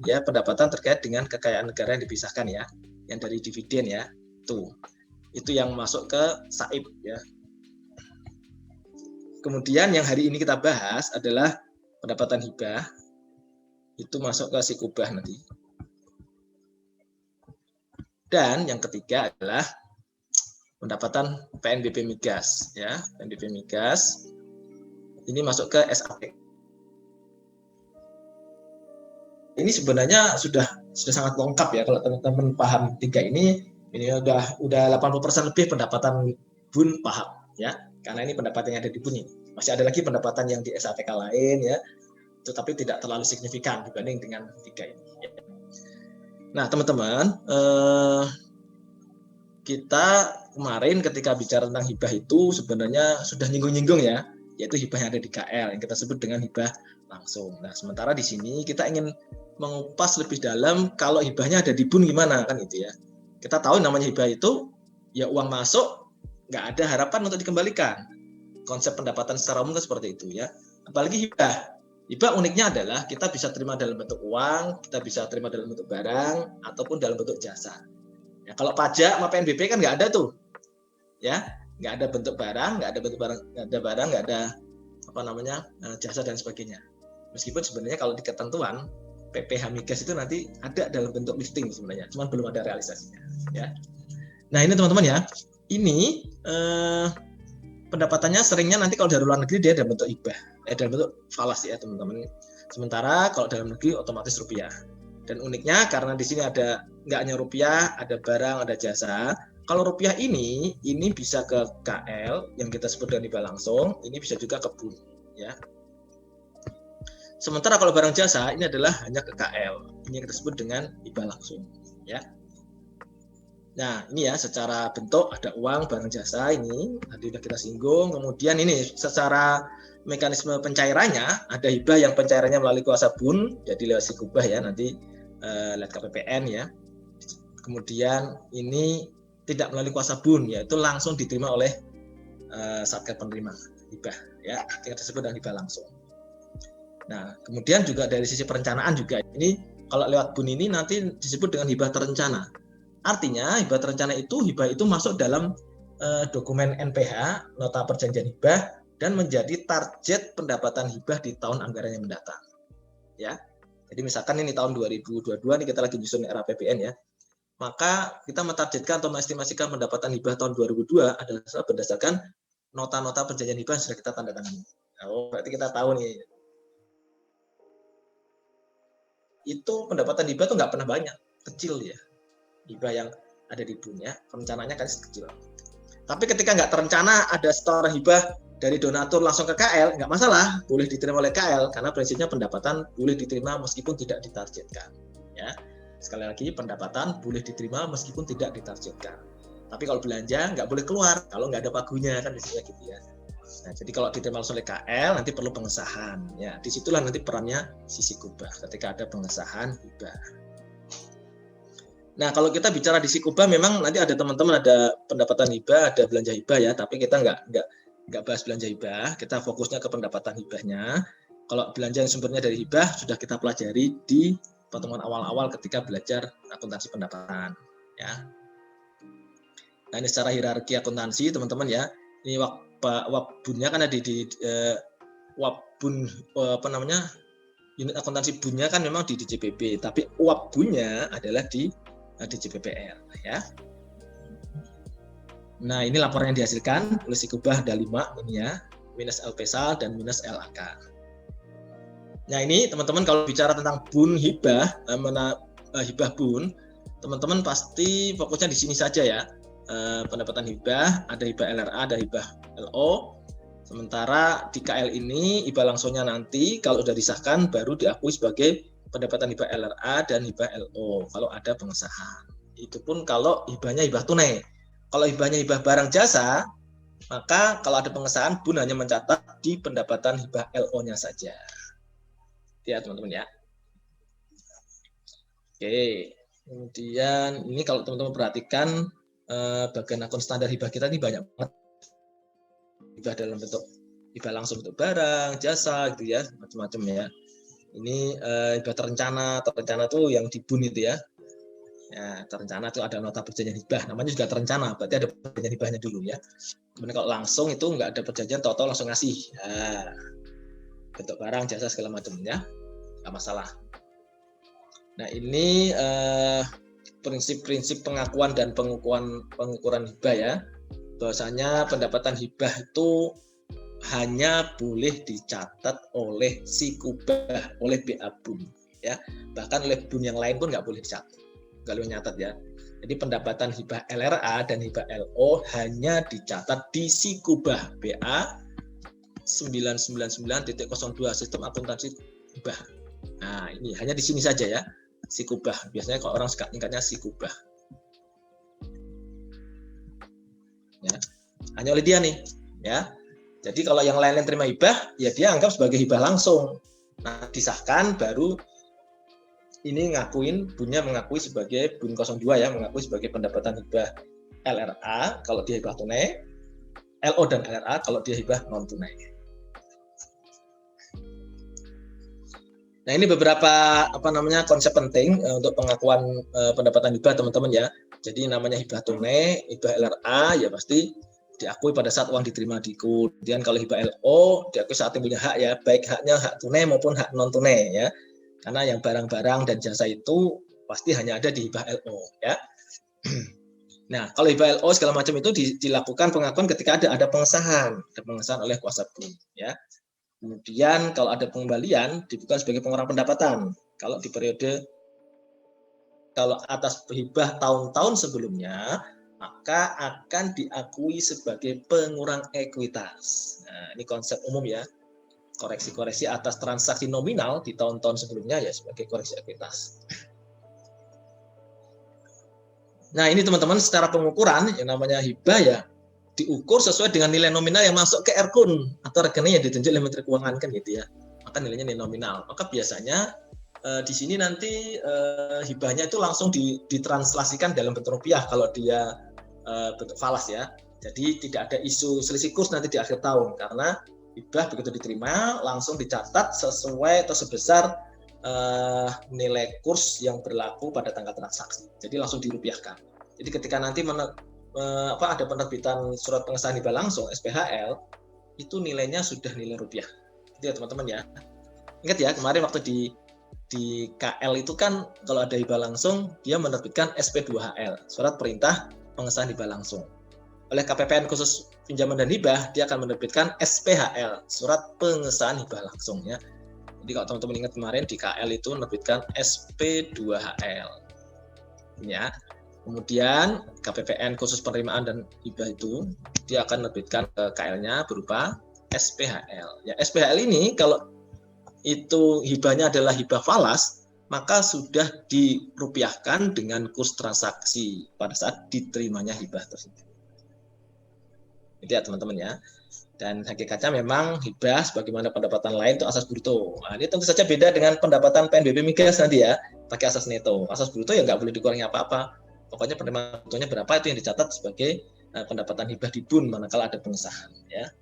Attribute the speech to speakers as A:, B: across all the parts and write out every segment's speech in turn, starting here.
A: ya, pendapatan terkait dengan kekayaan negara yang dipisahkan ya, yang dari dividen ya, itu yang masuk ke SAIP ya. Kemudian yang hari ini kita bahas adalah pendapatan hibah, itu masuk ke sikubah nanti. Dan yang ketiga adalah pendapatan PNBP Migas ya, PNBP Migas ini masuk ke SAP. Ini sebenarnya sudah sangat lengkap ya kalau teman-teman paham tiga ini udah 80% lebih pendapatan BUN paham ya, karena ini pendapatan yang ada di BUN ini. Masih ada lagi pendapatan yang di SAPK lain ya, tetapi tidak terlalu signifikan dibanding dengan tiga ini. Ya. Nah teman-teman, kita kemarin ketika bicara tentang hibah itu sebenarnya sudah nyinggung-nyinggung ya, yaitu hibah yang ada di KL yang kita sebut dengan hibah langsung. Nah sementara di sini kita ingin mengupas lebih dalam kalau hibahnya ada di BUN gimana kan itu ya. Kita tahu namanya hibah itu ya uang masuk, nggak ada harapan untuk dikembalikan. Konsep pendapatan secara umum kan seperti itu ya. Apalagi hibah. Hibah uniknya adalah kita bisa terima dalam bentuk uang, kita bisa terima dalam bentuk barang, ataupun dalam bentuk jasa. Ya, kalau pajak sama PNBP kan nggak ada tuh, ya, nggak ada bentuk barang, nggak ada bentuk barang, nggak ada apa namanya jasa dan sebagainya. Meskipun sebenarnya kalau di ketentuan PPh Migas itu nanti ada dalam bentuk lifting sebenarnya, cuma belum ada realisasinya. Ya. Nah ini teman-teman ya, ini pendapatannya seringnya nanti kalau dari luar negeri dia dalam bentuk hibah, dalam bentuk falas ya teman-teman. Sementara kalau dalam negeri otomatis rupiah. Dan uniknya karena di sini ada nggak hanya rupiah, ada barang, ada jasa. Kalau rupiah ini bisa ke KL yang kita sebut dengan hibah langsung, ini bisa juga ke BUN, ya. Sementara kalau barang jasa ini adalah hanya ke KL, ini yang kita sebut dengan hibah langsung, ya. Nah ini ya secara bentuk ada uang, barang jasa ini tadi sudah kita singgung. Kemudian ini secara mekanisme pencairannya ada hibah yang pencairannya melalui kuasa BUN, jadi lewat sikubah ya nanti lihat KPPN ya. Kemudian ini tidak melalui kuasa BUN, yaitu langsung diterima oleh satgas penerima hibah ya, yang disebut dengan hibah langsung. Nah kemudian juga dari sisi perencanaan juga ini kalau lewat BUN ini nanti disebut dengan hibah terencana. Artinya hibah terencana itu hibah itu masuk dalam dokumen NPH nota perjanjian hibah dan menjadi target pendapatan hibah di tahun anggaran yang mendatang ya. Jadi misalkan ini tahun 2022 nih kita lagi nyusun RAPBN ya, maka kita mentargetkan atau mengestimasikan pendapatan hibah tahun 2002 adalah berdasarkan nota-nota perjanjian hibah yang sudah kita tanda tangani. Oh, berarti kita tahu nih itu pendapatan hibah tuh nggak pernah banyak, kecil ya. Hibah yang ada di BUN ya, rencananya kan kecil. Tapi ketika nggak terencana ada setoran hibah dari donatur langsung ke KL, nggak masalah, boleh diterima oleh KL karena prinsipnya pendapatan boleh diterima meskipun tidak ditargetkan. Ya, sekali lagi pendapatan boleh diterima meskipun tidak ditargetkan. Tapi kalau belanja nggak boleh keluar kalau nggak ada pagunya kan biasanya gitu ya. Nah, jadi kalau diterima langsung oleh KL nanti perlu pengesahan. Ya, disitulah nanti perannya sisi kubah ketika ada pengesahan hibah. Nah, kalau kita bicara di Sikubah memang nanti ada teman-teman ada pendapatan hibah, ada belanja hibah ya, tapi kita nggak bahas belanja hibah, kita fokusnya ke pendapatan hibahnya. Kalau belanja yang sumbernya dari hibah sudah kita pelajari di pertemuan awal-awal ketika belajar akuntansi pendapatan ya. Nah, ini secara hierarki akuntansi teman-teman ya. Ini WAP-bunnya kan ada di WAP-bun apa namanya? Unit akuntansi bunnya kan memang di DJPB, tapi WAP-bunnya adalah di DJPPR ya. Nah ini laporan yang dihasilkan oleh Sikubah ada 5 ini ya, minus LPSAL dan minus LAK. Nah ini teman-teman kalau bicara tentang BUN hibah, hibah BUN, teman-teman pasti fokusnya di sini saja ya. Pendapatan hibah, ada hibah LRA, ada hibah LO. Sementara di KL ini hibah langsungnya nanti kalau sudah disahkan baru diakui sebagai pendapatan hibah LRA dan hibah LO kalau ada pengesahan. Itu pun kalau hibahnya hibah tunai. Kalau hibahnya hibah barang jasa, maka kalau ada pengesahan BUN hanya mencatat di pendapatan hibah LO-nya saja. Ya teman-teman ya. Oke. Kemudian ini kalau teman-teman perhatikan bagian akun standar hibah kita ini banyak banget. Hibah dalam bentuk hibah langsung bentuk barang, jasa gitu ya, macam-macam ya. Ini hibah terencana tuh yang di BUN itu ya. Ya, terencana itu ada nota perjanjian hibah, namanya juga terencana, berarti ada perjanjian hibahnya dulu ya. Kemudian kalau langsung itu nggak ada perjanjian, tahu-tahu langsung ngasih. Nah, bentuk barang, jasa segala macam ya, nggak masalah. Nah ini prinsip-prinsip pengakuan dan pengukuran hibah ya. Bahwasanya pendapatan hibah itu hanya boleh dicatat oleh si kubah, oleh BA BUN ya. Bahkan oleh BUN yang lain pun nggak boleh dicatat, nggak boleh nyatat ya. Jadi pendapatan hibah LRA dan hibah LO hanya dicatat di si kubah BA 999.02 sistem akuntansi hibah. Nah ini hanya di sini saja ya, si kubah. Biasanya kalau orang suka ingatnya si kubah. Ya, hanya oleh dia nih ya. Jadi kalau yang lain-lain terima hibah, ya dia anggap sebagai hibah langsung. Nah, disahkan baru ini ngakuin, BUN-nya mengakui sebagai BUN 02 ya, mengakui sebagai pendapatan hibah LRA kalau dia hibah tunai, LO dan LRA kalau dia hibah non tunai. Nah, ini beberapa konsep penting untuk pengakuan pendapatan hibah teman-teman ya. Jadi namanya hibah tunai, hibah LRA ya pasti diakui pada saat uang diterima di KUD. Kemudian kalau hibah LO diakui saat punya hak ya, baik haknya hak tunai maupun hak non tunai ya. Karena yang barang-barang dan jasa itu pasti hanya ada di hibah LO ya. Nah, kalau hibah LO segala macam itu dilakukan pengakuan ketika ada pengesahan oleh kuasa BUN ya. Kemudian kalau ada pengembalian dibuka sebagai pengurang pendapatan. Kalau di periode kalau atas hibah tahun-tahun sebelumnya, maka akan diakui sebagai pengurang ekuitas. Nah, ini konsep umum ya. Koreksi-koreksi atas transaksi nominal di tahun-tahun sebelumnya ya sebagai koreksi ekuitas. Nah, ini teman-teman secara pengukuran yang namanya hibah ya diukur sesuai dengan nilai nominal yang masuk ke RKUN atau rekening yang ditunjuk oleh Menteri Keuangan kan gitu ya. Maka nilainya nilai nominal. Maka biasanya di sini nanti hibahnya itu langsung ditranslasikan dalam bentuk rupiah kalau dia bentuk falas ya. Jadi tidak ada isu selisih kurs nanti di akhir tahun karena hibah begitu diterima langsung dicatat sesuai atau sebesar nilai kurs yang berlaku pada tanggal transaksi. Jadi langsung dirupiahkan. Jadi ketika nanti ada penerbitan surat pengesahan hibah langsung SPHL itu nilainya sudah nilai rupiah. Itu ya teman-teman ya. Ingat ya kemarin waktu di KL itu kan kalau ada hibah langsung dia menerbitkan SP2HL, surat perintah pengesahan hibah langsung. Oleh KPPN khusus pinjaman dan hibah dia akan menerbitkan SPHL, surat pengesahan hibah langsung ya. Jadi kalau teman-teman ingat kemarin di KL itu menerbitkan SP2HL. Ya. Kemudian KPPN khusus penerimaan dan hibah itu dia akan menerbitkan KL-nya berupa SPHL. Ya, SPHL ini kalau itu hibahnya adalah hibah falas, maka sudah dirupiahkan dengan kurs transaksi pada saat diterimanya hibah tersebut. Itu ya teman-teman ya. Dan hakikatnya memang hibah sebagaimana pendapatan lain itu asas bruto. Nah, ini tentu saja beda dengan pendapatan PNBP migas nanti ya, pakai asas neto. Asas bruto ya nggak boleh dikurangi apa-apa. Pokoknya penerimaan brutonya berapa itu yang dicatat sebagai pendapatan hibah di BUN manakala ada pengesahan ya.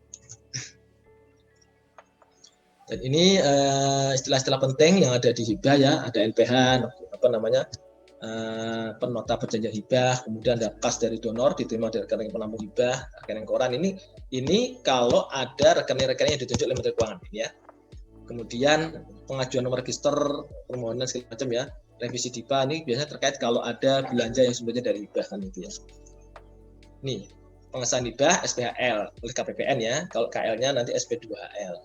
A: Dan ini istilah-istilah penting yang ada di hibah ya, ada LPH penota perjanjian hibah, kemudian ada kas dari donor diterima dari rekening penambung hibah, rekening koran. Ini kalau ada rekening-rekening yang ditunjuk oleh Menteri Keuangan ya. Kemudian pengajuan nomor register permohonan segala macam ya. Revisi DIPA ini biasanya terkait kalau ada belanja yang sumbernya dari hibah kan itu ya. Nih, pengesahan hibah SPHL oleh KPPN ya. Kalau KL-nya nanti SP2HL.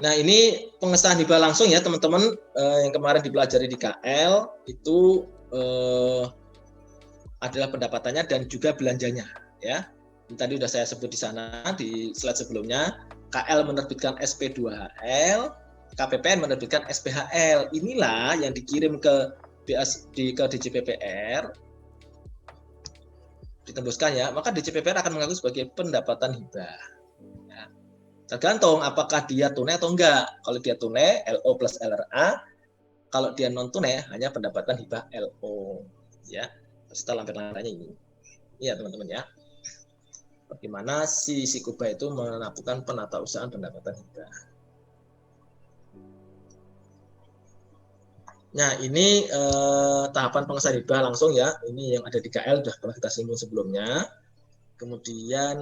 A: Nah ini pengesahan hibah langsung ya teman-teman yang kemarin dipelajari di KL itu adalah pendapatannya dan juga belanjanya ya. Ini tadi sudah saya sebut di sana di slide sebelumnya. KL menerbitkan SP2HL, KPPN menerbitkan SPHL. Inilah yang dikirim ke DJPPR ditembuskan ya, maka DJPPR akan mengaku sebagai pendapatan hibah. Ya. Tergantung apakah dia tunai atau enggak. Kalau dia tunai, LO plus LRA. Kalau dia non tunai, hanya pendapatan hibah LO. Ya, serta lampiran-lampirannya ini. Iya teman-teman ya. bagaimana si Sikubah itu melakukan penatausahaan pendapatan hibah. Nah, ini tahapan pengesahan hibah langsung ya. Ini yang ada di KL sudah pernah kita singgung sebelumnya. Kemudian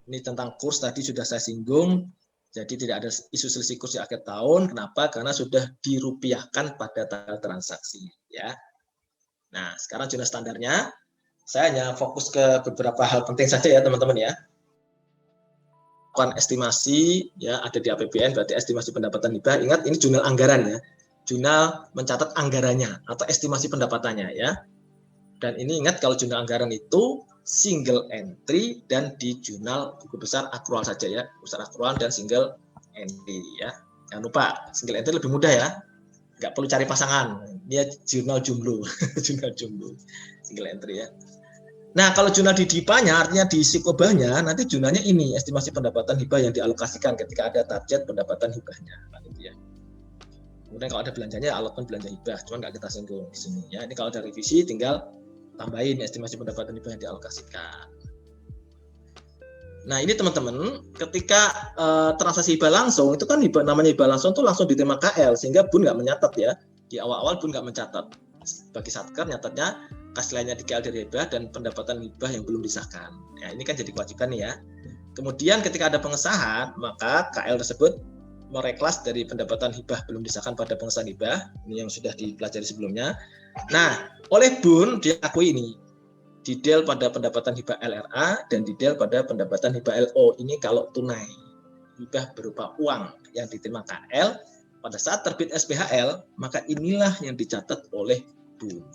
A: ini tentang kurs tadi sudah saya singgung. Jadi tidak ada isu selisih kurs di akhir tahun. Kenapa? Karena sudah dirupiahkan pada tanggal transaksi. Ya. Nah, sekarang jurnal standarnya. Saya hanya fokus ke beberapa hal penting saja ya teman-teman ya. Estimasi ya ada di APBN berarti estimasi pendapatan hibah. Ingat ini jurnal anggaran ya. Jurnal mencatat anggarannya atau estimasi pendapatannya ya. Dan ini ingat kalau jurnal anggaran itu single entry dan di jurnal buku besar akrual saja ya. Besar akrual dan single entry ya. Jangan lupa single entry lebih mudah ya. Nggak perlu cari pasangan. Dia jurnal jumlah. Jurnal jumlah. Single entry ya. Nah, kalau jurnal di DIPA-nya, artinya di Sikobahnya, nanti jurnalnya ini, estimasi pendapatan hibah yang dialokasikan ketika ada target pendapatan hibahnya. Gitu ya. Kemudian kalau ada belanjanya, alokkan belanja hibah, cuma nggak kita singgung di sini. Ya. Ini kalau ada revisi, tinggal tambahin estimasi pendapatan hibah yang dialokasikan. Nah, ini teman-teman, ketika transaksi hibah langsung, itu kan hibah, namanya hibah langsung itu langsung diterima KL, sehingga BUN nggak mencatat ya. Di awal-awal BUN nggak mencatat. Bagi Satker nyatatnya kas lainnya di KL dari hibah dan pendapatan hibah yang belum disahkan. Ya, ini kan jadi kewajiban nih ya. Kemudian ketika ada pengesahan, maka KL tersebut mereklas dari pendapatan hibah belum disahkan pada pengesahan hibah. Ini yang sudah dipelajari sebelumnya. Nah, oleh BUN diakui ini. Didel pada pendapatan hibah LRA dan didel pada pendapatan hibah LO. Ini kalau tunai. Hibah berupa uang yang diterima KL pada saat terbit SPHL, maka inilah yang dicatat oleh BUN.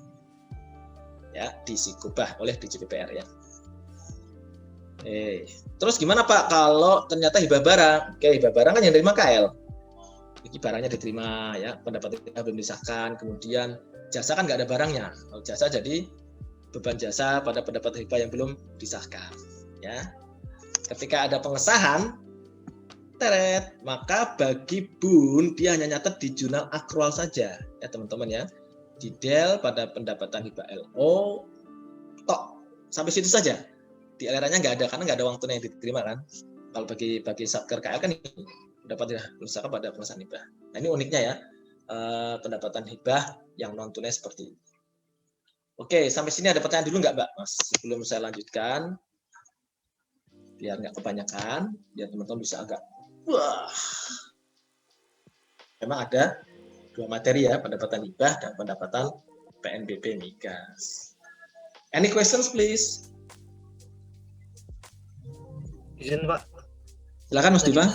A: Ya, di Sikubah oleh DJPPR ya. Terus gimana Pak kalau ternyata hibah barang? Oke, hibah barang kan yang diterima KL. Ini barangnya diterima ya, pendapatan hibah belum disahkan. Kemudian jasa kan nggak ada barangnya. Kalau jasa jadi beban jasa pada pendapatan hibah yang belum disahkan. Ya, ketika ada pengesahan, teret, maka bagi BUN dia hanya nyatet di jurnal akrual saja ya teman-teman ya. Didel pada pendapatan hibah LO, tok sampai situ saja. Di LRA-nya nggak ada karena nggak ada uang tunai yang diterima kan. Kalau bagi Satker KL kan ini pendapat usaha pada pengesahan hibah. Nah ini uniknya ya pendapatan hibah yang non tunai seperti ini. Oke, sampai sini ada pertanyaan dulu nggak Mbak Mas? Sebelum saya lanjutkan, biar nggak kebanyakan, biar teman-teman bisa agak wah. Memang ada dua materi ya, pendapatan hibah dan pendapatan PNBP migas. Any questions please?
B: Izin Pak.
A: Silakan Mas Diva.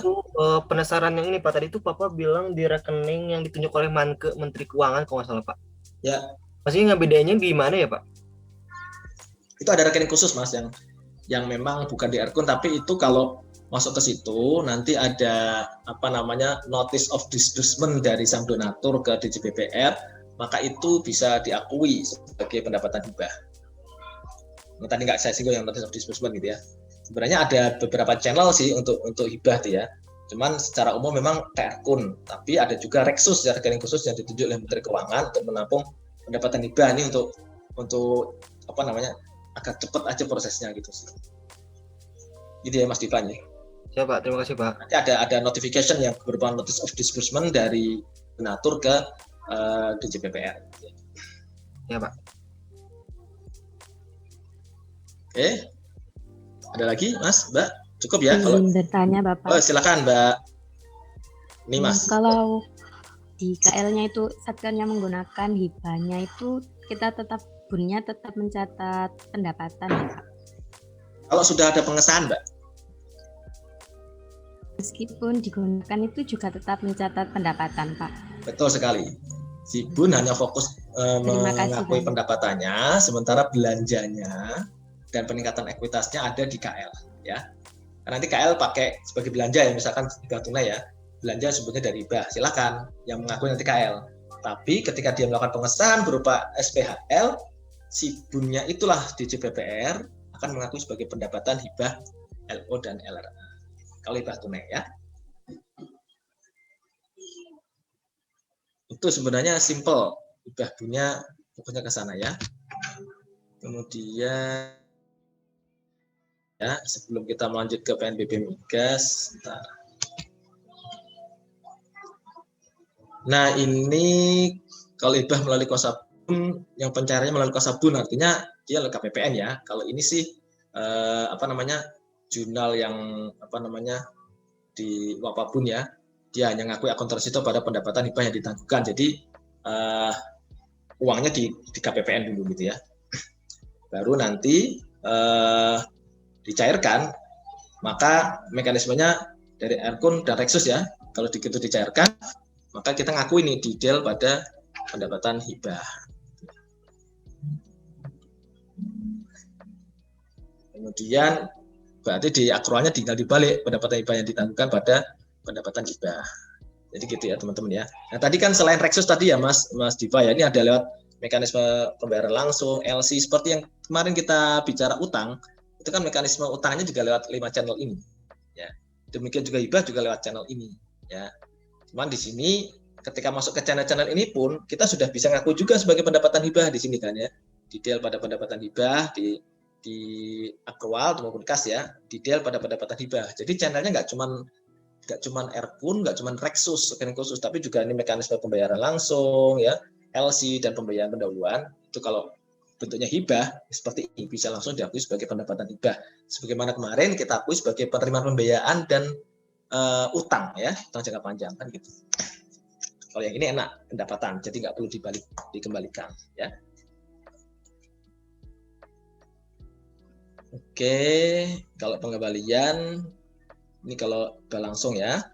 B: Penasaran yang ini Pak, tadi itu Papa bilang di rekening yang ditunjuk oleh Menteri Keuangan kalau nggak salah Pak.
A: Ya.
B: Maksudnya bedanya gimana ya Pak?
A: Itu ada rekening khusus Mas yang memang bukan di Erkun, tapi itu kalau masuk ke situ nanti ada notice of disbursement dari sang donatur ke DJPPR, maka itu bisa diakui sebagai pendapatan hibah. Nah, tadi nggak saya singgung yang notice of disbursement gitu ya. Sebenarnya ada beberapa channel sih untuk hibah tuh ya. Cuman secara umum memang ke Erkun, tapi ada juga Reksus ya, rekening khusus yang ditunjuk oleh Menteri Keuangan untuk menampung pendapatan hibah ini untuk agak cepat aja prosesnya gitu sih. Gitu ya Mas Divan ya.
B: Ya Pak, terima kasih Pak.
A: Nanti ada notification yang berupa notice of disbursement dari donatur ke DJPPR.
B: Ya Pak.
A: Oke. Ada lagi Mas, Mbak? Cukup ya?
C: Ingin bertanya Bapak.
A: Oh, silakan Mbak. Ini Mas.
C: Kalau di KL-nya itu Satkernya menggunakan hibahnya itu kita tetap BUN-nya tetap mencatat pendapatan ya Pak?
A: Kalau sudah ada pengesahan Mbak?
C: Meskipun digunakan itu juga tetap mencatat pendapatan Pak?
A: Betul sekali. Si BUN hanya fokus mengakui pendapatannya, sementara belanjanya dan peningkatan ekuitasnya ada di KL ya. Karena nanti KL pakai sebagai belanja ya, misalkan hibah tunai ya, belanja sebutnya dari hibah, silakan yang mengakui nanti KL. Tapi ketika dia melakukan pengesahan berupa SPHL, si BUN-nya itulah DJPPR akan mengakui sebagai pendapatan hibah LO dan LRA. Kalau hibah tunai ya. Itu sebenarnya simple, hibah BUN-nya fokusnya ke sana ya. Kemudian ya, sebelum kita melanjut ke PNBP Migas. Nah, ini kalau hibah melalui Kosabun, yang pencairannya melalui Kosabun artinya dia LKPPN ya. Kalau ini sih jurnal yang di apapun ya, dia hanya ngakui akun tersito pada pendapatan hibah yang ditangguhkan. Jadi uangnya di KPPN dulu gitu ya. Baru nanti dicairkan, maka mekanismenya dari Erkun dan Reksus ya. Kalau begitu dicairkan, maka kita ngakui nih detail pada pendapatan hibah. Kemudian berarti di akrualnya tinggal dibalik pendapatan hibah yang ditangguhkan pada pendapatan hibah. Jadi gitu ya teman-teman ya. Nah tadi kan selain Reksus tadi ya Mas Diva ya, ini ada lewat mekanisme pembayaran langsung, LC, seperti yang kemarin kita bicara utang, itu kan mekanisme utangnya juga lewat 5 channel ini. Ya. Demikian juga hibah juga lewat channel ini. Ya. Cuman di sini ketika masuk ke channel-channel ini pun kita sudah bisa ngaku juga sebagai pendapatan hibah di sini kan ya. Detail pada pendapatan hibah di akrual maupun kas ya, detail pada pendapatan hibah. Jadi channelnya nggak cuman Erkun, nggak cuman Reksus rekening khusus, tapi juga ini mekanisme pembayaran langsung ya, LC dan pembayaran pendahuluan. Itu kalau bentuknya hibah seperti ini bisa langsung diakui sebagai pendapatan hibah. Sebagaimana kemarin kita akui sebagai penerimaan pembiayaan dan utang ya, utang jangka panjang kan gitu. Kalau yang ini enak pendapatan, jadi nggak perlu dikembalikan ya. Oke, kalau pengembalian ini kalau hibah langsung ya.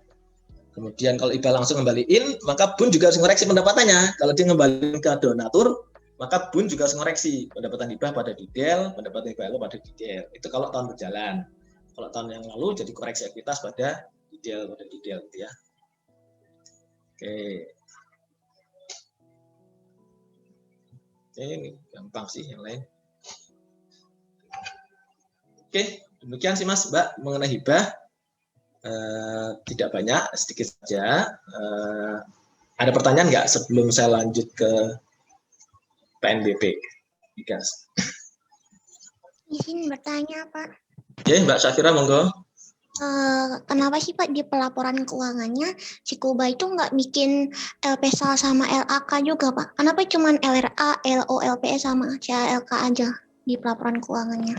A: Kemudian kalau hibah langsung ngembaliin, maka Bun juga harus ngoreksi pendapatannya. Kalau dia ngembaliin ke donatur, maka Bun juga harus ngoreksi pendapatan hibah pada detail, pendapatan hibah pada detail. Itu kalau tahun berjalan. Kalau tahun yang lalu jadi koreksi ekuitas pada detail gitu ya. Oke. Ini gampang sih yang lain. Oke, demikian sih Mas, Mbak mengenai hibah. Tidak banyak, sedikit saja. Ada pertanyaan nggak sebelum saya lanjut ke PNBP Migas?
D: Izin bertanya Pak.
A: Oke, Mbak Syafira monggo.
D: Kenapa sih Pak di pelaporan keuangannya si Kuba itu nggak bikin LPSAL sama LAK juga Pak? Kenapa cuma LRA, LOLPS sama CLK aja di pelaporan keuangannya?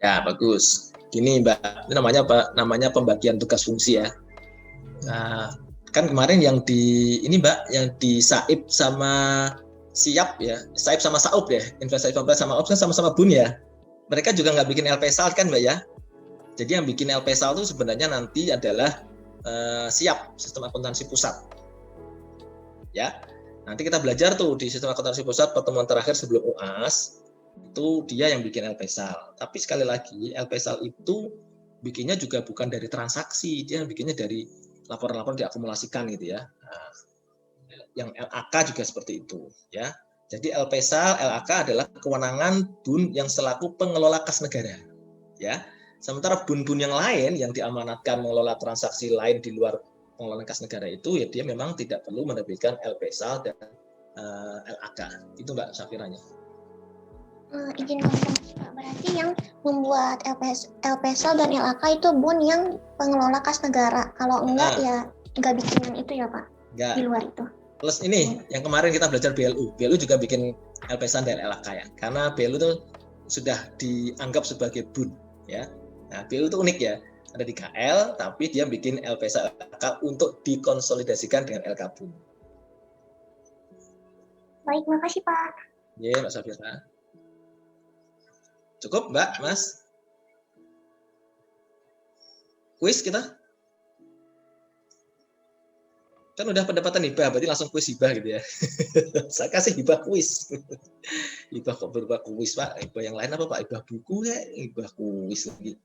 A: Ya bagus. Gini Mbak, ini namanya apa? Namanya pembagian tugas fungsi ya. Nah, kan kemarin yang di ini Mbak, yang di Saib sama Siap ya, Saib sama Saup ya, investasi sama Ops kan sama-sama Bun ya. Mereka juga nggak bikin LPSAL kan Mbak ya. Jadi yang bikin LPSAL itu sebenarnya nanti adalah Siap, sistem akuntansi pusat. Ya, nanti kita belajar tuh di sistem akuntansi pusat pertemuan terakhir sebelum UAS. Itu dia yang bikin LPSAL. Tapi sekali lagi LPSAL itu bikinnya juga bukan dari transaksi, dia bikinnya dari laporan-laporan diakumulasikan gitu ya. Nah, yang LAK juga seperti itu ya. Jadi LPSAL, LAK adalah kewenangan Bun yang selaku pengelola kas negara ya. Sementara Bun-bun yang lain yang diamanatkan mengelola transaksi lain di luar pengelolaan kas negara itu ya dia memang tidak perlu menerbitkan LPSAL dan LAK. Itu Mbak Syafiranya.
D: Izin konfirmasi Pak, berarti yang membuat LPSAL dan LAK itu Bun yang pengelola kas negara. Kalau enggak ya enggak bikin yang itu ya Pak,
A: enggak.
D: Di luar itu.
A: Plus ini, yang kemarin kita belajar BLU. BLU juga bikin LPSAL dan LAK ya. Karena BLU itu sudah dianggap sebagai Bun ya. Nah, BLU itu unik ya. Ada di KL, tapi dia bikin LPSAL LAK untuk dikonsolidasikan dengan LK Bun.
D: Baik, makasih Pak.
A: Ya, Mbak Safira. Cukup, Mbak, Mas? Kuis kita? Kan udah pendapatan hibah, berarti langsung kuis hibah gitu ya. Saya kasih hibah kuis. Hibah kok berupa kuis, Pak? Hibah yang lain apa, Pak? Hibah buku ya? Hibah kuis lagi.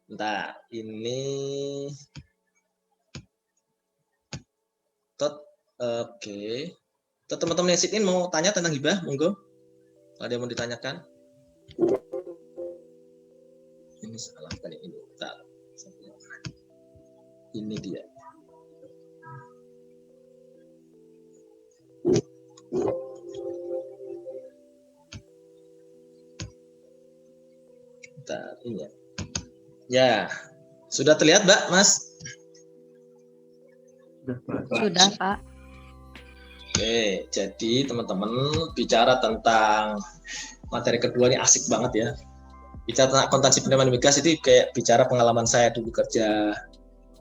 A: Bentar, ini... Oke. Teman-teman yang sit-in mau tanya tentang hibah, monggo. Ada yang mau ditanyakan? Ini salah kan ini. Bentar. Ini dia. Bentar, ini ya. Ya, sudah terlihat Mbak, Mas?
C: Sudah, Pak.
A: Oke, jadi teman-teman bicara tentang materi kedua ini asik banget ya. Bicara tentang akuntansi penerimaan migas itu kayak bicara pengalaman saya dulu kerja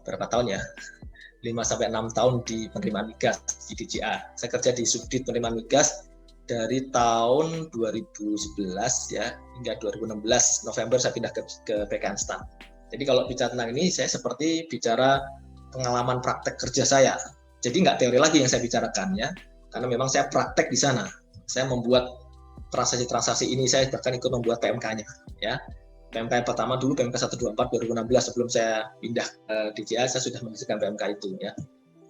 A: berapa tahun ya? 5-6 tahun di penerimaan migas di DJA. Saya kerja di subdit penerimaan migas dari tahun 2011 ya hingga 2016 November saya pindah ke PKN Stan. Jadi kalau bicara tentang ini saya seperti bicara pengalaman praktek kerja saya. Jadi nggak teori lagi yang saya bicarakan ya, karena memang saya praktek di sana. Saya membuat transaksi-transaksi ini, saya bahkan ikut membuat PMK-nya ya. PMK yang pertama dulu PMK 124 2016 sebelum saya pindah ke DJA saya sudah menghasilkan PMK itu ya.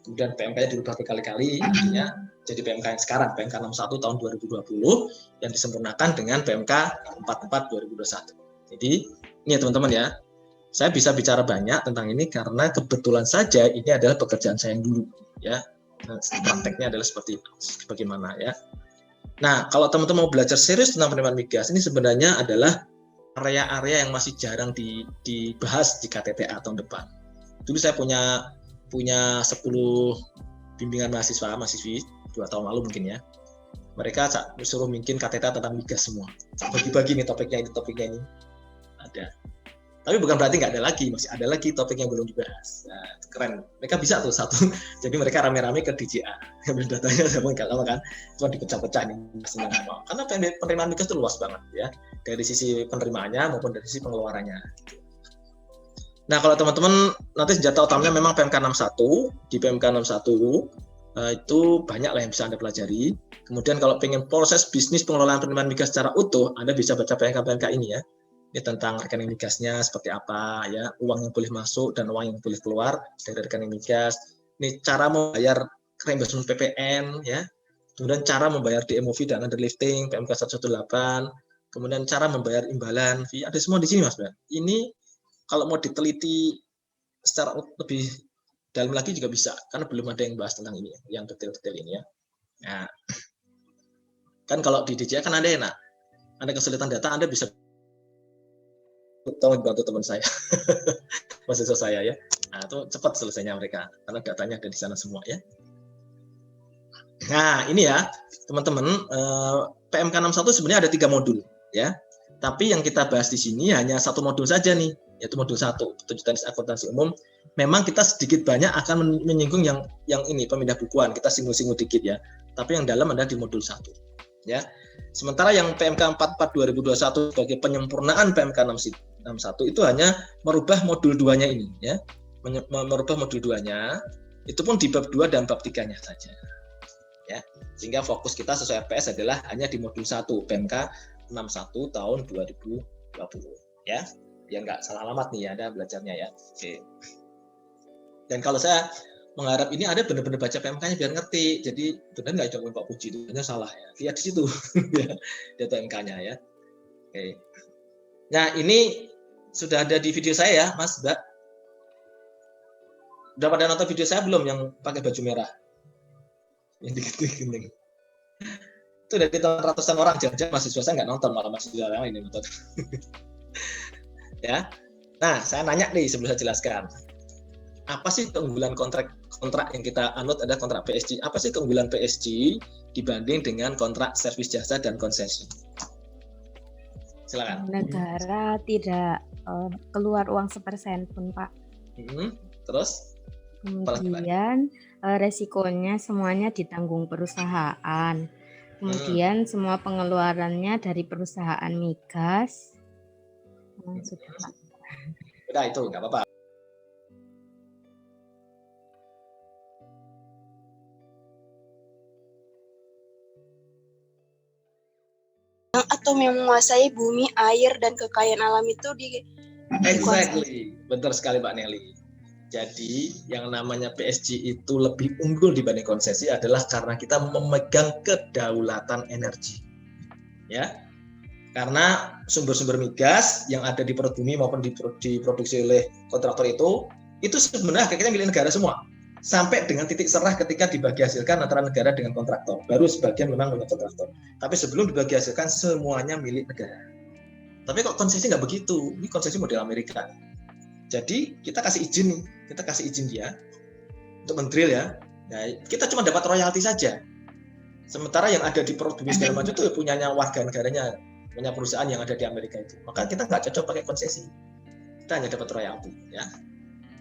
A: Kemudian PMK-nya dirubah berkali-kali akhirnya jadi PMK yang sekarang PMK 61 tahun 2020 yang disempurnakan dengan PMK 44 2021. Jadi ini ya teman-teman ya. Saya bisa bicara banyak tentang ini karena kebetulan saja ini adalah pekerjaan saya yang dulu ya. Nah, prakteknya adalah seperti itu. Bagaimana ya. Nah, kalau teman-teman mau belajar serius tentang penerimaan migas ini sebenarnya adalah area-area yang masih jarang dibahas di KTTA tahun depan. Dulu saya punya 10 bimbingan mahasiswi 2 tahun lalu mungkin ya. Mereka suruh bikin KTTA tentang migas semua. Bagi-bagi nih topiknya ini. Ada. Tapi bukan berarti nggak ada lagi, masih ada lagi topik yang belum dibahas. Nah, keren. Mereka bisa tuh satu. Jadi mereka rame-rame ke DJA. Yang datanya saya nggak lama kan, cuma dipecah-pecah nih. Karena penerimaan migas itu luas banget ya. Dari sisi penerimaannya maupun dari sisi pengeluarannya. Nah, kalau teman-teman nanti senjata utamanya memang PMK 61. Di PMK 61 itu banyak lah yang bisa Anda pelajari. Kemudian kalau pengen proses bisnis pengelolaan penerimaan migas secara utuh, Anda bisa baca PMK ini ya. Ini tentang rekening migasnya seperti apa ya, uang yang boleh masuk dan uang yang boleh keluar dari rekening migas. Ini cara membayar reimbursement PPN ya. Kemudian cara membayar DMOV dan underlifting PMK 118. Kemudian cara membayar imbalan fee. Ada semua di sini Mas. Ini kalau mau diteliti secara lebih dalam lagi juga bisa karena belum ada yang bahas tentang ini yang detail-detail ini ya. Nah, kan kalau di DJA kan ada enak. Ada kesulitan data Anda bisa tolong bantu teman saya, mahasiswa saya ya. Nah, itu cepat selesainya mereka karena datanya ada di sana semua ya. Nah, ini ya teman-teman, PMK 61 sebenarnya ada 3 modul ya. Tapi yang kita bahas di sini hanya 1 modul saja nih, yaitu modul 1, tuntutan akuntansi umum. Memang kita sedikit banyak akan menyinggung yang ini pemindah bukuan, kita singgung-singgung dikit ya. Tapi yang dalam ada di modul 1 ya. Sementara yang PMK 44 2021 sebagai penyempurnaan PMK 61 itu hanya merubah modul 2-nya ini ya. Merubah modul 2-nya itu pun di bab 2 dan bab 3-nya saja. Ya. Sehingga fokus kita sesuai RPS adalah hanya di modul 1 PMK 61 tahun 2020 ya. Ya enggak salah alamat nih ya Anda belajarnya ya. Oke. Dan kalau saya mengharap ini ada benar-benar baca PMK-nya biar ngerti. Jadi benar nggak cuma Pak Puji itu hanya salah ya. Lihat di situ ya, data PMK-nya ya. Oke. Nah, ini sudah ada di video saya ya, Mas, Mbak. Udah pada nonton video saya belum yang pakai baju merah? Yang dikit-dikit. Itu udah ditonton ratusan orang, jangan-jangan mahasiswa saya nggak nonton, malah mahasiswa yang lain yang nonton. Ya. Nah, saya nanya nih sebelum saya jelaskan. Apa sih keunggulan kontrak yang kita anut ada kontrak PSG? Apa sih keunggulan PSG dibanding dengan kontrak servis jasa dan konsesi? Silakan.
C: Negara tidak keluar uang 1% pun, Pak.
A: Terus?
C: Kemudian resikonya semuanya ditanggung perusahaan. Kemudian semua pengeluarannya dari perusahaan migas. Sudah, Pak.
A: Udah itu nggak apa-apa.
E: Atau menguasai bumi, air, dan kekayaan alam itu
A: Exactly, benar sekali Mbak Nelly. Jadi yang namanya PSG itu lebih unggul dibanding konsesi adalah karena kita memegang kedaulatan energi. Ya, karena sumber-sumber migas yang ada di perut bumi maupun diproduksi oleh kontraktor itu sebenarnya kita milik negara semua. Sampai dengan titik serah ketika dibagi hasilkan antara negara dengan kontraktor. Baru sebagian memang milik kontraktor. Tapi sebelum dibagi hasilkan semuanya milik negara. Tapi kok konsesi nggak begitu? Ini konsesi model Amerika. Jadi kita kasih izin nih, kita kasih izin dia untuk mendrill ya. Nah, kita cuma dapat royalti saja. Sementara yang ada di produksi segala macam itu punyanya warga negaranya, punya perusahaan yang ada di Amerika itu. Maka kita nggak cocok pakai konsesi. Kita hanya dapat royalti ya.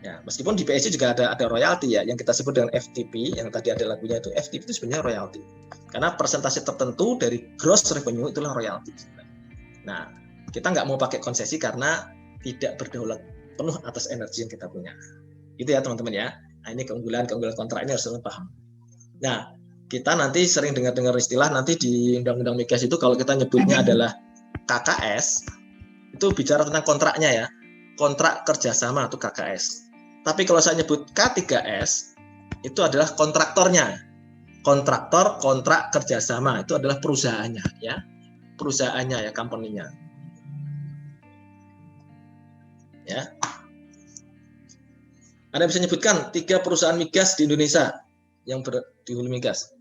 A: Ya, meskipun di PSG juga ada royalti ya, yang kita sebut dengan FTP, yang tadi ada lagunya itu. FTP itu sebenarnya royalti. Karena persentase tertentu dari gross revenue itulah royalti. Nah, kita nggak mau pakai konsesi karena tidak berdaulat penuh atas energi yang kita punya. Gitu ya teman-teman ya. Nah, ini keunggulan kontrak ini harus paham. Nah, kita nanti sering dengar istilah nanti di Undang-Undang Migas itu kalau kita nyebutnya adalah KKS, itu bicara tentang kontraknya ya. Kontrak kerjasama atau KKS. Tapi kalau saya nyebut K3S, itu adalah kontraktornya. Kontraktor, kontrak kerjasama, itu adalah perusahaannya ya. Perusahaannya ya, company-nya. Ya. Anda bisa nyebutkan 3 perusahaan migas di Indonesia yang di hulu migas.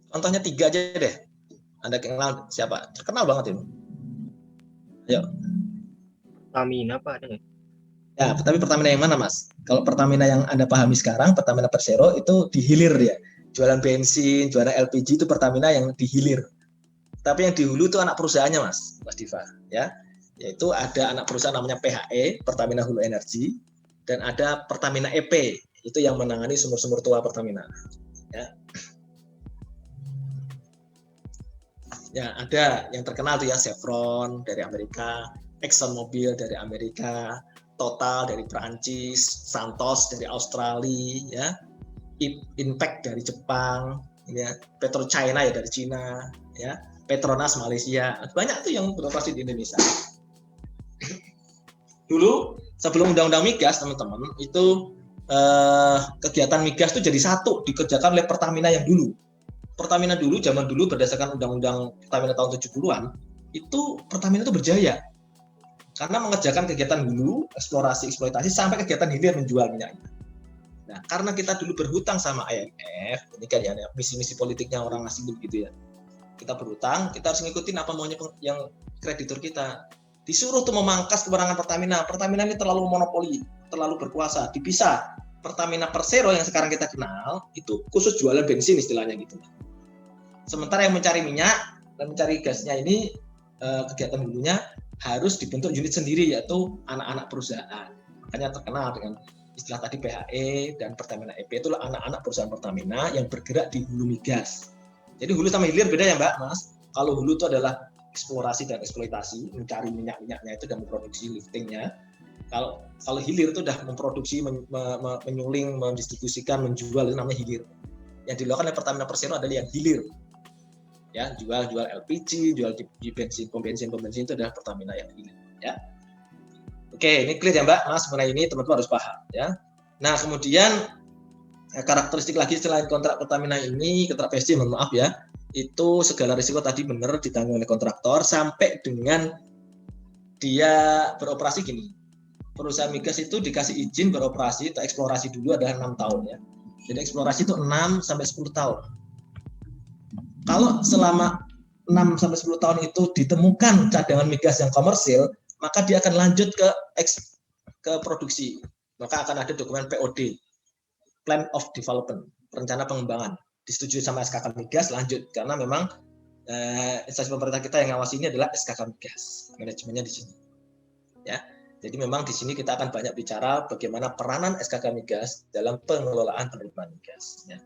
A: Contohnya 3 aja deh. Anda kenal siapa? Terkenal banget ini. Ayo.
B: Pertamina Pak ada nggak?
A: Ya, tapi Pertamina yang mana, Mas? Kalau Pertamina yang Anda pahami sekarang, Pertamina Persero itu dihilir dia. Jualan bensin, jualan LPG itu Pertamina yang dihilir. Tapi yang di hulu itu anak perusahaannya, Mas Diva, ya. Yaitu ada anak perusahaan namanya PHE, Pertamina Hulu Energi, dan ada Pertamina EP, itu yang menangani sumur-sumur tua Pertamina. Ya. Ya, ada yang terkenal tuh ya, Chevron dari Amerika, Exxon Mobil dari Amerika, Total dari Perancis, Santos dari Australia, ya, Impact dari Jepang, ya, PetroChina ya dari Cina, ya, Petronas Malaysia, banyak tuh yang beroperasi di Indonesia. Dulu sebelum Undang-Undang Migas teman-teman itu kegiatan migas itu jadi satu dikerjakan oleh Pertamina yang dulu. Pertamina dulu zaman dulu berdasarkan Undang-Undang Pertamina tahun 70-an itu Pertamina itu berjaya. Karena mengerjakan kegiatan hulu, eksplorasi, eksploitasi, sampai kegiatan hilir menjual minyaknya. Nah, karena kita dulu berhutang sama IMF, ini kan ya misi-misi politiknya orang asing gitu ya. Kita berhutang, kita harus ngikutin apa maunya yang kreditur kita. Disuruh tuh memangkas kewenangan Pertamina. Pertamina ini terlalu monopoli, terlalu berkuasa, dipisah. Pertamina Persero yang sekarang kita kenal, itu khusus jualan bensin istilahnya gitu. Sementara yang mencari minyak dan mencari gasnya ini, kegiatan hulunya, harus dibentuk unit sendiri yaitu anak-anak perusahaan. Makanya terkenal dengan istilah tadi PHE dan Pertamina EP, itulah anak-anak perusahaan Pertamina yang bergerak di hulu migas. Jadi hulu sama hilir beda ya Mbak, Mas. Kalau hulu itu adalah eksplorasi dan eksploitasi, mencari minyak-minyaknya itu dan memproduksi liftingnya. Kalau hilir itu sudah memproduksi, menyuling, mendistribusikan, menjual, itu namanya hilir. Yang dilakukan oleh Pertamina Persero adalah yang hilir. Ya, jual LPG, jual di bensin, pom bensin itu adalah Pertamina yang hilir, ya. Oke, ini clear ya Mbak, Mas, mengenai ini teman-teman harus paham, ya. Nah, kemudian karakteristik lagi selain kontrak Pertamina ini, kontrak PSG, mohon maaf ya, itu segala risiko tadi benar ditanggung oleh kontraktor sampai dengan dia beroperasi gini. Perusahaan migas itu dikasih izin beroperasi atau eksplorasi dulu adalah 6 tahun ya. Jadi eksplorasi itu 6 sampai 10 tahun. Kalau selama 6 sampai 10 tahun itu ditemukan cadangan migas yang komersil, maka dia akan lanjut ke produksi. Maka akan ada dokumen POD, Plan of Development, rencana pengembangan. Disetujui sama SKK Migas, lanjut. Karena memang instansi pemerintah kita yang ngawasi ini adalah SKK Migas, manajemennya di sini. Ya. Jadi memang di sini kita akan banyak bicara bagaimana peranan SKK Migas dalam pengelolaan penerimaan migas. Ya.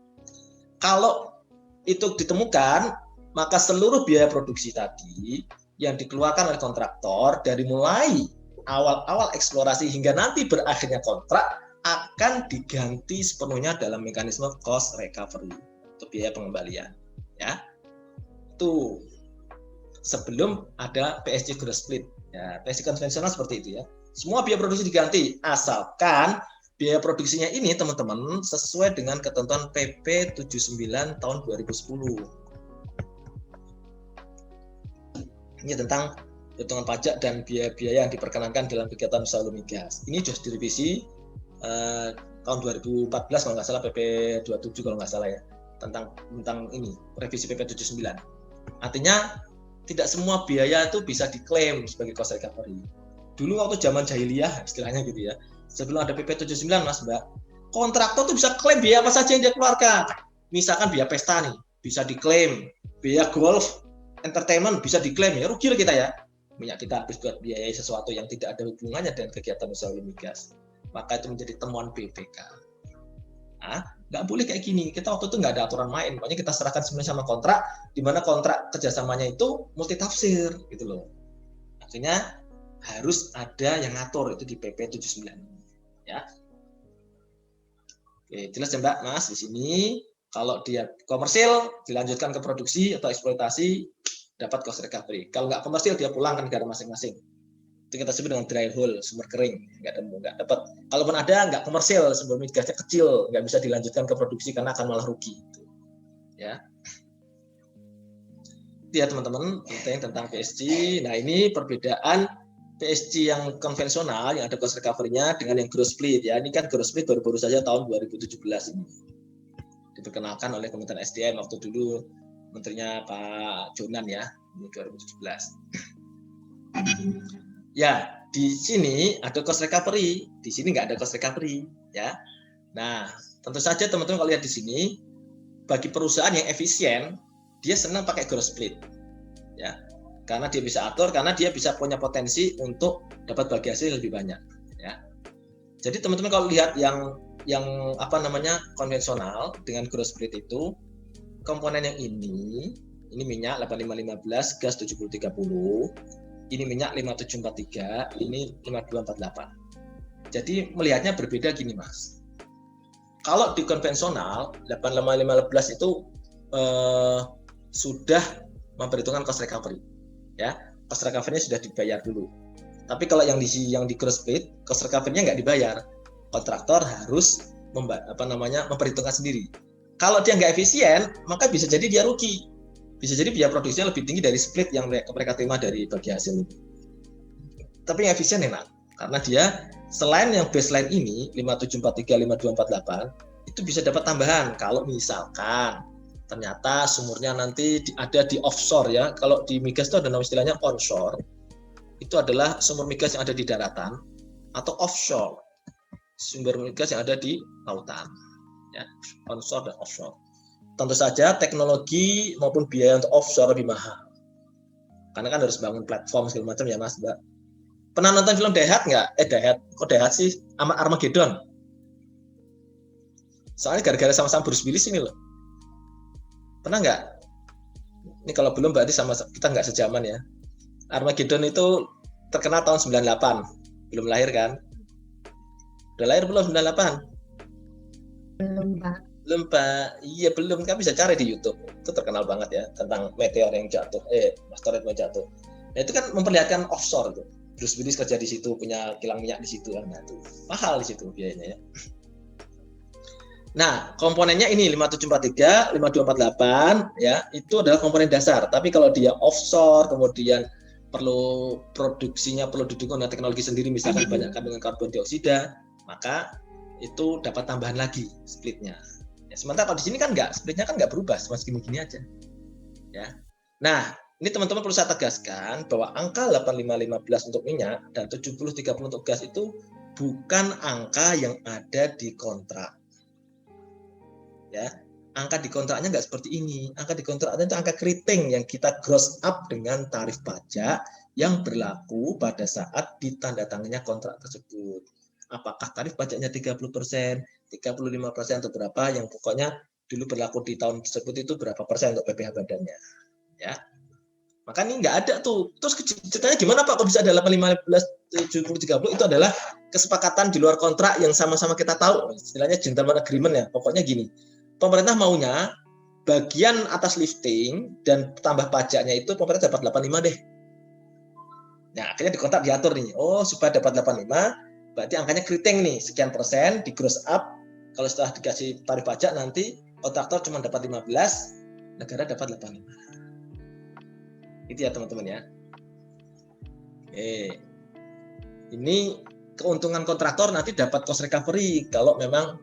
A: Kalau itu ditemukan, maka seluruh biaya produksi tadi yang dikeluarkan oleh kontraktor dari mulai awal-awal eksplorasi hingga nanti berakhirnya kontrak akan diganti sepenuhnya dalam mekanisme cost recovery atau biaya pengembalian. Ya, itu sebelum ada PSG gross split. Ya, PSG konvensional seperti itu ya. Semua biaya produksi diganti asalkan biaya produksinya ini teman-teman sesuai dengan ketentuan PP 79 tahun 2010. Ini tentang hitungan pajak dan biaya-biaya yang diperkenankan dalam kegiatan usaha hulu migas. Ini sudah direvisi tahun 2014 kalau nggak salah, PP 27 kalau nggak salah ya, tentang ini revisi PP 79. Artinya tidak semua biaya itu bisa diklaim sebagai cost recovery. Dulu waktu zaman jahiliyah istilahnya gitu ya, sebelum ada PP 79 Mas Mbak, kontraktor tuh bisa klaim biaya apa saja yang dia keluarkan. Misalkan biaya pesta nih, bisa diklaim. Biaya golf, entertainment bisa diklaim, ya rugi kita ya. Minyak kita habis buat biaya sesuatu yang tidak ada hubungannya dengan kegiatan usaha hulu migas. Maka itu menjadi temuan BPK. Nggak boleh kayak gini. Kita waktu itu nggak ada aturan main. Pokoknya kita serahkan sebenarnya sama kontrak, di mana kontrak kerjasamanya itu multitafsir gitu loh. Akhirnya harus ada yang ngatur itu di PP 79. Ya. Oke, jelas ya Mbak, Mas di sini kalau dia komersil dilanjutkan ke produksi atau eksploitasi dapat cost recovery. Kalau nggak komersil dia pulang ke negara masing-masing. Itu kita sebut dengan dry hole, sumber kering, nggak dapat. Kalaupun ada, nggak komersil, sumber migasnya kecil, nggak bisa dilanjutkan ke produksi karena akan malah rugi. Ya, itu ya teman-teman, tentang PSG. Nah ini perbedaan PSG yang konvensional yang ada cost recovery-nya dengan yang gross split ya. Ini kan gross split baru-baru saja tahun 2017 ini diperkenalkan oleh Kementerian SDM waktu dulu menterinya Pak Jonan ya, ini 2017. Ya, di sini ada cost recovery, di sini nggak ada cost recovery, ya. Nah, tentu saja teman-teman kalau lihat di sini, bagi perusahaan yang efisien, dia senang pakai gross split, ya, karena dia bisa atur, karena dia bisa punya potensi untuk dapat bagi hasil lebih banyak, ya. Jadi teman-teman kalau lihat yang konvensional dengan gross split itu, komponen yang ini minyak 8515, gas 7030. Ini minyak 5743, ini 5248. Jadi melihatnya berbeda gini Mas. Kalau di konvensional 8515 itu sudah memperhitungkan cost recovery. Ya, cost recovery-nya sudah dibayar dulu. Tapi kalau yang di gross split, cost recovery-nya nggak dibayar. Kontraktor harus memperhitungkan sendiri. Kalau dia nggak efisien, maka bisa jadi dia rugi. Bisa jadi biaya produksinya lebih tinggi dari split yang mereka terima dari bagi hasil. Tapi yang efisien enak, karena dia selain yang baseline ini 5743, 5248 itu bisa dapat tambahan kalau misalkan ternyata sumurnya nanti ada di offshore ya. Kalau di migas itu ada nama istilahnya onshore. Itu adalah sumur migas yang ada di daratan atau offshore. Sumber migas yang ada di lautan. Ya, onshore dan offshore. Tentu saja teknologi maupun biaya untuk offshore lebih mahal. Karena kan harus bangun platform segala macam ya Mas, Mbak. Pernah nonton film Daihat nggak? Kok Daihat sih? Armageddon. Soalnya gara-gara sama-sama Bruce Willis ini loh. Pernah nggak? Ini kalau belum berarti sama kita nggak sejaman ya. Armageddon itu terkenal tahun 98. Belum lahir kan? Udah lahir belum 98?
C: Belum, Pak.
A: Belum Pak, iya belum, kan bisa cari di YouTube. Itu terkenal banget ya tentang meteor yang jatuh, asteroid yang jatuh. Nah itu kan memperlihatkan offshore tuh. Bruce Willis kerja di situ, punya kilang minyak di situ kan, nah, itu mahal di situ biayanya ya. Nah komponennya ini 5743, 5248 ya, itu adalah komponen dasar. Tapi kalau dia offshore, kemudian perlu produksinya perlu didukung dengan teknologi sendiri, misalkan banyak kandungan karbon dioksida, maka itu dapat tambahan lagi splitnya. Ya, sementara kalau di sini kan splitnya kan nggak berubah, masih gini-gini aja. Ya. Nah, ini teman-teman perlu saya tegaskan bahwa angka 8515 untuk minyak dan 7030 untuk gas itu bukan angka yang ada di kontrak. Ya, angka di kontraknya nggak seperti ini. Angka di kontraknya itu angka keriting yang kita gross up dengan tarif pajak yang berlaku pada saat ditandatangani kontrak tersebut. Apakah tarif pajaknya 30%, 35% atau berapa, yang pokoknya dulu berlaku di tahun tersebut itu berapa persen untuk PPh badannya. Ya. Maka ini nggak ada tuh. Terus ceritanya gimana Pak kok bisa ada 8515 7030? Itu adalah kesepakatan di luar kontrak yang sama-sama kita tahu, istilahnya gentleman agreement ya. Pokoknya gini, pemerintah maunya bagian atas lifting dan tambah pajaknya itu pemerintah dapat 85 deh. Nah, akhirnya di kontrak diatur nih, oh supaya dapat 85, berarti angkanya keriting nih, sekian persen di gross up. Kalau setelah dikasih tarif pajak nanti kontraktor cuma dapat 15, negara dapat 85. Itu ya teman-teman ya. Ini keuntungan kontraktor nanti dapat cost recovery kalau memang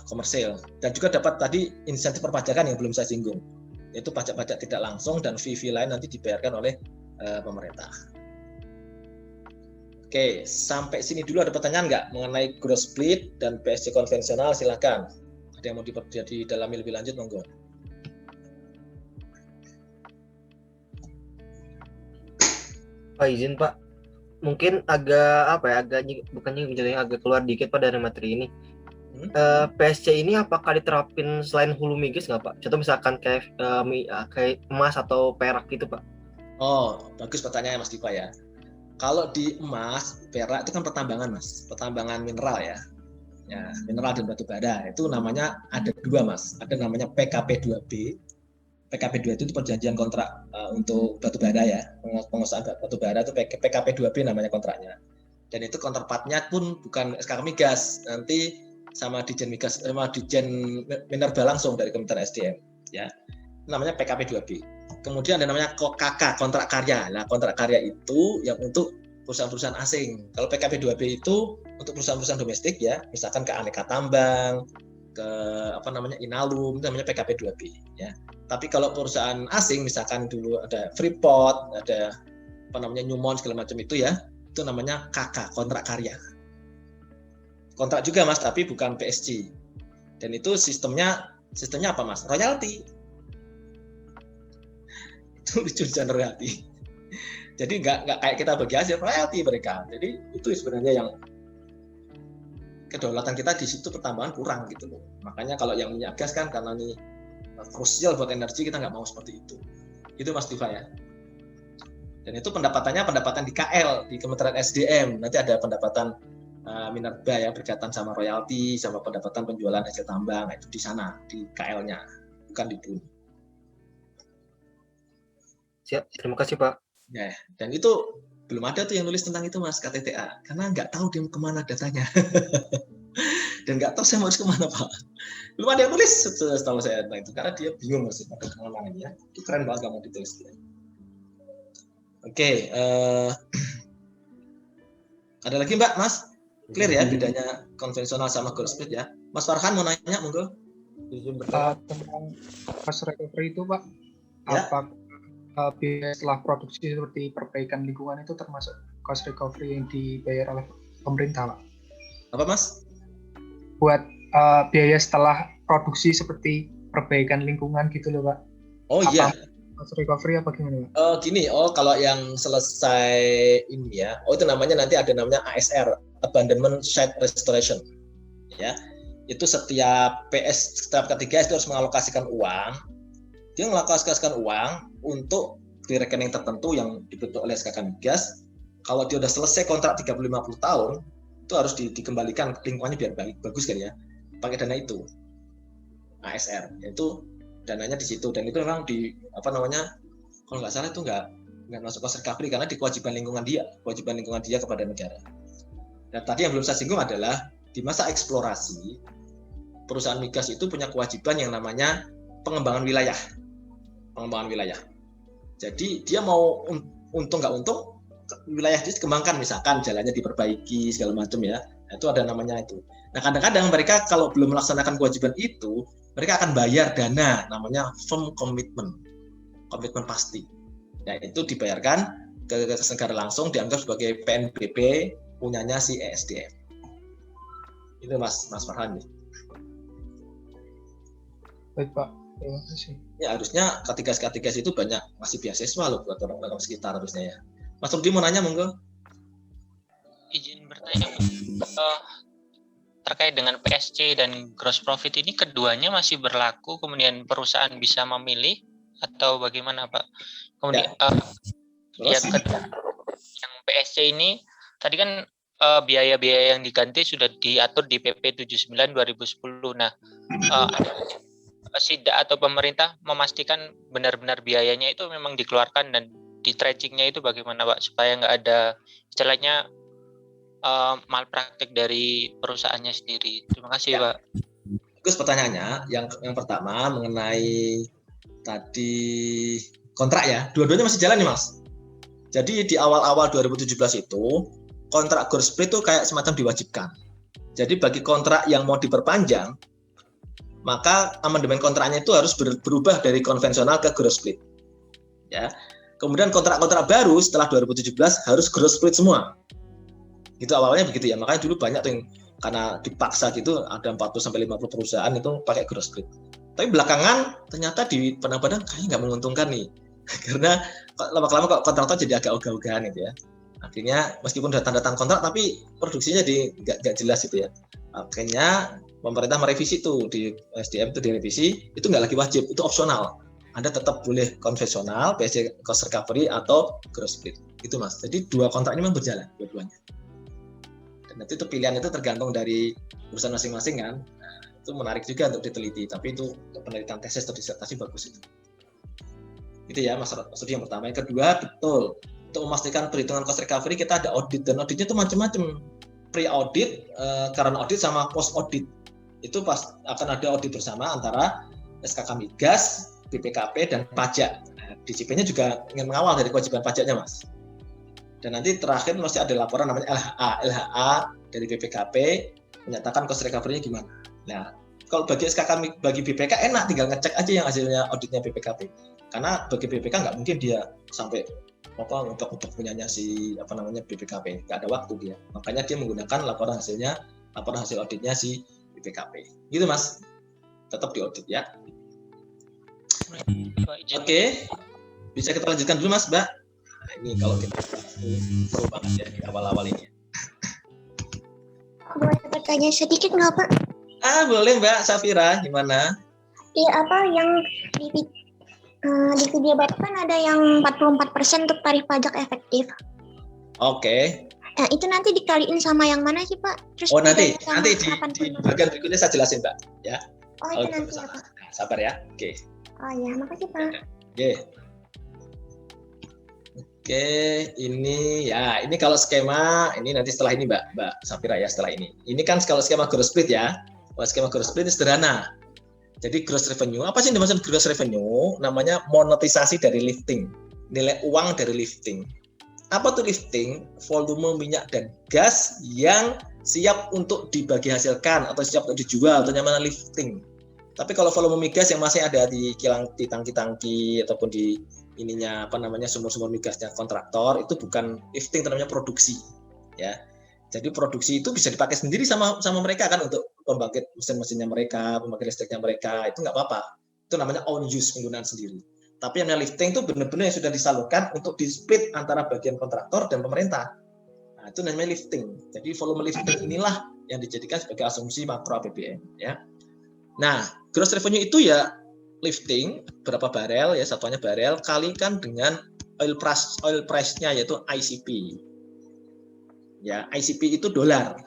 A: komersil, dan juga dapat tadi insentif perpajakan yang belum saya singgung Itu pajak-pajak tidak langsung dan fee-fee lain nanti dibayarkan oleh pemerintah. Oke, sampai sini dulu ada pertanyaan nggak mengenai growth split dan PSG konvensional? Silakan. Ada yang mau didalami lebih lanjut, monggo.
B: Pak izin Pak, mungkin agak bukannya menjadi agak keluar dikit Pak dari materi ini. PSC ini apakah diterapin selain hulu migas nggak Pak? Contoh misalkan kayak emas atau perak gitu Pak?
A: Oh, bagus pertanyaannya Mas Dipa ya. Kalau di emas, perak itu kan pertambangan Mas, pertambangan mineral ya. Ya, mineral dan batu bara. Itu namanya ada dua Mas. Ada namanya PKP2B. PKP2 itu perjanjian kontrak untuk batu bara ya. Pengusahaan batu bara itu PKP2B namanya kontraknya. Dan itu counterpartnya pun bukan SK Migas, nanti sama Dijen Migas, sama Dijen Minerba langsung dari Kementerian SDM ya. Namanya PKP2B. Kemudian ada namanya KK, kontrak karya. Nah, kontrak karya itu yang untuk perusahaan-perusahaan asing. Kalau PKP2B itu untuk perusahaan-perusahaan domestik ya, misalkan ke Aneka Tambang, ke Inalum, itu namanya PKP2B ya. Tapi kalau perusahaan asing misalkan dulu ada Freeport, ada Newmont segala macam itu ya, itu namanya KK, kontrak karya. Kontrak juga Mas, tapi bukan PSG. Dan itu sistemnya apa Mas? Royalti. Itu lucu royalti. Jadi nggak kayak kita bagi hasil, royalti mereka. Jadi itu sebenarnya yang kedaulatan kita di situ pertambangan kurang gitu loh. Makanya kalau yang minyak gas kan karena ini krusial buat energi, kita nggak mau seperti itu. Itu Mas Diva ya. Dan itu pendapatan di KL, di Kementerian SDM. Nanti ada pendapatan Minerba ya berkaitan sama royalti, sama pendapatan penjualan hasil tambang. Itu di sana, di KL-nya, bukan di BUN.
B: Siap, terima kasih Pak.
A: Ya, dan itu belum ada tuh yang nulis tentang itu Mas, KTTA. Karena nggak tahu dia kemana datanya. Dan nggak tahu saya harus kemana Pak. Belum ada yang nulis setahu saya tentang itu. Karena dia bingung Mas, pada kemana ya. Itu keren banget kamu ditulis. Oke, ada lagi Mbak, Mas? Clear ya bedanya konvensional sama growth split ya. Mas Farhan mau nanya, monggo.
F: Tentang cost recovery itu Pak,
A: Ya.
F: apa biaya setelah produksi seperti perbaikan lingkungan itu termasuk cost recovery yang dibayar oleh pemerintah Pak?
A: Apa Mas?
F: Buat biaya setelah produksi seperti perbaikan lingkungan gitu loh Pak.
A: Oh iya.
F: Cost recovery apa gimana Pak?
A: Kalau yang selesai ini ya, itu namanya nanti ada namanya ASR, Abandonment Site Restoration. Ya, itu setiap ketiga itu harus mengalokasikan uang. Dia mengalokasikan uang untuk di rekening tertentu yang dibentuk oleh SKK Migas. Kalau dia udah selesai kontrak 30-50 tahun, itu harus dikembalikan lingkungannya biar bagus kan ya. Pakai dana itu. ASR, itu dananya di situ, dan itu memang kalau nggak salah itu nggak masuk cost recovery karena di kewajiban lingkungan dia kepada negara. Dan tadi yang belum saya singgung adalah di masa eksplorasi perusahaan migas itu punya kewajiban yang namanya pengembangan wilayah. Jadi dia mau untung nggak untung, wilayah itu dikembangkan, misalkan jalannya diperbaiki segala macam ya. Itu ada namanya itu. Nah kadang-kadang mereka kalau belum melaksanakan kewajiban itu, mereka akan bayar dana namanya firm commitment pasti. Ya itu dibayarkan ke negara langsung, dianggap sebagai PNBP punyanya si ESDM. Itu Mas Farhan.
F: Baik Pak, terima kasih.
A: Ya harusnya Katigas itu banyak masih beasiswa loh buat orang-orang sekitar harusnya ya. Mas Rudi mau nanya monggo.
G: Izin bertanya terkait dengan PSC dan gross profit ini keduanya masih berlaku, kemudian perusahaan bisa memilih atau bagaimana Pak? Kemudian yang PSC ini tadi kan biaya-biaya yang diganti sudah diatur di PP 79 2010. Nah, SIDA atau pemerintah memastikan benar-benar biayanya itu memang dikeluarkan dan di tracingnya itu bagaimana Pak supaya nggak ada istilahnya malpraktik dari perusahaannya sendiri. Terima kasih ya. Pak.
A: Bagus pertanyaannya. Yang pertama mengenai tadi kontrak ya, dua-duanya masih jalan nih Mas. Jadi di awal-awal 2017 itu kontrak growth split itu kayak semacam diwajibkan. Jadi bagi kontrak yang mau diperpanjang, maka amandemen kontraknya itu harus berubah dari konvensional ke gross split. Ya. Kemudian kontrak-kontrak baru setelah 2017 harus gross split semua. Gitu awalnya begitu ya. Makanya dulu banyak tuh yang karena dipaksa gitu ada 40 sampai 50 perusahaan itu pakai gross split. Tapi belakangan ternyata di Padang-Padang kayaknya nggak menguntungkan nih. Karena lama-lama kok kontraktor jadi agak ogah-ogahan gitu ya. Akhirnya meskipun udah tanda tangan kontrak tapi produksinya jadi nggak jelas itu ya. Akhirnya pemerintah merevisi tuh di SDM itu direvisi, itu nggak lagi wajib, itu opsional. Anda tetap boleh konvensional, PSC cost recovery atau gross split. Itu Mas. Jadi dua kontrak ini memang berjalan dua-duanya. Dan nanti itu pilihan itu tergantung dari perusahaan masing-masing kan. Nah, itu menarik juga untuk diteliti, tapi itu penelitian tesis atau disertasi bagus itu. Itu ya Mas Rudi yang pertama. Yang kedua, betul. Untuk memastikan perhitungan cost recovery kita ada audit, dan auditnya itu macam-macam. Pre-audit, current audit sama post-audit. Itu akan ada audit bersama antara SKK Migas, BPKP, dan pajak. Nah, DJP-nya juga ingin mengawal dari kewajiban pajaknya, Mas. Dan nanti terakhir masih ada laporan namanya LHA dari BPKP menyatakan cost recovery-nya gimana. Nah, kalau bagi SKK, bagi BPK enak, tinggal ngecek aja yang hasilnya auditnya BPKP. Karena bagi BPK nggak mungkin dia sampai untuk punyanya si BPKP, nggak ada waktu dia. Makanya dia menggunakan laporan hasil auditnya si BPKP. Gitu Mas, tetap diaudit ya. Oke, bisa kita lanjutkan dulu Mas, Mbak. Nah, ini kalau kita seru banget ya di awal-awal ini.
D: Boleh bertanya sedikit nggak Pak?
A: Boleh Mbak Safira, gimana?
D: Iya yang di video Bapak kan ada yang 44% untuk tarif pajak efektif.
A: Oke.
D: Nah, itu nanti dikaliin sama yang mana sih Pak? Terus
A: nanti di bagian berikutnya saya jelasin Mbak ya.
D: Itu nanti ya Pak.
A: Sabar ya. Oke.
D: Oh ya, makasih Pak.
A: Oke, ini kalau skema ini nanti setelah ini Mbak Safira ya, setelah ini. Ini kan kalau skema gross split ya. Skema gross split ini sederhana. Jadi gross revenue, apa sih yang dimaksud gross revenue? Namanya monetisasi dari lifting, nilai uang dari lifting. Apa tuh lifting? Volume minyak dan gas yang siap untuk dibagi hasilkan atau siap untuk dijual, itu namanya lifting. Tapi kalau volume migas yang masih ada di tangki-tangki ataupun di sumur-sumur migasnya kontraktor, itu bukan lifting, itu namanya produksi. Ya. Jadi produksi itu bisa dipakai sendiri sama mereka kan untuk pembangkit mesin-mesinnya mereka, pembangkit listriknya mereka, itu nggak apa-apa. Itu namanya own use, penggunaan sendiri. Tapi yang namanya lifting itu benar-benar yang sudah disalurkan untuk di-split antara bagian kontraktor dan pemerintah. Nah, itu namanya lifting. Jadi volume lifting inilah yang dijadikan sebagai asumsi makro APBN. Ya. Nah, gross revenue itu ya lifting, berapa barel, ya satuannya barel, kalikan dengan oil price-nya yaitu ICP. Ya, ICP itu dolar.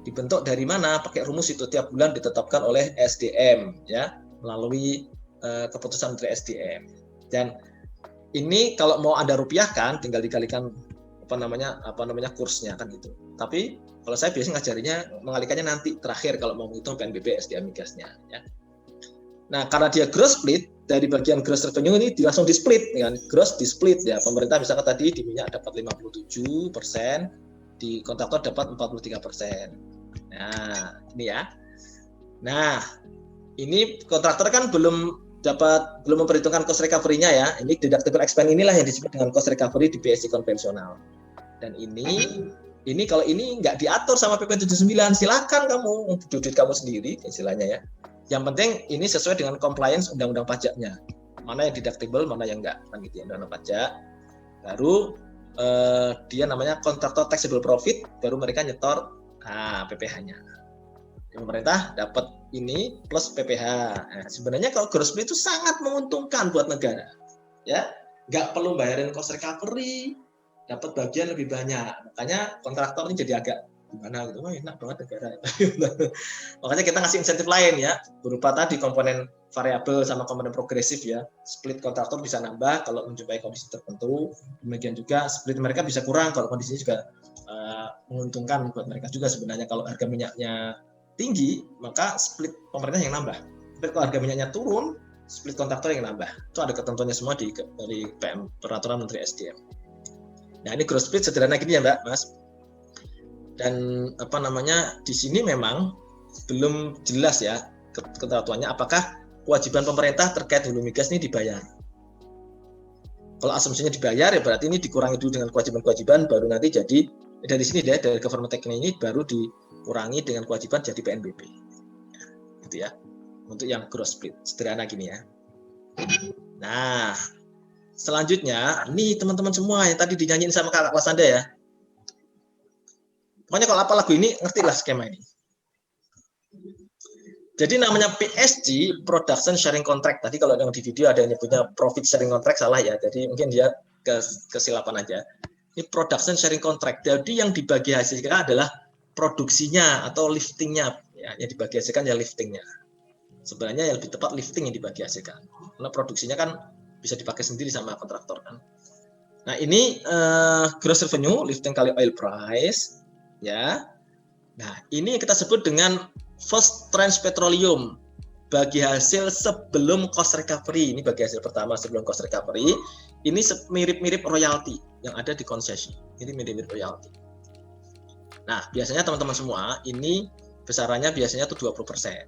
A: Dibentuk dari mana? Pakai rumus itu tiap bulan ditetapkan oleh SDM ya, melalui keputusan Menteri SDM. Dan ini kalau mau Anda rupiahkan tinggal dikalikan kursnya kan gitu. Tapi kalau saya biasanya ngajarinya mengalikannya nanti terakhir kalau mau menghitung PNBP SDM migasnya ya. Nah, karena dia gross split, dari bagian gross revenue ini langsung di split ya, gross di split ya. Pemerintah misalkan tadi di minyak dapat 57%, di kontraktor dapat 43%. Nah, ini ya. Nah, ini kontraktor kan belum memperhitungkan cost recovery-nya ya. Ini deductible expense inilah yang disebut dengan cost recovery di PSC konvensional. Dan ini kalau ini nggak diatur sama PP 79, silakan kamu duduk kamu sendiri istilahnya ya. Yang penting ini sesuai dengan compliance undang-undang pajaknya. Mana yang deductible, mana yang enggak, kan gitu ya, undang-undang pajak. Baru dia namanya kontraktor taxable profit, baru mereka nyetor PPh-nya. Pemerintah dapat ini plus PPh. Nah, sebenarnya kalau gross split itu sangat menguntungkan buat negara. Ya, nggak perlu bayarin cost recovery, dapat bagian lebih banyak. Makanya kontraktor ini jadi agak gimana gitu, enak banget negara. Makanya kita ngasih insentif lain ya, berupa tadi komponen variabel sama komponen progresif ya. Split kontraktor bisa nambah kalau menjumpai kondisi tertentu, demikian juga split mereka bisa kurang kalau kondisinya juga menguntungkan buat mereka juga sebenarnya. Kalau harga minyaknya tinggi, maka split pemerintah yang nambah. Tapi kalau harga minyaknya turun, split kontraktor yang nambah. Itu ada ketentuannya semua dari PM, Peraturan Menteri SDM. Nah, ini gross split sederhana gini ya Mbak, Mas. Dan di sini memang belum jelas ya ketentuannya apakah kewajiban pemerintah terkait hulu migas ini dibayar. Kalau asumsinya dibayar ya berarti ini dikurangi dulu dengan kewajiban-kewajiban, baru nanti jadi dari sini deh, dari government take ini baru dikurangi dengan kewajiban jadi PNBP. Gitu ya. Untuk yang gross split, sederhana gini ya. Nah, selanjutnya ini teman-teman semua yang tadi dinyanyiin sama kakak kelas Anda ya. Pokoknya kalau apa lagu ini ngerti lah skema ini. Jadi namanya PSG, Production Sharing Contract. Tadi kalau yang di video ada yang nyebutnya Profit Sharing Contract, salah ya. Jadi mungkin dia kesilapan aja. Ini Production Sharing Contract. Jadi yang dibagi hasilkan adalah produksinya atau liftingnya. Ya, yang dibagi hasilkan ya liftingnya. Sebenarnya yang lebih tepat lifting yang dibagi hasilkan. Karena produksinya kan bisa dipakai sendiri sama kontraktor kan. Nah ini gross revenue, lifting kali oil price. Ya. Nah ini yang kita sebut dengan first trans petroleum, bagi hasil sebelum cost recovery. Ini bagi hasil pertama sebelum cost recovery. Ini mirip-mirip royalti yang ada di konsesi. Ini mirip-mirip royalti. Nah, biasanya teman-teman semua ini besarannya biasanya tuh 20%.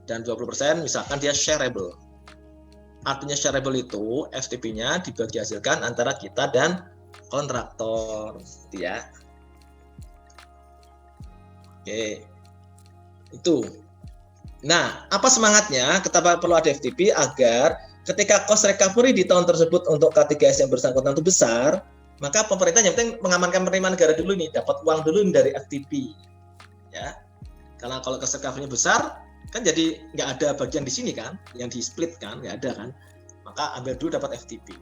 A: Dan 20% misalkan dia shareable. Artinya shareable itu FTP-nya dibagi hasilkan antara kita dan kontraktor, gitu ya. Oke, itu. Nah, apa semangatnya? Kita perlu ada FTP agar ketika cost recovery di tahun tersebut untuk K3S yang bersangkutan itu besar, maka pemerintah yang penting mengamankan penerimaan negara dulu nih, dapat uang dulu dari FTP. Ya, karena kalau cost recovery-nya besar, kan jadi nggak ada bagian di sini kan, yang di split kan, nggak ada kan. Maka ambil dulu dapat FTP.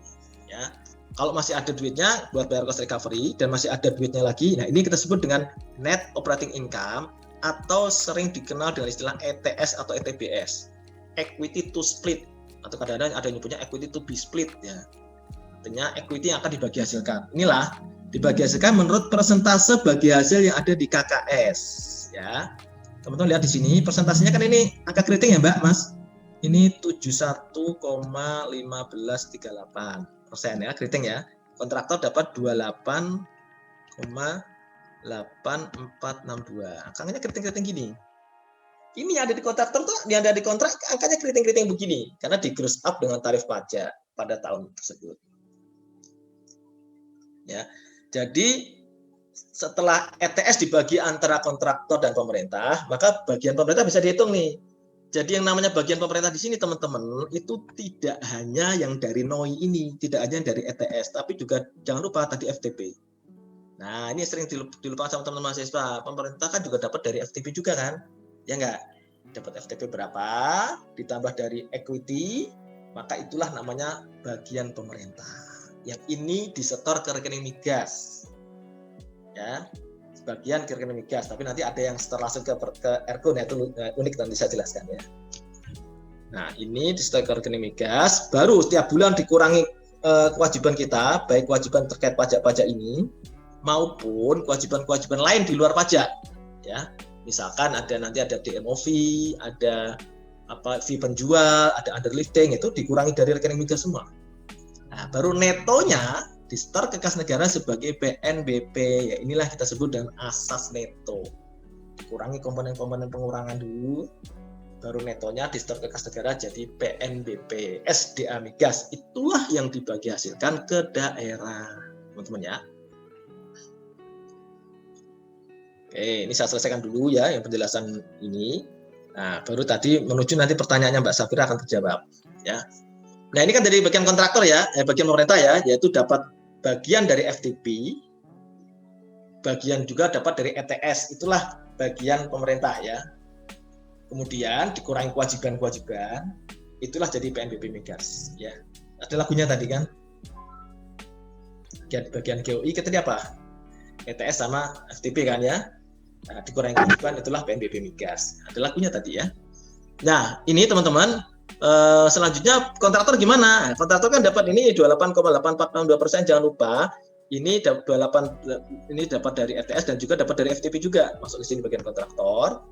A: Ya. Kalau masih ada duitnya buat bayar cost recovery dan masih ada duitnya lagi, nah ini kita sebut dengan net operating income atau sering dikenal dengan istilah ETS atau ETBS, equity to split, atau kadang-kadang ada yang nyebutnya equity to be split ya. Artinya equity yang akan dibagi hasilkan. Inilah dibagi hasilkan menurut persentase bagi hasil yang ada di KKS ya. Teman-teman lihat di sini persentasenya kan ini angka keriting ya Mbak, Mas. Ini 71,1538%. Ya, keriting ya. Kontraktor dapat 28,8462. Angkanya keriting-keriting gini. Ini yang ada di kontraktor tuh, yang ada di kontrak angkanya keriting-keriting begini karena di gross up dengan tarif pajak pada tahun tersebut. Ya. Jadi setelah ETS dibagi antara kontraktor dan pemerintah, maka bagian pemerintah bisa dihitung nih. Jadi yang namanya bagian pemerintah di sini teman-teman itu tidak hanya yang dari NOI ini, tidak hanya dari ETS, tapi juga jangan lupa tadi FTP. Nah ini sering dilupakan sama teman-teman mahasiswa. Pemerintah kan juga dapat dari FTP juga kan, ya enggak? Dapat FTP berapa, ditambah dari equity, maka itulah namanya bagian pemerintah. Yang ini disetor ke rekening migas, ya. Bagian ke rekening migas, tapi nanti ada yang setor langsung ke Ergo, nah itu unik nanti saya jelaskan ya. Nah ini disetor ke rekening migas, baru setiap bulan dikurangi kewajiban kita, baik kewajiban terkait pajak-pajak ini maupun kewajiban-kewajiban lain di luar pajak, ya. Misalkan nanti ada DMO fee, ada fee penjual, ada underlifting, itu dikurangi dari rekening migas semua. Nah baru netonya disetor ke kas negara sebagai PNBP, ya inilah kita sebut dengan asas neto. Dikurangi komponen-komponen pengurangan dulu, baru netonya disetor ke kas negara jadi PNBP, SDA migas. Itulah yang dibagi hasilkan ke daerah, teman-teman ya. Oke, ini saya selesaikan dulu ya yang penjelasan ini. Nah, baru tadi menuju nanti pertanyaannya Mbak Safira akan terjawab, ya. Nah, ini kan dari bagian kontraktor ya, bagian pemerintah ya, yaitu dapat bagian dari FTP, bagian juga dapat dari ETS, itulah bagian pemerintah ya. Kemudian dikurangi kewajiban-kewajiban, itulah jadi PNBP migas ya. Ada lagunya tadi kan. Bagian GOI kita tadi apa? ETS sama FTP kan ya. Nah, dikurangi kewajiban itulah PNBP migas. Ada lagunya tadi ya. Nah, ini teman-teman. Selanjutnya kontraktor gimana? Kontraktor kan dapat ini 28,8462%, jangan lupa ini 28 ini dapat dari ETS dan juga dapat dari FTP juga masuk di sini bagian kontraktor.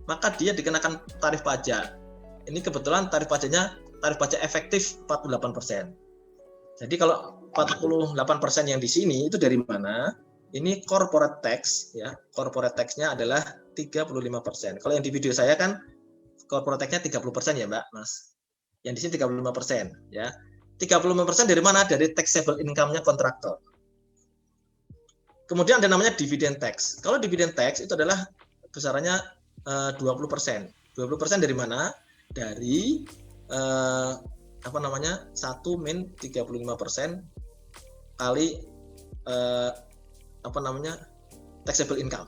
A: Maka dia dikenakan tarif pajak. Ini kebetulan tarif pajaknya tarif pajak efektif 48%. Jadi kalau 48% yang di sini itu dari mana? Ini corporate tax ya. Corporate tax-nya adalah 35%. Kalau yang di video saya kan corporate tax-nya 30% ya, Mbak, Mas. Yang di sini 35%, ya. 35% dari mana? Dari taxable income-nya kontraktor. Kemudian ada namanya dividend tax. Kalau dividend tax itu adalah besarannya 20%. 20% dari mana? Dari 1 min 35% kali taxable income.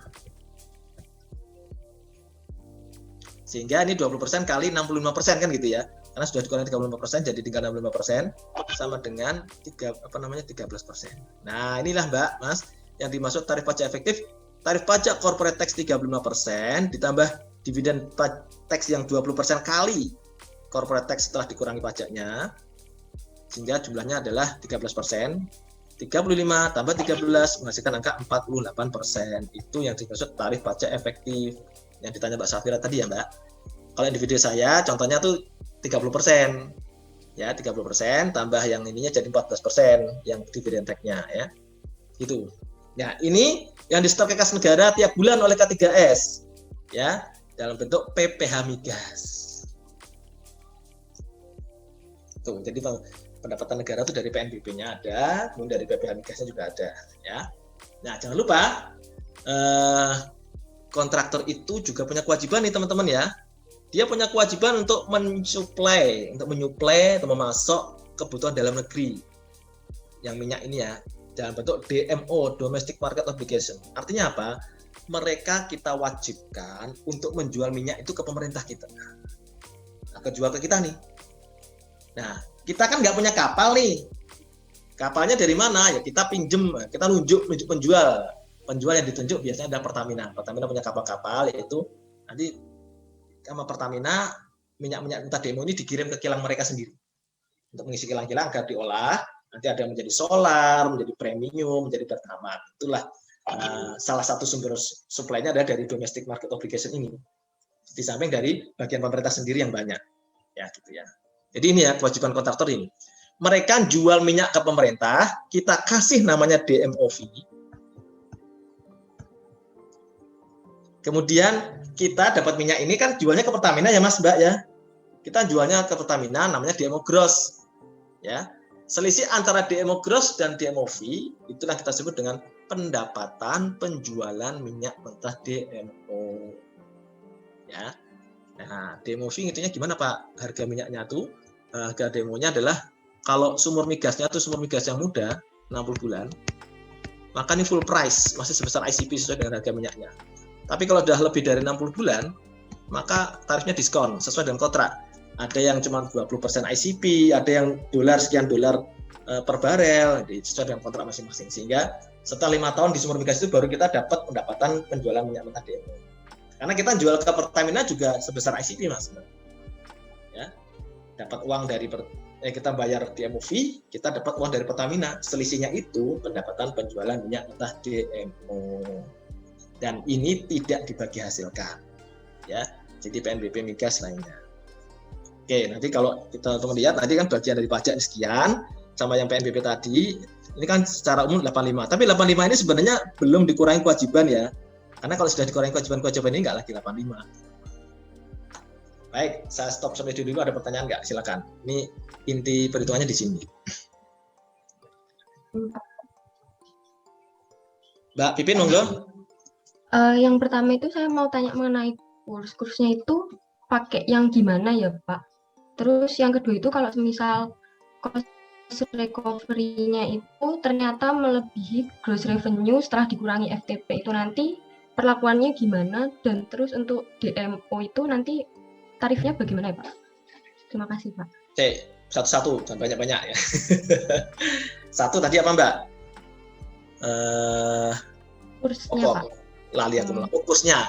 A: Sehingga ini 20% kali 65% kan gitu ya. Karena sudah dikurangi 35% jadi tinggal 65% sama dengan 13%. Nah, inilah Mbak, Mas, yang dimaksud tarif pajak efektif. Tarif pajak corporate tax 35% ditambah dividen tax yang 20% kali corporate tax setelah dikurangi pajaknya, sehingga jumlahnya adalah 13%. 35 tambah 13 menghasilkan angka 48%. Itu yang dimaksud tarif pajak efektif. Yang ditanya Mbak Safira tadi ya, Mbak. Kalau yang di video saya contohnya tuh 30%. Ya, 30% tambah yang ininya jadi 14% yang dividen tax-nya ya. Gitu. Nah, ini yang disetor ke kas negara tiap bulan oleh K3S. Ya, dalam bentuk PPh migas. Tuh, jadi pendapatan negara itu dari PNBP-nya ada, kemudian dari PPh migasnya juga ada, ya. Nah, jangan lupa kontraktor itu juga punya kewajiban nih teman-teman ya. Dia punya kewajiban untuk menyuplai atau memasok kebutuhan dalam negeri yang minyak ini ya, dalam bentuk DMO, Domestic Market Obligation. Artinya apa? Mereka kita wajibkan untuk menjual minyak itu ke pemerintah kita. Nah, kejual ke kita nih. Nah, kita kan nggak punya kapal nih. Kapalnya dari mana? Ya kita pinjem, kita nunjuk penjual. Penjual yang ditunjuk biasanya ada Pertamina. Pertamina punya kapal-kapal, yaitu nanti sama Pertamina minyak-minyak mentah demo ini dikirim ke kilang mereka sendiri untuk mengisi kilang-kilang agar diolah. Nanti ada yang menjadi solar, menjadi premium, menjadi pertamax. Itulah salah satu sumber supply-nya ada dari domestic market obligation ini. Di samping dari bagian pemerintah sendiri yang banyak, ya gitu ya. Jadi ini ya kewajiban kontraktor ini. Mereka jual minyak ke pemerintah, kita kasih namanya DMO fee. Kemudian kita dapat minyak ini kan jualnya ke Pertamina ya Mas Mbak ya. Kita jualnya ke Pertamina namanya DMO gross. Ya. Selisih antara DMO gross dan DMO fee itulah kita sebut dengan pendapatan penjualan minyak mentah DMO. Ya. Nah, DMO fee intinya gimana Pak? Harga minyaknya tuh harga demonya adalah kalau sumur migasnya tuh sumur migas yang muda 60 bulan, maka ini full price masih sebesar ICP sesuai dengan harga minyaknya. Tapi kalau sudah lebih dari 60 bulan, maka tarifnya diskon sesuai dengan kontrak. Ada yang cuma 20% ICP, ada yang sekian dolar per barel, sesuai dengan kontrak masing-masing. Sehingga setelah 5 tahun di sumur migas itu baru kita dapat pendapatan penjualan minyak mentah DMO. Karena kita jual ke Pertamina juga sebesar ICP Mas. Ya. Dapat uang dari kita bayar DMO fee, kita dapat uang dari Pertamina. Selisihnya itu pendapatan penjualan minyak mentah DMO. Dan ini tidak dibagi hasilkan, ya. Jadi PNBP migas lainnya. Oke, nanti kalau kita lihat, nanti kan bagian dari pajak sekian, sama yang PNBP tadi, ini kan secara umum 85. Tapi 85 ini sebenarnya belum dikurangi kewajiban ya. Karena kalau sudah dikurangi kewajiban ini nggak lagi 85. Baik, saya stop sampai dulu. Ada pertanyaan nggak? Silakan. Ini inti perhitungannya di sini. Mbak Pipin, monggo.
H: Yang pertama itu saya mau tanya mengenai kursnya itu pakai yang gimana ya Pak? Terus yang kedua itu kalau misal cost recovery-nya itu ternyata melebihi gross revenue setelah dikurangi FTP itu nanti perlakuannya gimana? Dan terus untuk DMO itu nanti tarifnya bagaimana ya Pak? Terima kasih Pak.
A: Oke, satu-satu, jangan banyak-banyak ya. Satu tadi apa Mbak?
H: Kursnya Pak.
A: Lali aku kursnya.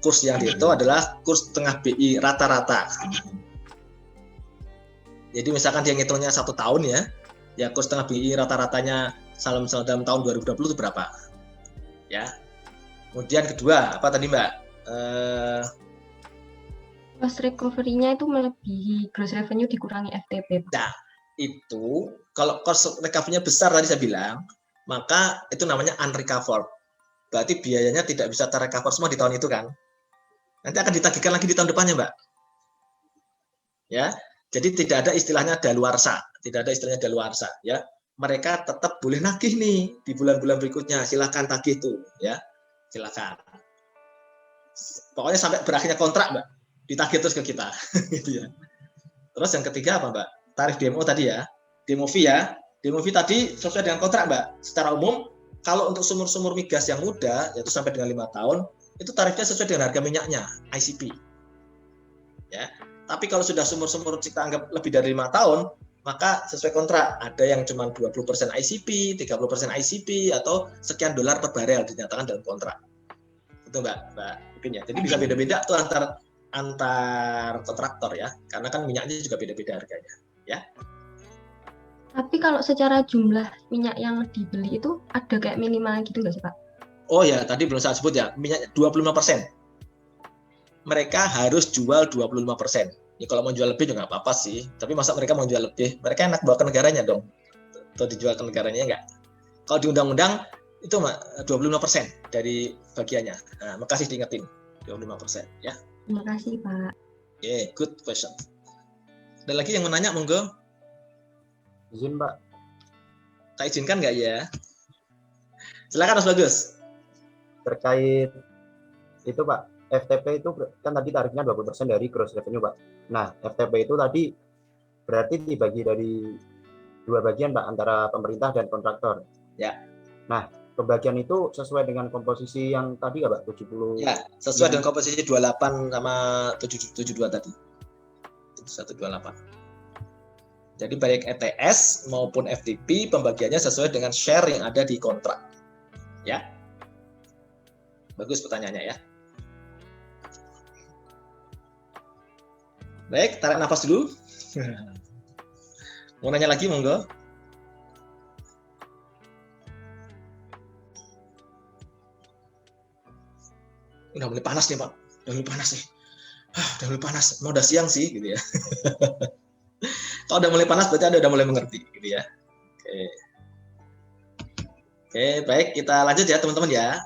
A: Kurs yang itu adalah kurs tengah BI rata-rata. Jadi misalkan dia ngitungnya 1 tahun ya kurs tengah BI rata-ratanya dalam tahun 2020 itu berapa? Ya. Kemudian kedua, apa tadi Mbak?
H: Cost recovery-nya itu melebihi gross revenue dikurangi FTP.
A: Nah, itu kalau cost recovery-nya besar tadi saya bilang, maka itu namanya unrecovered. Berarti biayanya tidak bisa terrecover semua di tahun itu kan. Nanti akan ditagihkan lagi di tahun depannya, Mbak. Ya, jadi tidak ada istilahnya daluarsa, tidak ada istilahnya daluarsa, ya. Mereka tetap boleh nagih nih di bulan-bulan berikutnya. Silakan tagih tuh, ya. Silakan. Pokoknya sampai berakhirnya kontrak, Mbak. Ditagih terus ke kita, gitu ya. Terus yang ketiga apa, Mbak? Tarif DMO tadi ya. Demo fee ya. Demo fee tadi sesuai dengan kontrak, Mbak. Secara umum, kalau untuk sumur-sumur migas yang muda, yaitu sampai dengan 5 tahun, itu tarifnya sesuai dengan harga minyaknya, ICP. Ya. Tapi kalau sudah sumur-sumur kita anggap lebih dari 5 tahun, maka sesuai kontrak. Ada yang cuma 20% ICP, 30% ICP, atau sekian dolar per barel dinyatakan dalam kontrak. Itu Mbak Ipin ya. Jadi bisa beda-beda tuh antar kontraktor ya. Karena kan minyaknya juga beda-beda harganya. Ya.
H: Tapi kalau secara jumlah minyak yang dibeli itu ada kayak minimal gitu nggak sih, Pak?
A: Oh ya, tadi belum saya sebut ya, minyak 25%. Mereka harus jual 25%. Ya kalau mau jual lebih juga nggak apa-apa sih. Tapi masa mereka mau jual lebih? Mereka enak bawa ke negaranya dong. Atau dijual ke negaranya enggak? Kalau di undang-undang itu 25% dari bagiannya. Nah, makasih diingetin. 25% ya.
H: Terima kasih, Pak.
A: Yeah, good question. Ada lagi yang mau nanya, monggo?
B: Izin, Pak.
A: Tak izinkan nggak ya? Silakan Mas Bagus.
B: Terkait itu, Pak, FTP itu kan tadi tarifnya 20% dari gross revenue, Pak. Nah, FTP itu tadi berarti dibagi dari dua bagian, Pak, antara pemerintah dan kontraktor.
A: Ya.
B: Nah, pembagian itu sesuai dengan komposisi yang tadi nggak, Pak? 70.
A: Ya, sesuai dengan komposisi 28 sama 72 tadi. 128. Jadi baik ETS maupun FTP pembagiannya sesuai dengan share yang ada di kontrak. Ya. Bagus pertanyaannya ya. Baik, tarik nafas dulu. Mau nanya lagi, monggo. Udah mulai panas nih, Pak. Udah mulai panas nih. Udah mulai panas. Mau udah siang sih, gitu ya. Kalau udah mulai panas, berarti Anda udah mulai mengerti, gitu ya. Oke, baik. Kita lanjut ya, teman-teman ya.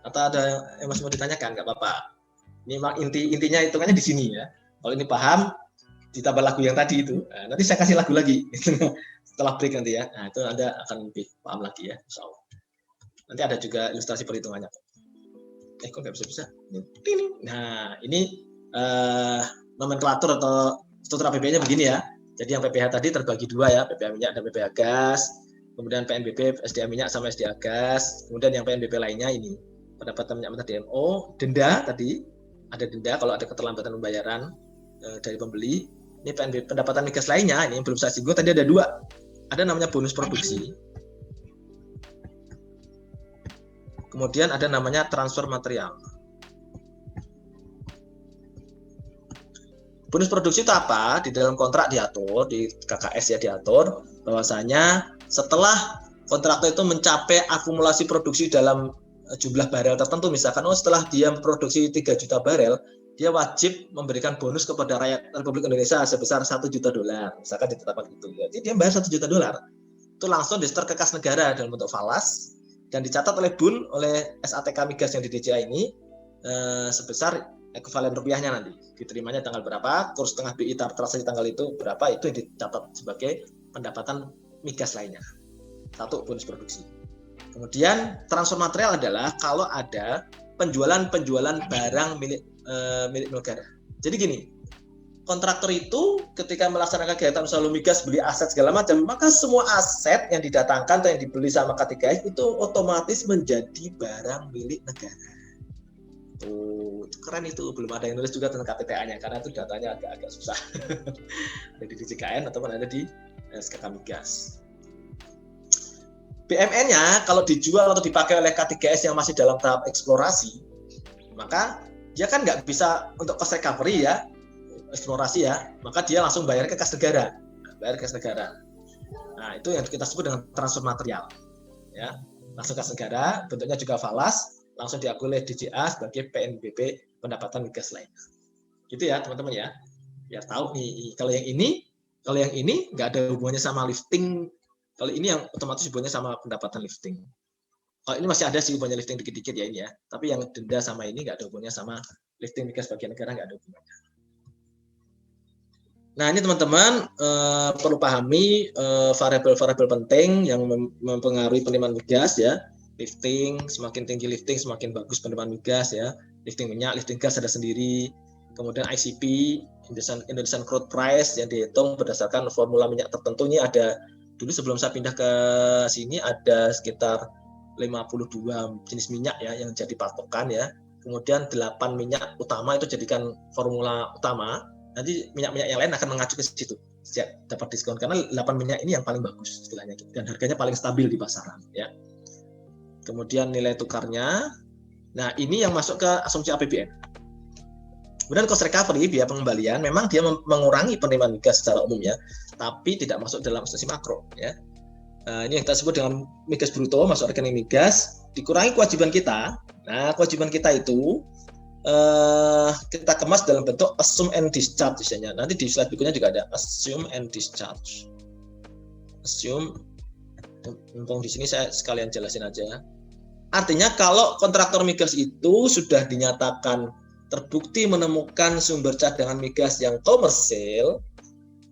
A: Atau ada yang masih mau ditanyakan? Nggak apa-apa. Ini intinya hitungannya di sini ya. Kalau ini paham, ditambah lagu yang tadi itu. Nah, nanti saya kasih lagu lagi setelah break nanti ya. Nah, itu Anda akan lebih paham lagi ya, insya Allah. Nanti ada juga ilustrasi perhitungannya. Kok nggak bisa-bisa? Nah, ini nomenklatur atau struktur APBN-nya begini ya. Jadi yang PPH tadi terbagi dua ya, PPH minyak dan PPH gas. Kemudian PNBP, SDA minyak sama SDA gas. Kemudian yang PNBP lainnya ini pendapatan minyak mentah DMO, denda tadi ada denda kalau ada keterlambatan pembayaran dari pembeli. Ini PNBP pendapatan migas lainnya, ini yang belum saya singgung tadi ada dua. Ada namanya bonus produksi. Kemudian ada namanya transfer material. Bonus produksi itu apa? Di dalam kontrak diatur, di KKS ya diatur bahwasanya setelah kontraktor itu mencapai akumulasi produksi dalam jumlah barel tertentu, misalkan setelah dia produksi 3 juta barel, dia wajib memberikan bonus kepada rakyat Republik Indonesia sebesar $1 juta, misalkan ditetapkan itu. Jadi dia bayar $1 juta. Itu langsung disetor ke kas negara dalam bentuk falas dan dicatat oleh BUN, oleh SATK Migas yang di DJA ini sebesar ekuivalen rupiahnya nanti. Diterimanya tanggal berapa, kurs tengah BI transaksi tanggal itu berapa, itu yang dicatat sebagai pendapatan migas lainnya. Satu, bonus produksi. Kemudian transfer material adalah kalau ada penjualan barang milik negara. Jadi gini, kontraktor itu ketika melaksanakan kegiatan usaha hulu migas, beli aset segala macam, maka semua aset yang didatangkan atau yang dibeli sama K3S itu otomatis menjadi barang milik negara. Tuh, keren itu. Belum ada yang nulis juga tentang KTTA-nya karena itu datanya agak susah. Ada di DJKN ataupun ada di SKK Migas. BMN-nya kalau dijual atau dipakai oleh K3S yang masih dalam tahap eksplorasi, maka dia kan nggak bisa untuk cost recovery ya, eksplorasi ya, maka dia langsung bayar ke kas negara. Nah, itu yang kita sebut dengan transfer material. Ya, langsung kas negara, bentuknya juga falas, langsung diakui oleh DJA sebagai PNBP pendapatan migas lainnya. Gitu ya, teman-teman ya. Biar tahu nih, kalau yang ini nggak ada hubungannya sama lifting. Kalau ini yang otomatis hubungannya sama pendapatan lifting. Kalau ini masih ada sih hubungannya lifting dikit-dikit ya ini ya. Tapi yang denda sama ini nggak ada hubungannya sama lifting migas bagi negara nggak ada hubungannya. Nah ini teman-teman perlu pahami variabel-variabel penting yang mempengaruhi penerimaan migas ya. Lifting, semakin tinggi lifting semakin bagus penerimaan migas ya. Lifting minyak, lifting gas ada sendiri. Kemudian ICP, Indonesian Crude Price yang dihitung berdasarkan formula minyak tertentu. Ini ada, dulu sebelum saya pindah ke sini ada sekitar 52 jenis minyak ya yang jadi patokan ya. Kemudian 8 minyak utama itu jadikan formula utama. Nanti minyak-minyak yang lain akan mengacu ke situ. Siap dapat diskon karena 8 minyak ini yang paling bagus istilahnya dan harganya paling stabil di pasaran ya. Kemudian nilai tukarnya. Nah, ini yang masuk ke asumsi APBN. Kemudian cost recovery, biaya pengembalian, memang dia mengurangi penerimaan migas secara umum ya, tapi tidak masuk dalam asumsi makro ya. Ini yang kita sebut dengan migas bruto masuk rekening migas, dikurangi kewajiban kita. Nah, kewajiban kita itu kita kemas dalam bentuk assume and discharge misalnya. Nanti di slide berikutnya juga ada assume and discharge. Assume, mumpung di sini saya sekalian jelasin aja. Artinya kalau kontraktor migas itu sudah dinyatakan terbukti menemukan sumber cadangan migas yang komersil,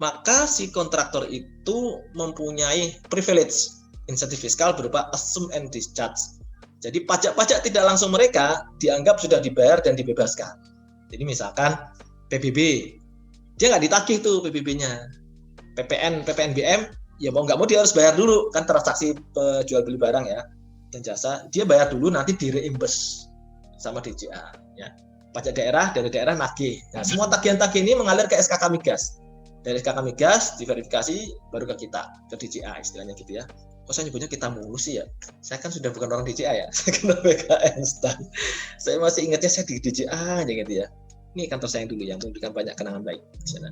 A: maka si kontraktor itu mempunyai privilege insentif fiskal berupa assume and discharge. Jadi pajak-pajak tidak langsung mereka dianggap sudah dibayar dan dibebaskan. Jadi misalkan PBB, dia nggak ditagih tuh PBB-nya. PPNBM, ya mau nggak mau dia harus bayar dulu, kan transaksi jual beli barang ya dan jasa, dia bayar dulu nanti di-reimburse sama DJA. Ya. Pajak daerah dari daerah nagih. Nah semua tagihan-tagihan ini mengalir ke SKK Migas. Dari SKK Migas diverifikasi baru ke kita, ke DJA istilahnya gitu ya. Kok saya nyebutnya kita mulu sih ya? Saya kan sudah bukan orang DJA ya, saya kan BKN stand. Saya masih ingatnya saya di DJA aja gitu ya. Ini kantor saya dulu yang memberikan banyak kenangan baik di sana.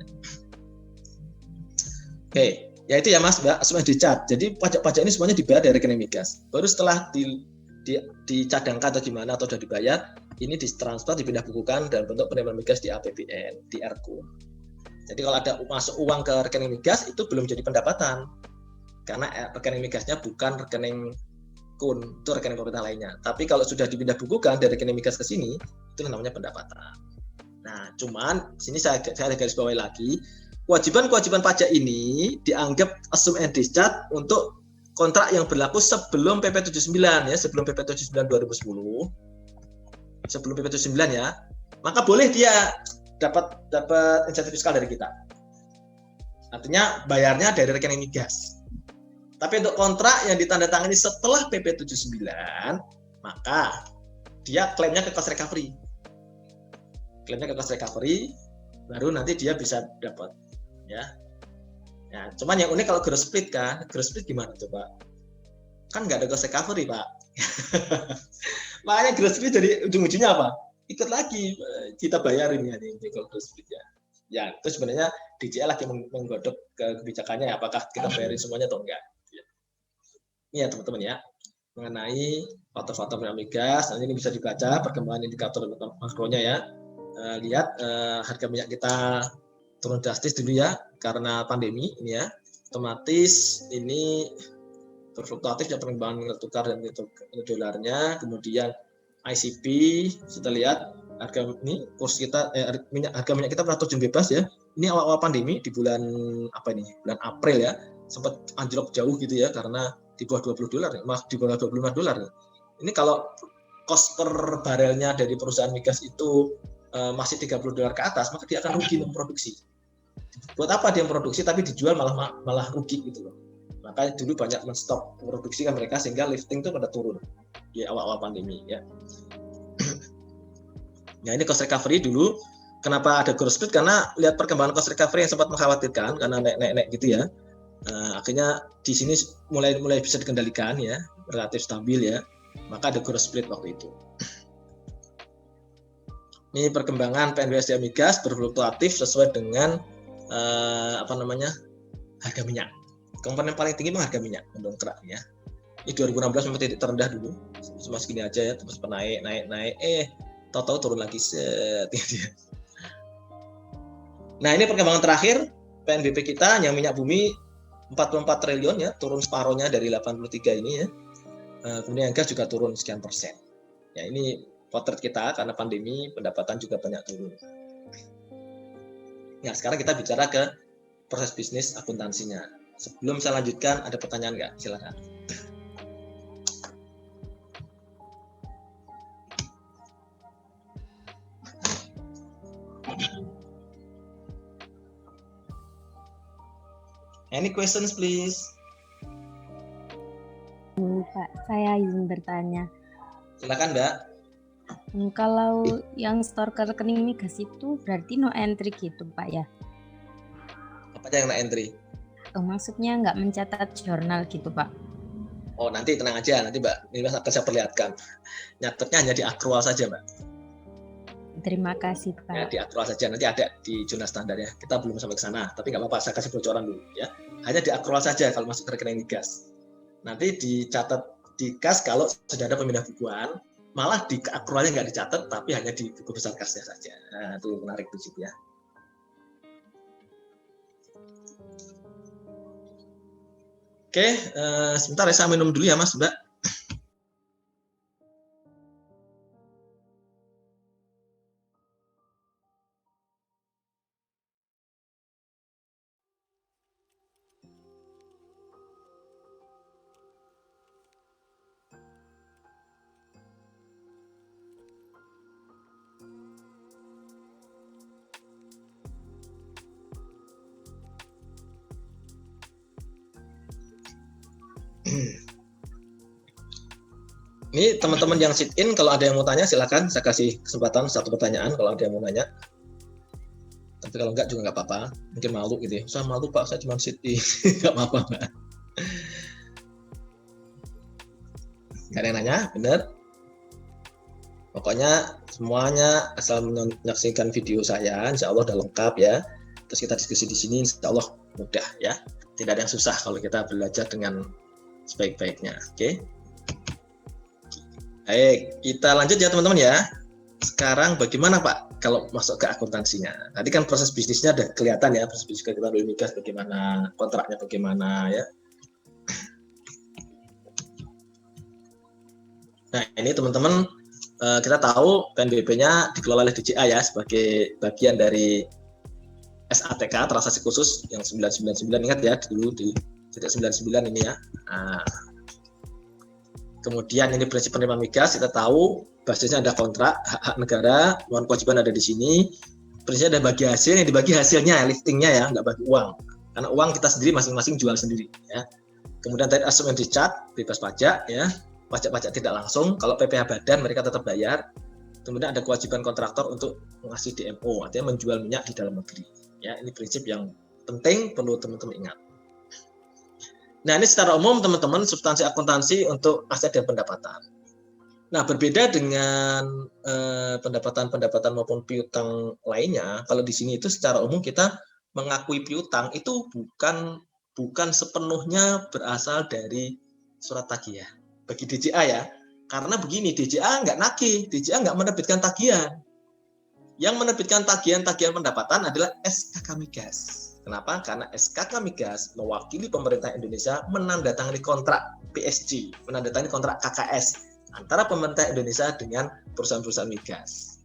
A: Oke, ya itu ya Mas, Mbak, semua dicat. Jadi pajak-pajak ini semuanya dibayar dari rekening migas. Baru setelah dicadangkan atau gimana atau sudah dibayar, ini ditransfer, dipindah bukukan dalam bentuk penerimaan migas di APBN, di RKUN. Jadi kalau ada masuk uang ke rekening migas itu belum jadi pendapatan. Karena rekening migasnya bukan rekening KUN, itu rekening pemerintah lainnya. Tapi kalau sudah dipindah bukukan dari rekening migas ke sini, itu namanya pendapatan. Nah, cuman sini saya garis bawahi lagi, kewajiban-kewajiban pajak ini dianggap assume and discharge untuk kontrak yang berlaku sebelum PP 79 ya, sebelum PP 79 2010. Sebelum PP 79 ya. Maka boleh dia dapat insentif fiskal dari kita. Artinya bayarnya dari rekening migas. Tapi untuk kontrak yang ditandatangani setelah PP 79, maka dia klaimnya ke cost recovery. Klaimnya ke cost recovery, baru nanti dia bisa dapat. Ya. Ya, cuman yang unik kalau gross split kan, gross split gimana coba? Kan nggak ada cost recovery Pak. Makanya gross split jadi ujung-ujungnya apa? Ikut lagi kita bayarin ya nih kalau gross split ya. Ya itu sebenarnya DJA lagi menggodok ke kebijakannya ya, apakah kita bayarin semuanya atau enggak. Ini ya teman-teman ya, mengenai faktor-faktor minyak migas. Nanti ini bisa dibaca perkembangan indikator makronya ya. Lihat harga minyak kita turun drastis dulu ya karena pandemi ini ya. Otomatis ini berfluktuatif ya perkembangan nilai tukar dan nilai dolarnya. Kemudian ICP kita lihat harga ini kurs kita harga minyak kita pernah terjun bebas ya. Ini awal-awal pandemi di bulan apa ini? Bulan April ya. Sempat anjlok jauh gitu ya karena di bawah $20, di bawah $25. Ini kalau cost per barelnya dari perusahaan migas itu masih $30 ke atas, maka dia akan rugi memproduksi. Buat apa dia memproduksi tapi dijual malah rugi gitu loh. Makanya dulu banyak menstop produksi kan mereka sehingga lifting itu pada turun di awal-awal pandemi ya. Nah ini cost recovery dulu. Kenapa ada growth split? Karena lihat perkembangan cost recovery yang sempat mengkhawatirkan karena naik-naik gitu ya. Akhirnya di sini mulai bisa dikendalikan ya, relatif stabil ya. Maka ada growth split waktu itu. Ini perkembangan PNBSDA migas berfluktuatif sesuai dengan harga minyak. Komponen paling tinggi memang harga minyak mendongkrak ya. Ini 2016 sampai titik terendah dulu, cuma segini aja ya, terus naik, tahu-tahu turun lagi set. Nah ini perkembangan terakhir PNBP kita yang minyak bumi 44 triliun ya, turun separohnya dari 83 ini ya. Kemudian gas juga turun sekian persen. Ya ini potret kita karena pandemi, pendapatan juga banyak turun. Nah, sekarang kita bicara ke proses bisnis akuntansinya. Sebelum saya lanjutkan, ada pertanyaan nggak? Silakan. Any questions, please?
C: Pak, saya izin bertanya.
A: Silakan, Mbak.
C: Kalau yang store ke rekening migas itu berarti no entry gitu, Pak ya?
A: Apa aja yang nak entry?
C: Maksudnya nggak mencatat jurnal gitu, Pak?
A: Oh, nanti tenang aja, nanti Mbak ini akan saya perlihatkan. Nyatetnya hanya di akrual saja, Mbak.
C: Terima kasih, Pak.
A: Ya, di akrual saja, nanti ada di jurnal standar ya. Kita belum sampai ke sana, tapi nggak apa-apa, saya kasih bocoran dulu ya. Hanya di akrual saja kalau masuk ke rekening migas. Nanti dicatat di kas kalau sudah ada pemindah bukuan, malah di akralnya nggak dicatat, tapi hanya di buku besar kasnya saja. Nah, itu menarik di situ ya. Oke, sebentar ya, saya minum dulu ya Mas, Mbak. Ini teman-teman yang sit in, kalau ada yang mau tanya silakan, saya kasih kesempatan satu pertanyaan kalau ada yang mau nanya. Tapi kalau enggak juga nggak apa-apa, mungkin malu gitu ya. Saya malu Pak, saya cuma sit in, nggak apa-apa Mbak. Nggak ada yang nanya, bener? Pokoknya semuanya asal menyaksikan video saya, insya Allah udah lengkap ya. Terus kita diskusi di sini, insya Allah mudah ya. Tidak ada yang susah kalau kita belajar dengan sebaik-baiknya, oke? Baik, kita lanjut ya teman-teman ya. Sekarang bagaimana Pak kalau masuk ke akuntansinya? Tadi kan proses bisnisnya udah kelihatan ya, proses bisnis kita beli migas bagaimana, kontraknya bagaimana ya. Nah ini teman-teman, kita tahu PNBP-nya dikelola oleh DJA ya sebagai bagian dari SATK, transaksi khusus yang 999, ingat ya dulu di 99 ini ya. Nah, kemudian ini prinsip penerimaan migas, kita tahu basisnya ada kontrak, hak negara, mohon kewajiban ada di sini. Prinsipnya ada bagi hasil, yang dibagi hasilnya, liftingnya ya, nggak bagi uang. Karena uang kita sendiri masing-masing jual sendiri ya. Kemudian tadi assumption discharge, bebas pajak ya, pajak-pajak tidak langsung. Kalau PPh badan mereka tetap bayar. Kemudian ada kewajiban kontraktor untuk mengasih DMO, artinya menjual minyak di dalam negeri. Ya, ini prinsip yang penting perlu teman-teman ingat. Nah, ini secara umum teman-teman substansi akuntansi untuk aset dan pendapatan. Nah, berbeda dengan pendapatan-pendapatan maupun piutang lainnya, kalau di sini itu secara umum kita mengakui piutang itu bukan sepenuhnya berasal dari surat tagihan. Bagi DJA ya, karena begini, DJA nggak nagih, DJA nggak menerbitkan tagihan. Yang menerbitkan tagihan-tagihan pendapatan adalah SKK Migas. Kenapa? Karena SKK Migas mewakili pemerintah Indonesia menandatangani kontrak PSG, menandatangani kontrak KKS antara pemerintah Indonesia dengan perusahaan-perusahaan migas.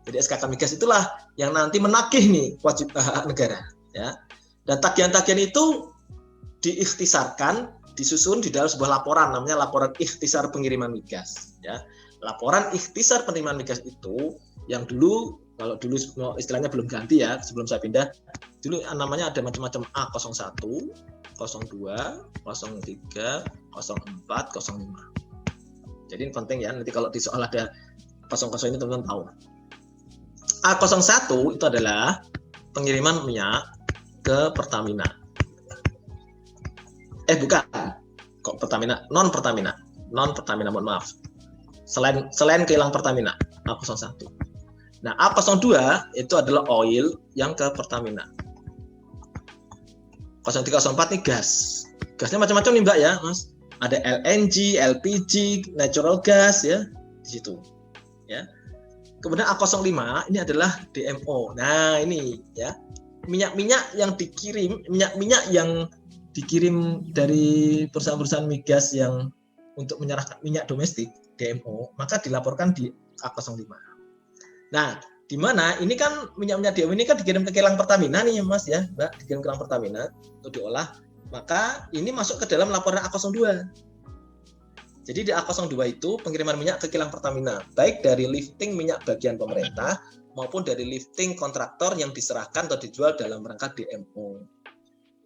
A: Jadi SKK Migas itulah yang nanti menagih nih wajib hak negara, ya. Dan tagihan-tagihan itu diikhtisarkan, disusun di dalam sebuah laporan namanya laporan ikhtisar pengiriman migas, ya. Laporan ikhtisar penerimaan migas itu yang dulu, kalau dulu istilahnya belum ganti ya, sebelum saya pindah, dulu namanya ada macam-macam A01, 02, 03, 04, 05. Jadi ini penting ya, nanti kalau di soal ada 00 ini teman-teman tahu. A01 itu adalah pengiriman minyak ke Pertamina. Bukan, kok Pertamina, non Pertamina, mohon maaf. Selain kilang Pertamina, A01. Nah, A02 itu adalah oil yang ke Pertamina. 0304 nih gas. Gasnya macam-macam nih Mbak ya, Mas. Ada LNG, LPG, natural gas ya di situ. Ya. Kemudian A05 ini adalah DMO. Nah, ini ya. Minyak-minyak yang dikirim, minyak-minyak yang dikirim dari perusahaan-perusahaan migas yang untuk menyerahkan minyak domestik, DMO, maka dilaporkan di A05. Nah, di mana ini kan minyak DMO ini kan dikirim ke kilang Pertamina nih Mas ya, Mbak, dikirim ke kilang Pertamina untuk diolah, maka ini masuk ke dalam laporan A02. Jadi di A02 itu pengiriman minyak ke kilang Pertamina, baik dari lifting minyak bagian pemerintah maupun dari lifting kontraktor yang diserahkan atau dijual dalam rangka DMO.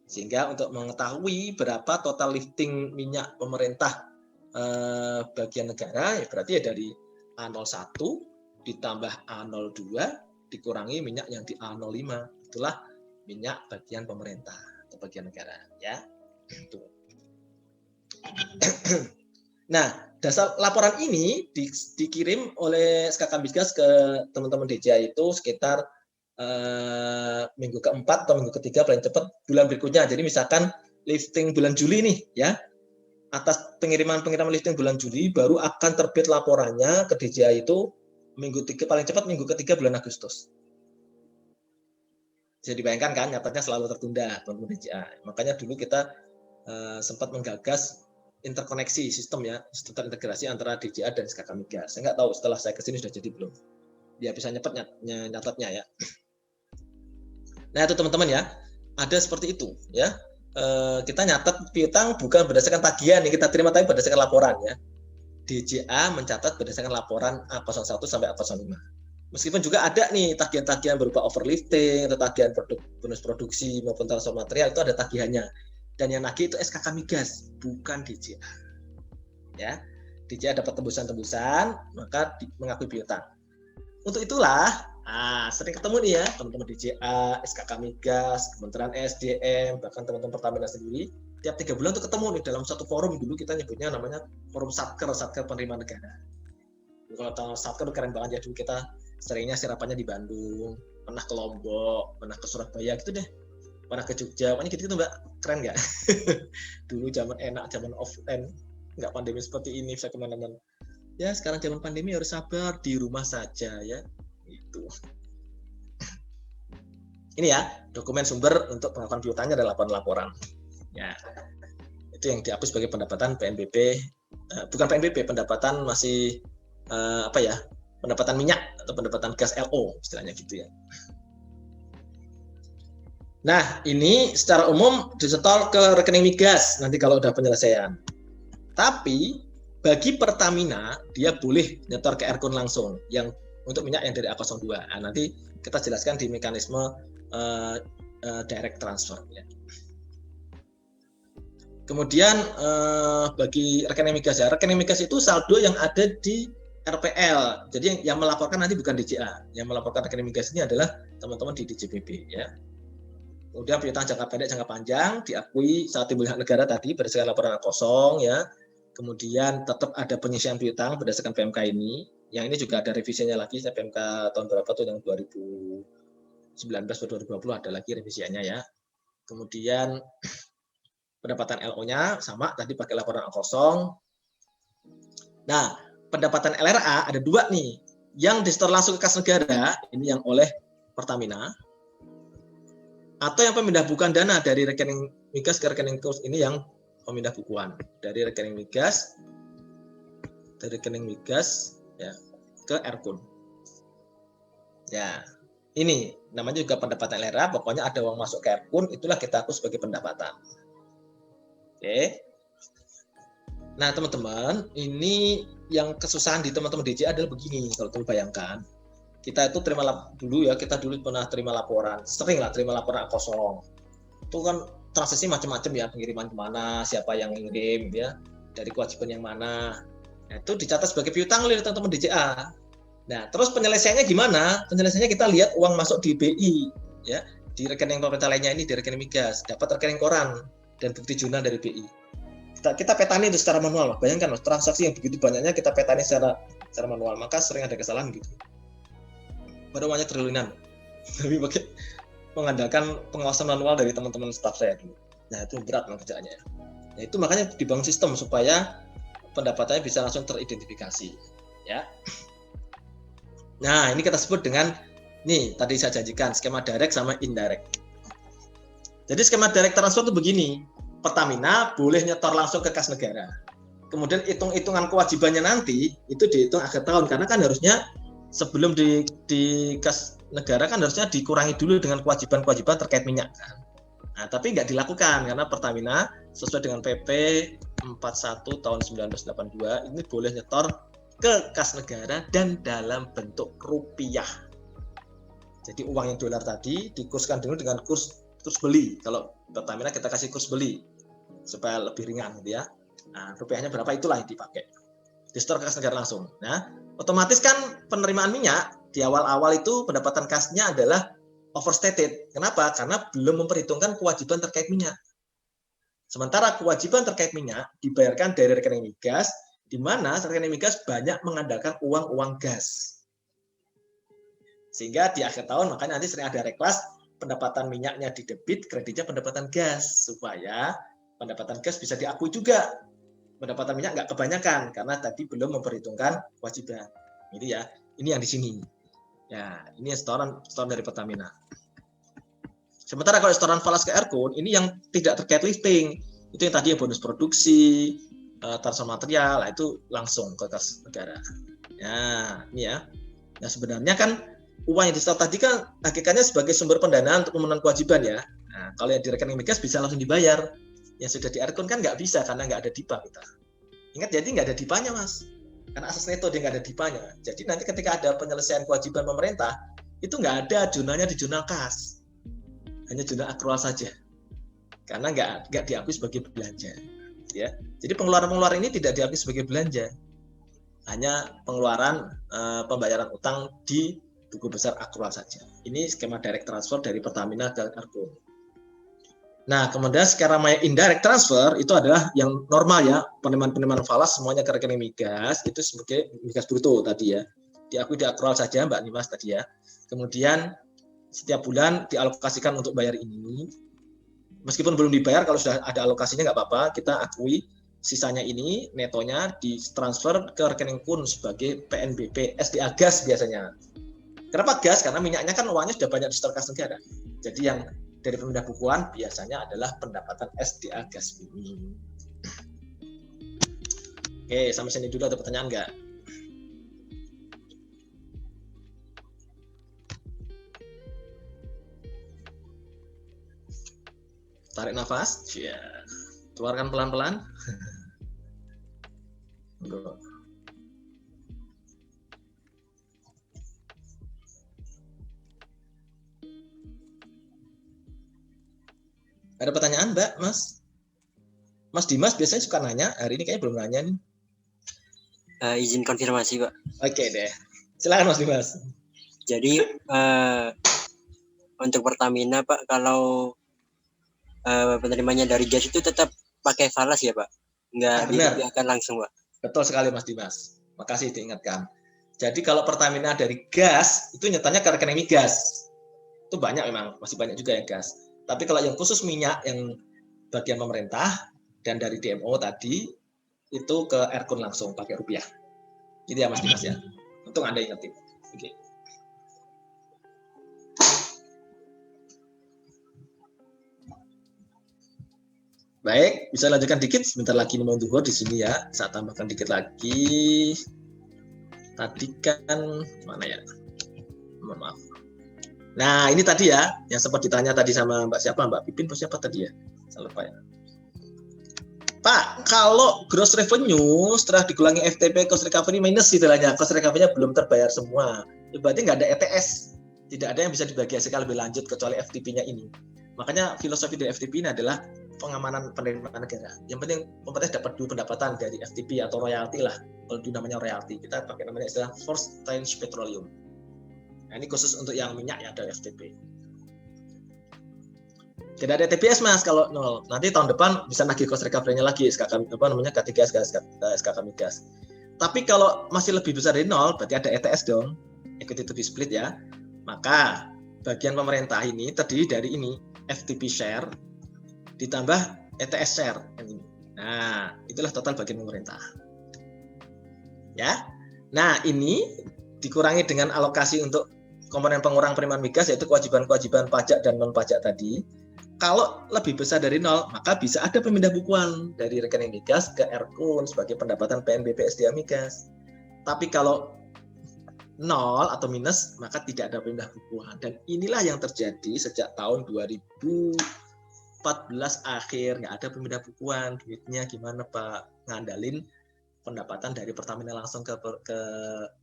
A: Sehingga untuk mengetahui berapa total lifting minyak pemerintah bagian negara, ya berarti ya dari A01 ditambah A02 dikurangi minyak yang di A05, itulah minyak bagian pemerintah atau bagian negara ya. Itu. Nah, dasar laporan ini dikirim oleh SKK Migas ke teman-teman DJI itu sekitar minggu keempat atau minggu ketiga paling cepat bulan berikutnya. Jadi misalkan lifting bulan Juli nih ya, atas pengiriman lifting bulan Juli baru akan terbit laporannya ke DJI itu minggu 3 paling cepat minggu ketiga bulan Agustus. Jadi bayangkan kan nyatanya selalu tertunda teman-teman DJI. Makanya dulu kita sempat menggagas interkoneksi sistem ya, sistem terintegrasi antara DJI dan SKK Migas. Saya nggak tahu setelah saya kesini sudah jadi belum. Dia bisa nyatatnya ya. Nah itu teman-teman ya, ada seperti itu ya. Kita nyatat piutang bukan berdasarkan tagihan yang kita terima, tapi berdasarkan laporan ya. DJA mencatat berdasarkan laporan A01 sampai A05. Meskipun juga ada nih tagihan-tagihan berupa overlifting, atau tagihan bonus produksi maupun transfer material, itu ada tagihannya. Dan yang nagih itu SKK Migas, bukan DJA. Ya, DJA dapat tembusan-tembusan, maka mengakui piutang. Untuk itulah, sering ketemu nih ya teman-teman DJA, SKK Migas, Kementerian SDM, bahkan teman-teman Pertamina sendiri. Tiap 3 bulan tuh ketemu nih dalam satu forum, dulu kita nyebutnya namanya forum Satker Penerimaan Negara. Kalau tahu Satker keren banget ya, dulu kita seringnya sirapannya di Bandung, pernah ke Lombok, pernah ke Surabaya gitu deh, pernah ke Jogja, pokoknya gitu Mbak, keren nggak? Dulu zaman enak, zaman offline, nggak pandemi seperti ini, bisa kemana-mana. Ya sekarang zaman pandemi harus sabar, di rumah saja ya, itu. Ini ya dokumen sumber untuk pengakuan piutangnya adalah laporan. Ya, itu yang diakui sebagai pendapatan PNBP, bukan PNBP, pendapatan masih pendapatan minyak atau pendapatan gas LO, istilahnya gitu ya. Nah, ini secara umum disetor ke rekening migas nanti kalau udah penyelesaian. Tapi bagi Pertamina dia boleh nyetor ke Erkun langsung, yang untuk minyak yang dari A02. Nah, nanti kita jelaskan di mekanisme direct transfer ya. Kemudian bagi rekening migas ya, rekening migas itu saldo yang ada di RPL. Jadi yang melaporkan nanti bukan DJA, yang melaporkan rekening migas ini adalah teman-teman di DJPB ya. Kemudian piutang jangka pendek, jangka panjang diakui saat timbul hak negara tadi berdasarkan laporan A0 ya. Kemudian tetap ada penyisian piutang berdasarkan PMK ini. Yang ini juga ada revisinya lagi, PMK tahun berapa tuh yang 2019 atau 2020 ada lagi revisiannya ya. Kemudian pendapatan LO-nya sama tadi pakai laporan A0. Nah, pendapatan LRA ada 2 nih. Yang disetor langsung ke kas negara, ini yang oleh Pertamina. Atau yang pemindah bukuan dana dari rekening migas ke rekening kurs, ini yang pemindah bukuan. Dari rekening migas ya ke Erkun. Ya, ini namanya juga pendapatan LRA, pokoknya ada uang masuk ke Erkun, itulah kita akui sebagai pendapatan. Oke. Nah, teman-teman, ini yang kesusahan di teman-teman DJI adalah begini, kalau teman bayangkan. Kita itu kita dulu pernah terima laporan, sering lah terima laporan A0. Itu kan transaksi macam-macam ya, pengiriman kemana, siapa yang ngirim ya, dari kewajiban yang mana. Nah, itu dicatat sebagai piutang oleh teman-teman DJI. Nah, terus penyelesaiannya gimana? Penyelesaiannya kita lihat uang masuk di BI ya, di rekening pemerintah lainnya ini di rekening migas, dapat rekening koran dan bukti jurnal dari BI. Kita petani itu secara manual. Bayangkan transaksi yang begitu banyaknya kita petani secara manual, maka sering ada kesalahan gitu. Baru uangnya triliunan. Tapi pakai mengandalkan pengawasan manual dari teman-teman staf saya dulu. Nah, itu berat kerjaannya. Nah, itu makanya dibangun sistem supaya pendapatannya bisa langsung teridentifikasi, ya. Nah, ini kita sebut dengan tadi saya janjikan skema direct sama indirect. Jadi skema direct transfer itu begini. Pertamina boleh nyetor langsung ke kas negara. kemudian hitung-hitungan kewajibannya nanti itu dihitung akhir tahun, karena kan harusnya sebelum di kas negara kan harusnya dikurangi dulu dengan kewajiban-kewajiban terkait minyak kan. Nah, tapi nggak dilakukan karena Pertamina sesuai dengan PP 41 tahun 1982 ini boleh nyetor ke kas negara dan dalam bentuk rupiah. Jadi uang yang dolar tadi dikurskan dulu dengan kurs beli. Kalau Pertamina kita kasih kurs beli supaya lebih ringan gitu ya. Nah, rupiahnya berapa itulah yang dipakai. Disetor ke kas negara langsung. Nah, otomatis kan penerimaan minyak di awal-awal itu pendapatan kasnya adalah overstated. Kenapa? Karena belum memperhitungkan kewajiban terkait minyak. Sementara kewajiban terkait minyak dibayarkan dari rekening migas, di mana rekening migas banyak mengandalkan uang gas. Sehingga di akhir tahun makanya nanti sering ada reklas pendapatan minyaknya di debit, kreditnya pendapatan gas, supaya pendapatan gas bisa diakui juga. Pendapatan minyak nggak kebanyakan karena tadi belum memperhitungkan kewajiban. Ini ya, ini yang di sini. Ya, ini setoran dari Pertamina. Sementara kalau setoran falas ke Erkun, ini yang tidak terkait lifting. Itu yang tadi ya bonus produksi, transfer material, itu langsung ke kas negara. Ya, ini ya. Nah, sebenarnya kan uang yang disetor tadi kan hakikatnya sebagai sumber pendanaan untuk pemenuhan kewajiban ya. Nah, kalau yang di rekening migas bisa langsung dibayar. Yang sudah di Erkun kan nggak bisa karena nggak ada DIPA kita. Ingat, jadi nggak ada DIPA-nya mas. Karena asas neto dia nggak ada DIPA-nya. Jadi nanti ketika ada penyelesaian kewajiban pemerintah, itu nggak ada jurnalnya di jurnal kas. Hanya jurnal akrual saja. Karena nggak diakui sebagai belanja. Ya. Jadi pengeluaran-pengeluaran ini tidak diakui sebagai belanja. Hanya pengeluaran pembayaran utang di buku besar akrual saja. Ini skema direct transfer dari Pertamina ke Erkun. Nah, kemudian skema indirect transfer itu adalah yang normal ya, penerimaan falas semuanya ke rekening migas, itu sebagai migas bruto tadi ya. Diakui di akrual saja Mbak Nimas tadi ya. Kemudian setiap bulan dialokasikan untuk bayar ini. Meskipun belum dibayar, kalau sudah ada alokasinya nggak apa-apa, kita akui sisanya ini netonya ditransfer ke rekening kun sebagai PNBP SDA gas biasanya. Kenapa gas? Karena minyaknya kan uangnya sudah banyak disetor kas negara. Jadi yang dari pemindah bukuan biasanya adalah pendapatan SDA gas bumi. Oke, sampai sini dulu ada pertanyaan nggak? Tarik nafas, ya. Keluarkan pelan-pelan. Ada pertanyaan, Mbak, Mas? Mas Dimas biasanya suka nanya, hari ini kayaknya belum nanya nih.
I: Izin konfirmasi, Pak.
A: Oke deh. Silakan Mas Dimas.
I: Jadi untuk Pertamina, Pak, kalau penerimanya dari gas itu tetap pakai falas ya, Pak? Nggak dirupiahkan langsung, Pak?
A: Betul sekali, Mas Dimas. Makasih diingatkan. Jadi kalau Pertamina dari gas, itu nyatanya ke rekening migas. Itu banyak memang, masih banyak juga yang gas. Tapi kalau yang khusus minyak yang bagian pemerintah dan dari DMO tadi itu ke Erkun langsung pakai rupiah. Gitu ya Mas Dimas ya. Untung Anda ingetin. Oke. Baik, bisa lanjutkan dikit. Sebentar lagi mau zuhur di sini ya. Saya tambahkan dikit lagi. Tadi kan mana ya? Mohon maaf. Nah, ini tadi ya, yang sempat ditanya tadi sama Mbak siapa? Mbak Pipin atau siapa tadi ya? Saya lupa ya. Pak, kalau gross revenue setelah dikurangi FTP cost recovery minus istilahnya, cost recovery-nya belum terbayar semua. Berarti nggak ada ETS. Tidak ada yang bisa dibagi hasilkan lebih lanjut kecuali FTP-nya ini. Makanya filosofi dari FTP ini adalah pengamanan penerimaan negara. Yang penting pemerintah dapat dulu pendapatan dari FTP atau royalti lah. Kalau dulu namanya royalti, kita pakai namanya istilah First Tranche Petroleum. Nah, ini khusus untuk yang minyak ya, ada FTP. Tidak ada TPS Mas kalau nol. Nanti tahun depan bisa nagih cost recovery-nya lagi SKK K3 SKK migas. Tapi kalau masih lebih besar dari nol, berarti ada ETS dong, equity to be split ya. Maka bagian pemerintah ini terdiri dari ini FTP share ditambah ETS share. Nah, itulah total bagian pemerintah. Ya. Nah, ini dikurangi dengan alokasi untuk komponen pengurang penerimaan migas yaitu kewajiban-kewajiban pajak dan non pajak tadi. Kalau lebih besar dari 0, maka bisa ada pemindah bukuan dari rekening migas ke Erkun sebagai pendapatan PNBP SDA Migas. Tapi kalau 0 atau minus, maka tidak ada pemindah bukuan. Dan inilah yang terjadi sejak tahun 2014 akhir, nggak ada pemindah bukuan. Duitnya gimana Pak? Ngandalin pendapatan dari Pertamina langsung ke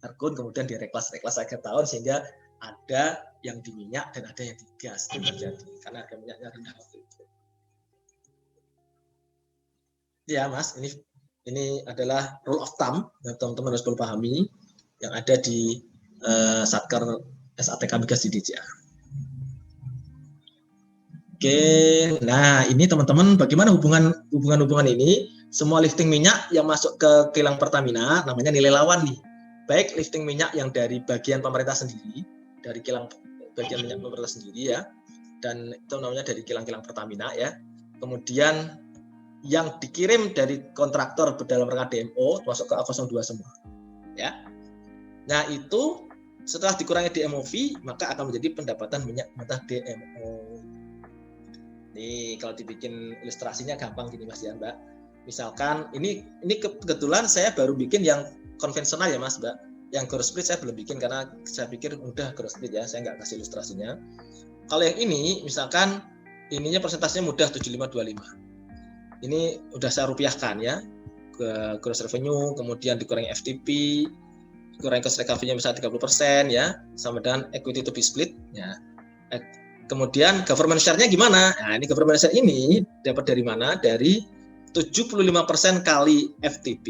A: Erkun, kemudian direklas akhir tahun, sehingga ada yang di minyak dan ada yang di gas. Itu terjadi karena harga minyaknya rendah waktu itu. Ya Mas, ini adalah rule of thumb yang teman-teman harus perlu pahami yang ada di Satker SATK Migas di DJA. Oke, nah ini teman-teman bagaimana hubungan ini? Semua lifting minyak yang masuk ke kilang Pertamina namanya nilai lawan nih. Baik lifting minyak yang dari bagian pemerintah sendiri, dari kilang bagian minyak pemerintah sendiri ya, dan itu namanya dari kilang-kilang Pertamina ya. Kemudian yang dikirim dari kontraktor dalam rangka DMO masuk ke A02 semua. Ya. Nah, itu setelah dikurangi DMOV maka akan menjadi pendapatan minyak mentah DMO. Nih, kalau dibikin ilustrasinya gampang gini Mas ya, Mbak. Misalkan ini kebetulan saya baru bikin yang konvensional ya Mas, Mbak. Yang growth split saya belum bikin karena saya pikir mudah growth split ya, saya nggak kasih ilustrasinya. Kalau yang ini misalkan ininya persentasenya mudah 75-25. Ini udah saya rupiahkan ya, ke gross revenue, kemudian dikurangi FTP, dikurangi cost recovery-nya misalnya 30% ya, sama dengan equity to be split ya. Kemudian government share-nya gimana? Nah, ini government share ini dapat dari mana? Dari 75% kali FTP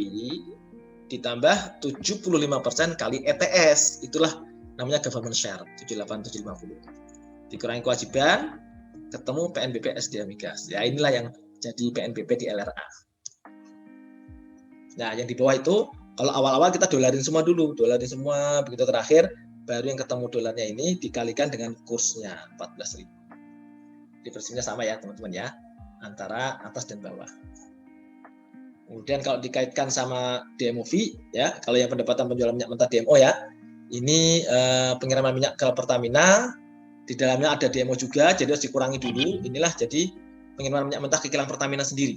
A: ditambah 75% kali ETS. Itulah namanya government share, 78-750. Dikurangi kewajiban, ketemu PNBP SDA Migas. Ya, inilah yang jadi PNBP di LRA. Nah, yang di bawah itu, kalau awal-awal kita dolarin semua dulu. Dolarin semua, begitu terakhir, baru yang ketemu dolarnya ini dikalikan dengan kursnya, 14.000. Diversinya sama ya, teman-teman ya. Antara atas dan bawah. Kemudian kalau dikaitkan sama DMOV ya, kalau yang pendapatan penjualan minyak mentah DMO ya, ini pengiriman minyak ke Pertamina, di dalamnya ada DMO juga, jadi harus dikurangi dulu. Inilah jadi pengiriman minyak mentah ke kilang Pertamina sendiri.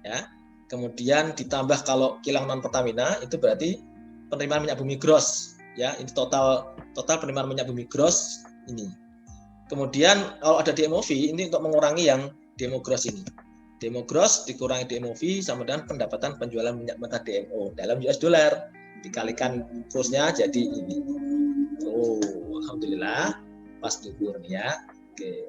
A: Ya. Kemudian ditambah kalau kilang non Pertamina itu berarti penerimaan minyak bumi gross ya, ini total penerimaan minyak bumi gross ini. Kemudian kalau ada DMOV ini untuk mengurangi yang demo gross ini. Demo gross dikurangi DMOV sama dengan pendapatan penjualan minyak mentah DMO dalam US dollar, dikalikan kursnya jadi ini. Oh, alhamdulillah pas dukur ya. Oke.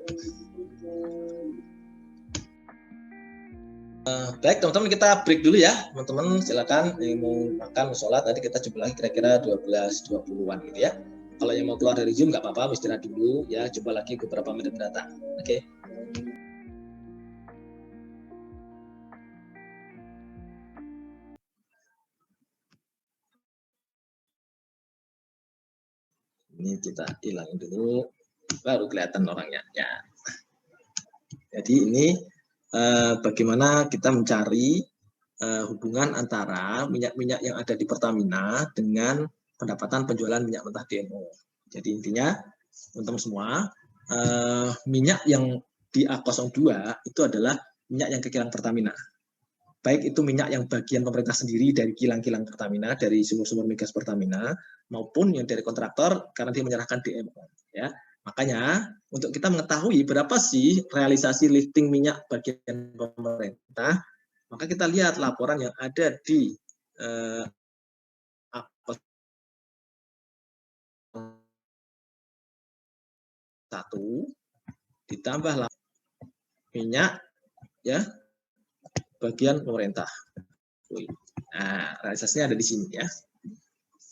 A: Baik teman-teman, kita break dulu ya teman-teman, silakan yang mau makan, mau sholat, nanti kita jumpa lagi kira-kira 12.20-an gitu ya. Kalau yang mau keluar dari Zoom nggak apa-apa, istirahat dulu ya, coba lagi beberapa menit mendatang. Oke. Ini kita hilangin dulu, baru kelihatan orangnya. Ya. Jadi ini bagaimana kita mencari hubungan antara minyak-minyak yang ada di Pertamina dengan pendapatan penjualan minyak mentah DMO. Jadi intinya, teman-teman semua, minyak yang di A02 itu adalah minyak yang ke kilang Pertamina. Baik itu minyak yang bagian pemerintah sendiri dari kilang-kilang Pertamina, dari sumur-sumur migas Pertamina, maupun yang dari kontraktor karena dia menyerahkan DMO. Ya. Makanya untuk kita mengetahui berapa sih realisasi lifting minyak bagian pemerintah, maka kita lihat laporan yang ada di satu ditambah minyak ya bagian pemerintah. Nah, realisasinya ada di sini ya.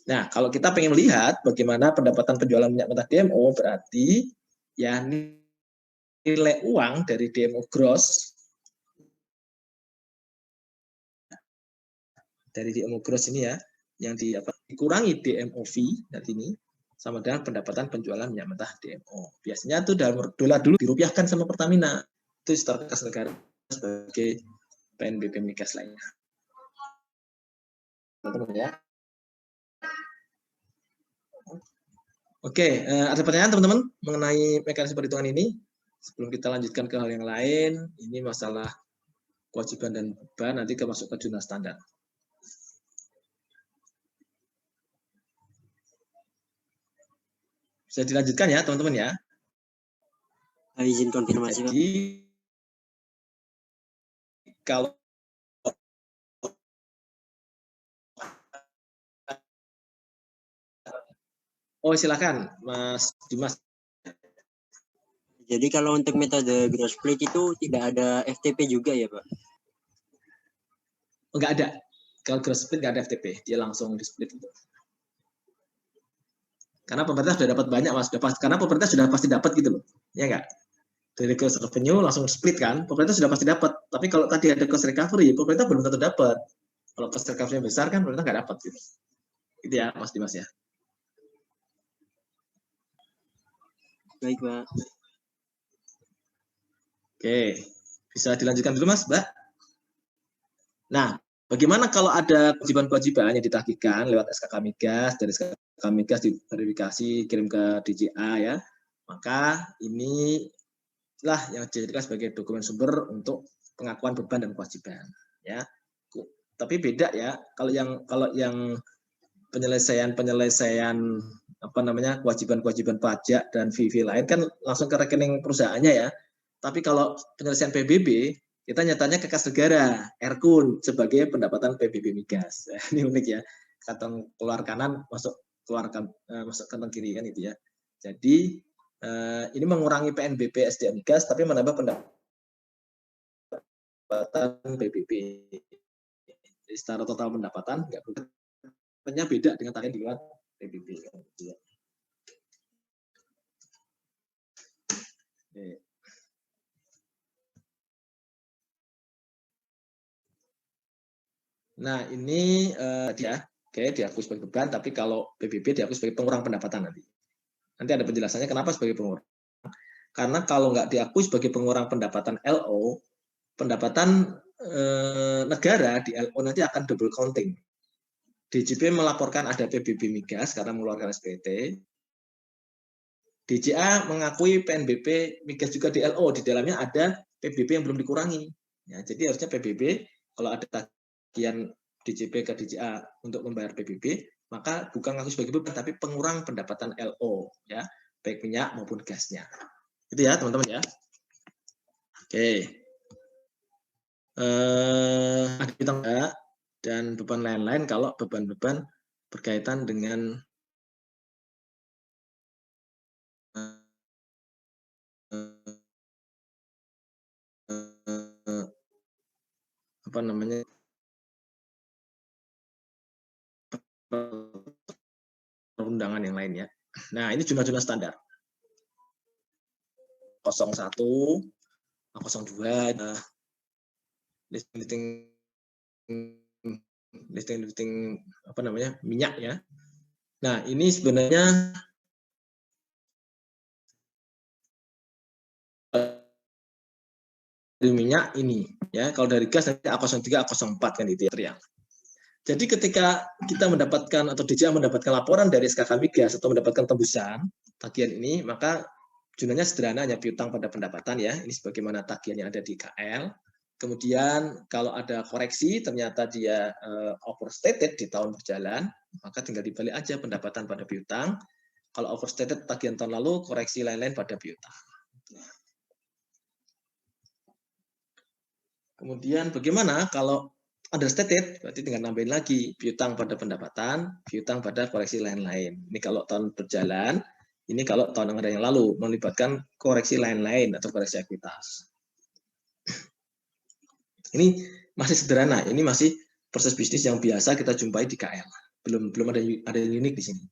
A: Nah, kalau kita pengen melihat bagaimana pendapatan penjualan minyak mentah DMO, berarti ya nilai uang dari DMO gross dari DMO gross ini ya, yang dikurangi DMOV nanti ini sama dengan pendapatan penjualan minyak mentah DMO. Biasanya itu dalam dolar dulu dirupiahkan sama Pertamina. Itu setor kas negara sebagai PNBP migas lainnya. Teman-teman ya. Oke, ada pertanyaan teman-teman mengenai mekanisme perhitungan ini? sebelum kita lanjutkan ke hal yang lain, ini masalah kewajiban dan beban nanti masuk ke jurnal standar. Bisa dilanjutkan ya teman-teman ya.
I: Izin konfirmasi, Pak.
A: Jadi kalau silakan Mas Dimas.
I: Jadi kalau untuk metode gross split itu tidak ada FTP juga ya, Pak?
A: Enggak ada. Kalau gross split enggak ada FTP, dia langsung di split itu. Karena pemerintah sudah dapat banyak, Mas. Karena pemerintah sudah pasti dapat gitu loh. Ya enggak? Dari cost revenue langsung split kan, pemerintah sudah pasti dapat. Tapi kalau tadi ada cost recovery, pemerintah belum tentu dapat. Kalau cost recovery besar kan pemerintah nggak dapat gitu. Itu ya, Mas Dimas ya.
I: Baik, Pak.
A: Oke, bisa dilanjutkan dulu Mas, Mbak. Nah, bagaimana kalau ada kewajiban-kewajiban yang ditagihkan lewat SKK Migas, dari SKK Migas diverifikasi, kirim ke DJA ya, maka ini lah yang dijadikan sebagai dokumen sumber untuk pengakuan beban dan kewajiban ya. Tapi beda ya, kalau yang penyelesaian apa namanya kewajiban-kewajiban pajak dan fee lain kan langsung ke rekening perusahaannya ya. Tapi kalau penyelesaian PBB, kita nyatanya ke kas negara, RKUN sebagai pendapatan PBB Migas. Ini unik ya, kantong keluar kanan masuk kantong kiri kan itu ya. Jadi ini mengurangi PNBP SDA Migas, tapi menambah pendapatan PBB. Jadi secara total pendapatan nggak beda dengan tagihan di luar PBB. Kan, gitu ya. Oke. Nah, ini dia, diakui sebagai beban, tapi kalau PBB diakui sebagai pengurang pendapatan nanti. Nanti ada penjelasannya kenapa sebagai pengurang. Karena kalau nggak diakui sebagai pengurang pendapatan LO, pendapatan negara di LO nanti akan double counting. DJP melaporkan ada PBB Migas karena mengeluarkan SPT. DJA mengakui PNBP Migas juga di LO, di dalamnya ada PBB yang belum dikurangi. Ya, jadi harusnya PBB kalau ada tagihan DJP ke DJA untuk membayar PBB, maka bukan ngaku sebagai beban tapi pengurang pendapatan LO ya, baik minyak maupun gasnya. Itu ya teman-teman ya. Oke. Ada piutang dan beban lain-lain kalau beban-beban berkaitan dengan apa namanya perundangan yang lain ya. Nah, ini jumlah-jumlah standar. 01, 02, listing apa namanya minyak ya. Nah, ini sebenarnya dari minyak ini ya. Kalau dari gas nanti A03, A04 kan itu ya. Jadi ketika kita mendapatkan atau DJA mendapatkan laporan dari SKK Migas atau mendapatkan tembusan tagihan ini, maka jumlahnya sederhana, hanya piutang pada pendapatan ya. Ini sebagaimana tagihan yang ada di KL. Kemudian kalau ada koreksi ternyata dia overstated di tahun berjalan, maka tinggal dibalik aja pendapatan pada piutang. Kalau overstated tagihan tahun lalu, koreksi lain-lain pada piutang. Kemudian bagaimana kalau understated, berarti tinggal nambahin lagi piutang pada pendapatan, piutang pada koreksi lain-lain. Ini kalau tahun berjalan, ini kalau tahun anggaran yang lalu melibatkan koreksi lain-lain atau koreksi ekuitas. Ini masih sederhana, ini masih proses bisnis yang biasa kita jumpai di KL. Belum ada yang unik di sini.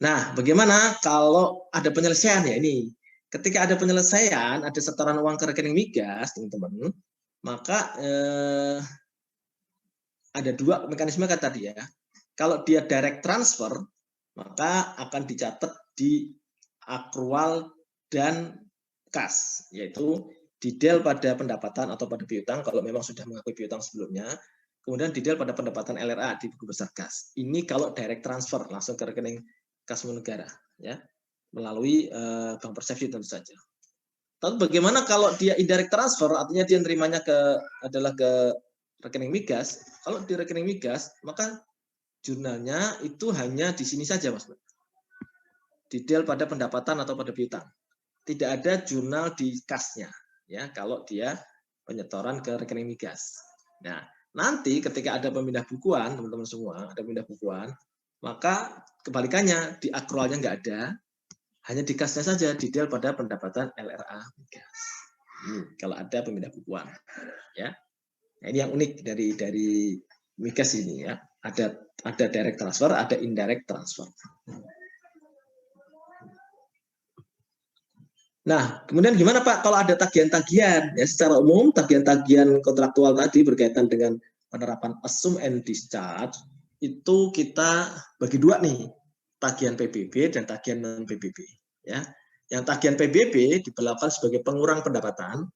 A: Nah, bagaimana kalau ada penyelesaian ya ini? Ketika ada penyelesaian, ada setoran uang ke rekening migas, teman-teman, maka ada dua mekanisme kan tadi ya. Kalau dia direct transfer, maka akan dicatat di akrual dan kas, yaitu didel pada pendapatan atau pada piutang kalau memang sudah mengakui piutang sebelumnya, kemudian didel pada pendapatan LRA di buku besar kas. Ini kalau direct transfer langsung ke rekening kas negara, ya, melalui bank persepsi tentu saja. Tapi bagaimana kalau dia indirect transfer, artinya dia nerimanya adalah ke rekening migas. Kalau di rekening migas, maka jurnalnya itu hanya di sini saja, Mas. Detail pada pendapatan atau pada piutang. Tidak ada jurnal di kasnya, ya, kalau dia penyetoran ke rekening migas. Nah, nanti ketika ada pemindah bukuan, teman-teman semua, ada pemindah bukuan, maka kebalikannya, di akrualnya nggak ada, hanya di kasnya saja, detail pada pendapatan LRA migas. Kalau ada pemindah bukuan. Ya. Nah, ini yang unik dari migas ini, ya. Ada direct transfer, ada indirect transfer. Nah, kemudian gimana Pak kalau ada tagihan-tagihan? Ya, secara umum tagihan-tagihan kontraktual tadi berkaitan dengan penerapan assume and discharge itu kita bagi dua nih, tagihan PBB dan tagihan non PBB. Ya, yang tagihan PBB diberlakukan sebagai pengurang pendapatan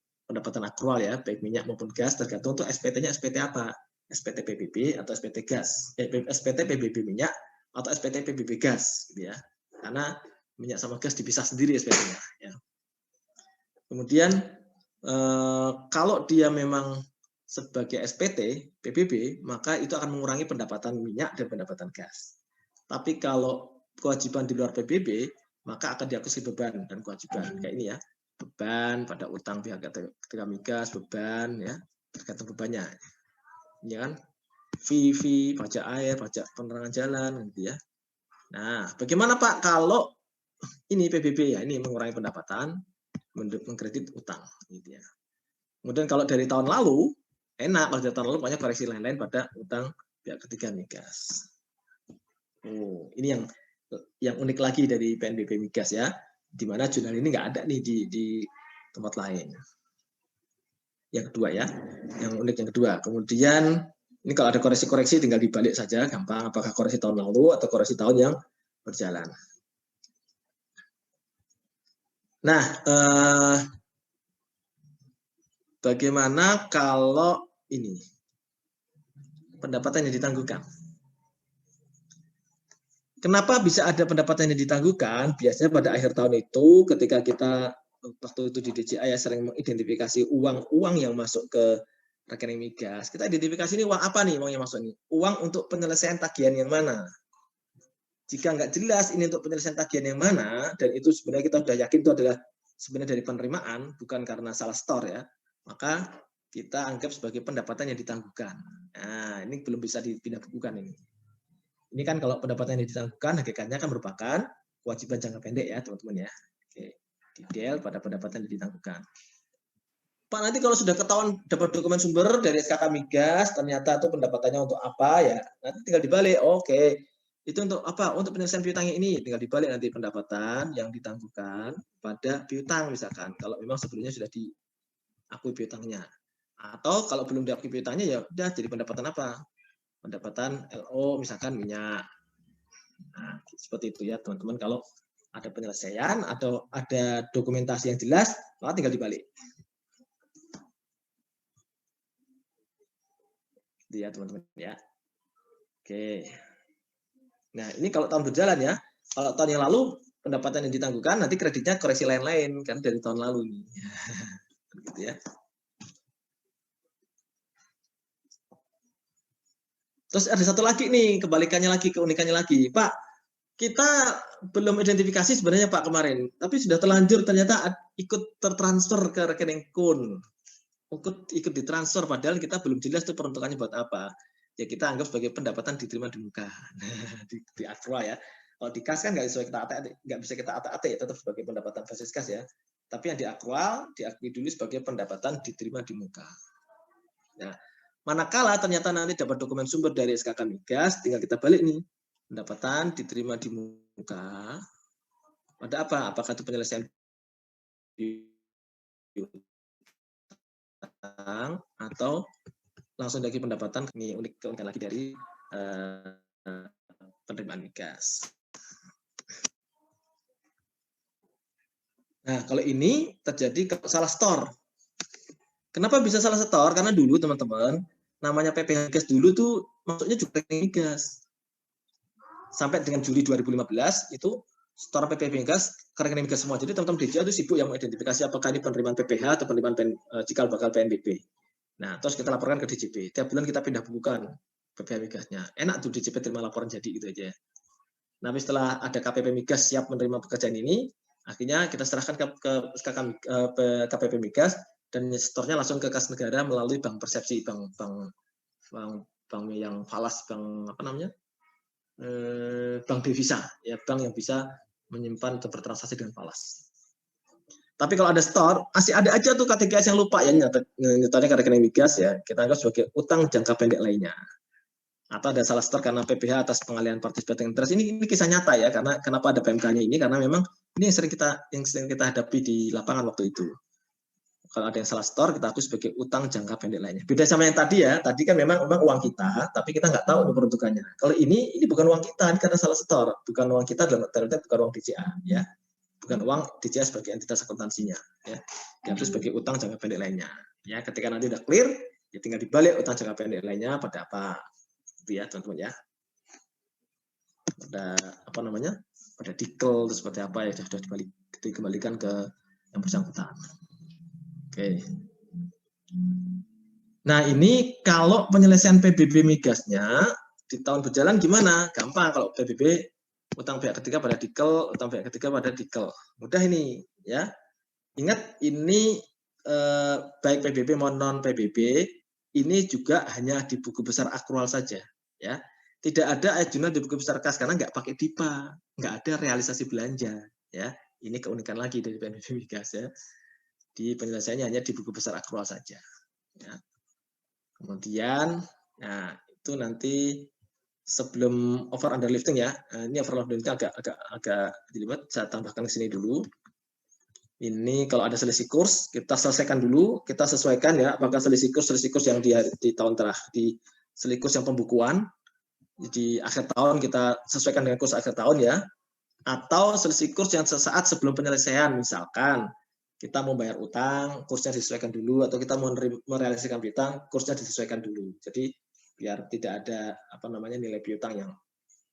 A: akrual ya, baik minyak maupun gas, tergantung untuk SPT-nya SPT apa, SPT PBB atau SPT gas, SPT PBB minyak atau SPT PBB gas, gitu ya. Karena minyak sama gas dipisah sendiri SPT-nya. Ya. Kemudian kalau dia memang sebagai SPT PBB, maka itu akan mengurangi pendapatan minyak dan pendapatan gas. Tapi kalau kewajiban di luar PBB, maka akan diakusi beban dan kewajiban. Kayak ini ya, beban pada utang pihak ketiga migas, beban ya, tergantung bebannya. Ya kan? Fee, pajak air, pajak penerangan jalan, gitu ya. Nah, bagaimana Pak kalau ini PBB ya, ini mengurangi pendapatan, mengkredit utang gitu ya. Kemudian kalau dari tahun lalu enak, kalau dari tahun lalu banyak koreksi lain-lain pada utang pihak ketiga migas. Oh, ini yang unik lagi dari PNBP migas ya, di mana jurnal ini nggak ada nih di tempat lain. Yang kedua ya, yang unik yang kedua. Kemudian ini kalau ada koreksi-koreksi tinggal dibalik saja, gampang. Apakah koreksi tahun lalu atau koreksi tahun yang berjalan. Nah, bagaimana kalau ini pendapatan yang ditangguhkan? Kenapa bisa ada pendapatan yang ditangguhkan? Biasanya pada akhir tahun itu, ketika kita waktu itu di DJI ya sering mengidentifikasi uang yang masuk ke rekening migas. Kita identifikasi ini uang apa nih, uang yang masuk ini? Uang untuk penyelesaian tagihan yang mana? Jika nggak jelas ini untuk penyelesaian tagihan yang mana, dan itu sebenarnya kita sudah yakin itu adalah sebenarnya dari penerimaan, bukan karena salah store ya, maka kita anggap sebagai pendapatan yang ditangguhkan. Nah, ini belum bisa dipindah bukukan ini. Ini kan kalau pendapatan yang ditangguhkan, hakikatnya kan merupakan kewajiban jangka pendek ya, teman-teman ya. Oke, detail pada pendapatan yang ditangguhkan. Pak, nanti kalau sudah ketahuan dapat dokumen sumber dari SKK migas, ternyata itu pendapatannya untuk apa ya? Nanti tinggal dibalik. Oke. Itu untuk apa? Untuk penyelesaian piutangnya ini. Tinggal dibalik nanti pendapatan yang ditangguhkan pada piutang misalkan. Kalau memang sebelumnya sudah diakui piutangnya. Atau kalau belum diakui piutangnya ya udah jadi pendapatan apa? Pendapatan LO misalkan minyak. Nah, seperti itu ya teman-teman. Kalau ada penyelesaian atau ada dokumentasi yang jelas, maka tinggal dibalik. Itu ya teman-teman ya. Oke. Nah, ini kalau tahun berjalan ya. Kalau tahun yang lalu pendapatan yang ditangguhkan, nanti kreditnya koreksi lain-lain kan dari tahun lalu ini. Gitu ya. Terus ada satu lagi nih, kebalikannya lagi, keunikannya lagi. Pak, kita belum identifikasi sebenarnya Pak kemarin, tapi sudah terlanjur ternyata ikut tertransfer ke rekening KUN. Ikut ditransfer, padahal kita belum jelas tuh peruntukannya buat apa. Ya kita anggap sebagai pendapatan diterima di muka di akrual ya. Kalau di kas kan nggak bisa kita atek-atek ya, tetap sebagai pendapatan basis kas ya. Tapi yang di akrual diakui dulu sebagai pendapatan diterima di muka. Nah, manakala ternyata nanti dapat dokumen sumber dari SKK migas, tinggal kita balik nih pendapatan diterima di muka. Pada apa? Apakah itu penyelesaian atau langsung dari pendapatan. Ini keunikan lagi dari penerimaan migas. Nah, kalau ini terjadi salah store. Kenapa bisa salah store? Karena dulu teman-teman, namanya PPh gas dulu tuh masuknya juga rekening migas. Sampai dengan Juli 2015 itu store PPB migas ke rekening migas semua. Jadi teman-teman DJA itu sibuk yang mengidentifikasi apakah ini penerimaan PPH atau penerimaan cikal bakal PNBP. Nah, terus kita laporkan ke DJP. Tiap bulan kita pindah bukukan PPH migasnya. Enak tuh DJP terima laporan jadi gitu aja. Nah, setelah ada KPP migas siap menerima pekerjaan ini, akhirnya kita serahkan ke KPP migas dan store-nya langsung ke kas negara melalui bank persepsi, bank yang falas, bank apa namanya? Bank devisa, ya, bank yang bisa menyimpan atau bertransaksi dengan falas. Tapi kalau ada store, masih ada aja tuh KTGS yang lupa ya nyatanya ke rekening migas ya, kita anggap sebagai utang jangka pendek lainnya. Atau ada salah store karena PPH atas pengalihan participating interest. Ini kisah nyata ya, karena kenapa ada PMK-nya ini, karena memang ini yang sering kita hadapi di lapangan waktu itu. Kalau ada yang salah store, kita akui sebagai utang jangka pendek lainnya. Beda sama yang tadi ya, tadi kan memang uang kita, tapi kita nggak tahu peruntukannya. Kalau ini bukan uang kita, ini karena salah store. Bukan uang kita, dalam artian bukan uang DJA. Ya. Bukan uang DJA sebagai entitas akuntansinya. Ya. Diambil sebagai utang jangka pendek lainnya. Ya, ketika nanti udah clear, ya tinggal dibalik utang jangka pendek lainnya pada apa. Itu ya, teman-teman ya. Pada apa namanya? Pada dikel, seperti apa ya, sudah dikembalikan ke yang bersangkutan. Oke. Nah, ini kalau penyelesaian PBB migasnya di tahun berjalan gimana? Gampang kalau PBB utang pihak ketiga pada dikel, utang pihak ketiga pada dikel. Mudah ini, ya. Ingat ini baik PBB maupun non PBB ini juga hanya di buku besar akrual saja, ya. Tidak ada ajunan di buku besar kas karena nggak pakai DIPA, nggak ada realisasi belanja, ya. Ini keunikan lagi dari PBB migas ya. Di penyelesaiannya hanya di buku besar akrual saja. Ya. Kemudian, nah itu nanti sebelum over under lifting ya, ini over under lifting agak dilibat. Saya tambahkan ke sini dulu. Ini kalau ada selisih kurs kita selesaikan dulu, kita sesuaikan ya, apakah selisih kurs yang di tahun terakhir, di selisih kurs yang pembukuan di akhir tahun kita sesuaikan dengan kurs akhir tahun ya, atau selisih kurs yang sesaat sebelum penyelesaian, misalkan kita mau bayar utang, kursnya disesuaikan dulu, atau kita mau merealisasikan piutang, kursnya disesuaikan dulu. Jadi biar tidak ada nilai piutang yang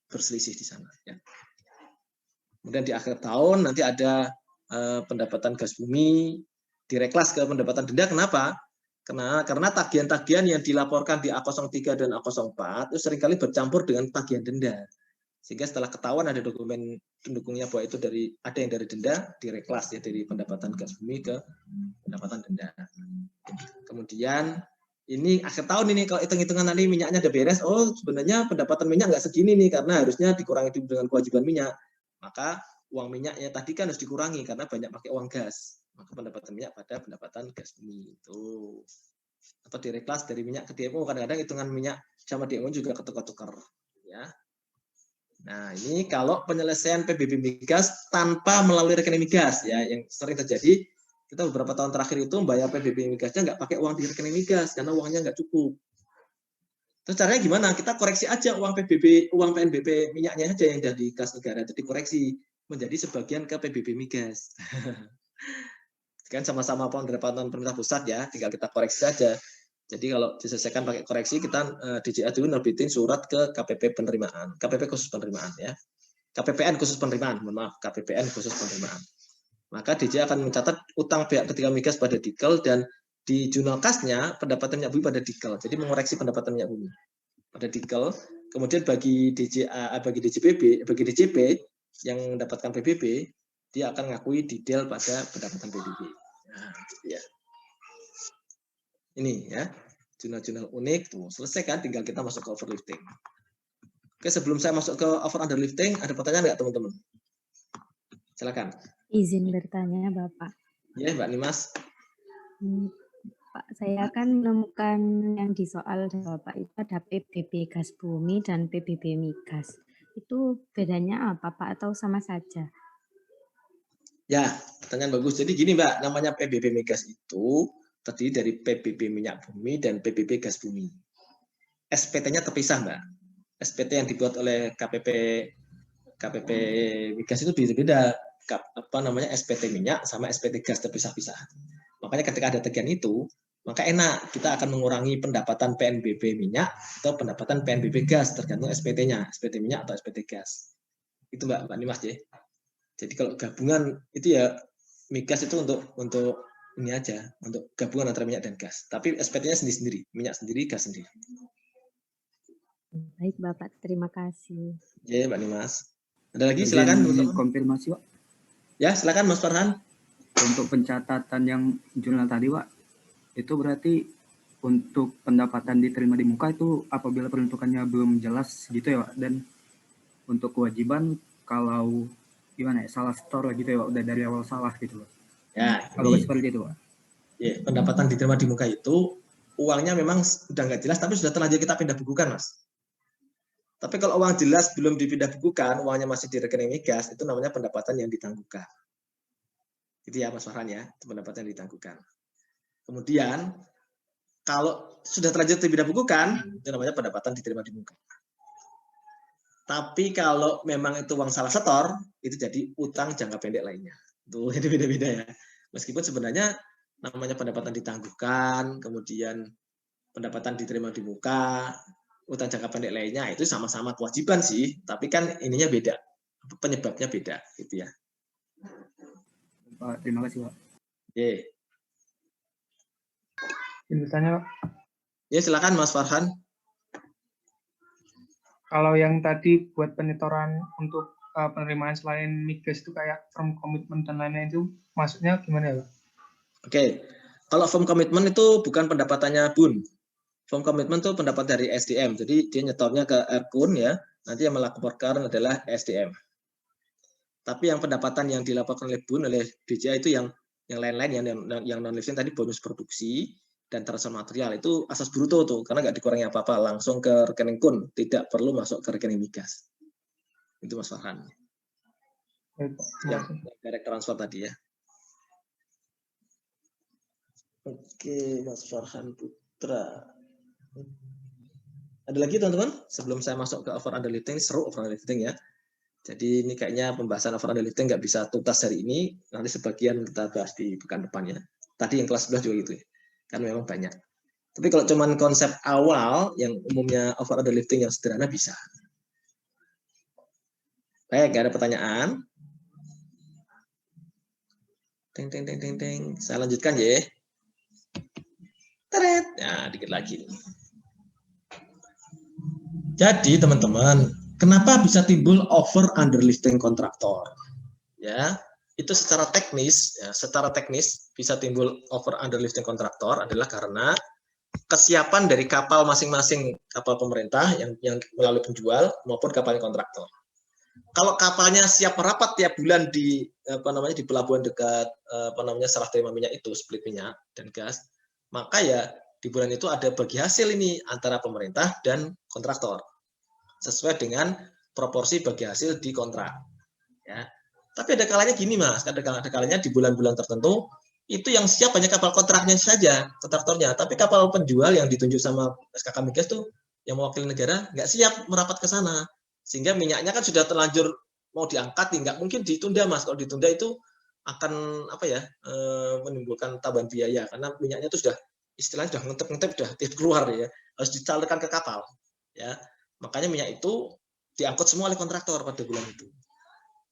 A: berselisih di sana. Ya. Kemudian di akhir tahun nanti ada pendapatan gas bumi direklas ke pendapatan denda. Kenapa? Karena tagihan-tagihan yang dilaporkan di A03 dan A04 itu seringkali bercampur dengan tagihan denda. Sehingga setelah ketahuan ada dokumen pendukungnya bahwa itu ada yang dari denda, direklas ya dari pendapatan gas bumi ke pendapatan denda. Kemudian ini akhir tahun ini kalau hitung-hitungan nanti minyaknya udah beres, oh sebenarnya pendapatan minyak nggak segini nih karena harusnya dikurangi dengan kewajiban minyak. Maka uang minyaknya tadi kan harus dikurangi karena banyak pakai uang gas. Maka pendapatan minyak pada pendapatan gas bumi itu. Atau direklas dari minyak ke DMO, kadang-kadang hitungan minyak sama DMO juga ketukar-tukar ya. Nah, ini kalau penyelesaian PBB migas tanpa melalui rekening migas ya, yang sering terjadi, kita beberapa tahun terakhir itu membayar PBB migasnya nggak pakai uang di rekening migas karena uangnya nggak cukup. Terus caranya gimana? Kita koreksi aja uang PNBP minyaknya aja yang dari kas negara, jadi koreksi menjadi sebagian ke PBB migas. Kan sama-sama pendapatan pemerintah pusat ya, tinggal kita koreksi saja. Jadi kalau diselesaikan pakai koreksi, kita DJA dulu nerbitin surat ke KPP penerimaan, KPP khusus penerimaan ya, KPPN khusus penerimaan, mohon maaf, KPPN khusus penerimaan. Maka DJA akan mencatat utang pihak ketiga migas pada dikel dan di jurnal kasnya pendapatan minyak bumi pada dikel. Jadi mengoreksi pendapatan minyak bumi pada dikel. Kemudian bagi DJA, bagi DJP yang mendapatkan PBB, dia akan ngakui detail pada pendapatan PBB. Nah, ya. Ini ya, jurnal-jurnal unik tuh selesai kan, tinggal kita masuk ke overlifting. Oke, sebelum saya masuk ke over underlifting, ada pertanyaan nggak teman-teman? Silakan.
C: Izin bertanya Bapak.
A: Ya, Mbak Nimas.
C: Pak, saya kan menemukan yang di soal Bapak itu ada PBB gas bumi dan PBB migas. Itu bedanya apa Pak atau sama saja?
A: Ya, pertanyaan bagus. Jadi gini Mbak, namanya PBB migas itu terdiri dari PBB minyak bumi dan PBB gas bumi. SPT-nya terpisah, Mbak. SPT yang dibuat oleh KPP migas itu beda-beda. SPT minyak sama SPT gas terpisah-pisah. Makanya ketika ada tagihan itu, maka enak kita akan mengurangi pendapatan PNBP minyak atau pendapatan PNBP gas tergantung SPT-nya, SPT minyak atau SPT gas. Itu Mbak Nimas ya. Jadi kalau gabungan itu ya migas itu untuk ini aja, untuk gabungan antara minyak dan gas. Tapi SPT-nya sendiri-sendiri, minyak sendiri, gas sendiri.
C: Baik Bapak, terima kasih.
A: Ya, Mbak Nimas. Ada lagi silakan teman-teman.
J: Konfirmasi, Pak.
A: Ya, silakan Mas Farhan.
J: Untuk pencatatan yang jurnal tadi, Pak, itu berarti untuk pendapatan diterima di muka itu apabila peruntukannya belum jelas gitu ya, Pak. Dan untuk kewajiban kalau gimana ya, salah store gitu ya, Pak, udah dari awal salah gitu, Pak.
A: Ya,
J: kalau seperti itu, Pak.
A: Ya, pendapatan diterima di muka itu uangnya memang udah nggak jelas, tapi sudah terlanjur kita pindah bukukan, Mas. Tapi kalau uang jelas belum dipindah bukukan, uangnya masih di rekening migas, itu namanya pendapatan yang ditangguhkan. Itu ya Mas Farhan ya, itu pendapatan yang ditangguhkan. Kemudian kalau sudah terlanjur dipindah bukukan, itu namanya pendapatan diterima di muka. Tapi kalau memang itu uang salah setor, itu jadi utang jangka pendek lainnya. Itu beda-beda ya. Meskipun sebenarnya namanya pendapatan ditangguhkan, kemudian pendapatan diterima di muka, utang jangka pendek lainnya itu sama-sama kewajiban sih, tapi kan ininya beda, penyebabnya beda, gitu ya.
J: Pak, terima kasih, Pak.
A: Ye.
F: Ini tanya, Pak.
A: Ya silakan Mas Farhan.
F: Kalau yang tadi buat penyetoran untuk penerimaan selain migas itu kayak firm commitment dan lainnya itu maksudnya gimana ya, Pak? Oke,
A: kalau firm commitment itu bukan pendapatannya BUN. Firm commitment itu pendapat dari SDM, jadi dia nyetornya ke Erkun ya, nanti yang melaporkan adalah SDM. Tapi yang pendapatan yang dilaporkan oleh BUN, oleh BCA itu yang lain-lain, yang non-living tadi bonus produksi dan transfer material itu asas bruto tuh, karena nggak dikurangi apa-apa, langsung ke rekening KUN, tidak perlu masuk ke rekening migas. Itu Mas Farhan. Yang direct transfer tadi ya. Oke, Mas Farhan Putra. Ada lagi teman-teman? Sebelum saya masuk ke over underlifting, seru over underlifting ya. Jadi ini kayaknya pembahasan over underlifting nggak bisa tuntas hari ini. Nanti sebagian kita bahas di pekan depan ya. Tadi yang kelas 11 juga gitu ya. Kan memang banyak. Tapi kalau cuman konsep awal yang umumnya over underlifting yang sederhana bisa. Baik, nggak ada pertanyaan. Teng. Saya lanjutkan ya. Teret. Nah, dikit lagi. Jadi teman-teman, kenapa bisa timbul over underlifting kontraktor? Ya, itu secara teknis bisa timbul over underlifting kontraktor adalah karena kesiapan dari kapal masing-masing, kapal pemerintah yang melalui penjual maupun kapal kontraktor. Kalau kapalnya siap merapat tiap bulan di di pelabuhan dekat serah terima minyak itu, split minyak dan gas, maka ya di bulan itu ada bagi hasil ini antara pemerintah dan kontraktor sesuai dengan proporsi bagi hasil di kontrak. Ya. Tapi ada kalanya gini Mas, ada kalanya di bulan-bulan tertentu itu yang siap hanya kapal kontraknya saja, kontraktornya, tapi kapal penjual yang ditunjuk sama SKK Migas tuh yang mewakili negara nggak siap merapat ke sana. Sehingga minyaknya kan sudah terlanjur mau diangkat, nggak mungkin ditunda Mas. Kalau ditunda itu akan menimbulkan tambahan biaya karena minyaknya itu sudah istilahnya sudah ngentep sudah keluar ya, harus dicalurkan ke kapal ya. Makanya minyak itu diangkut semua oleh kontraktor pada bulan itu.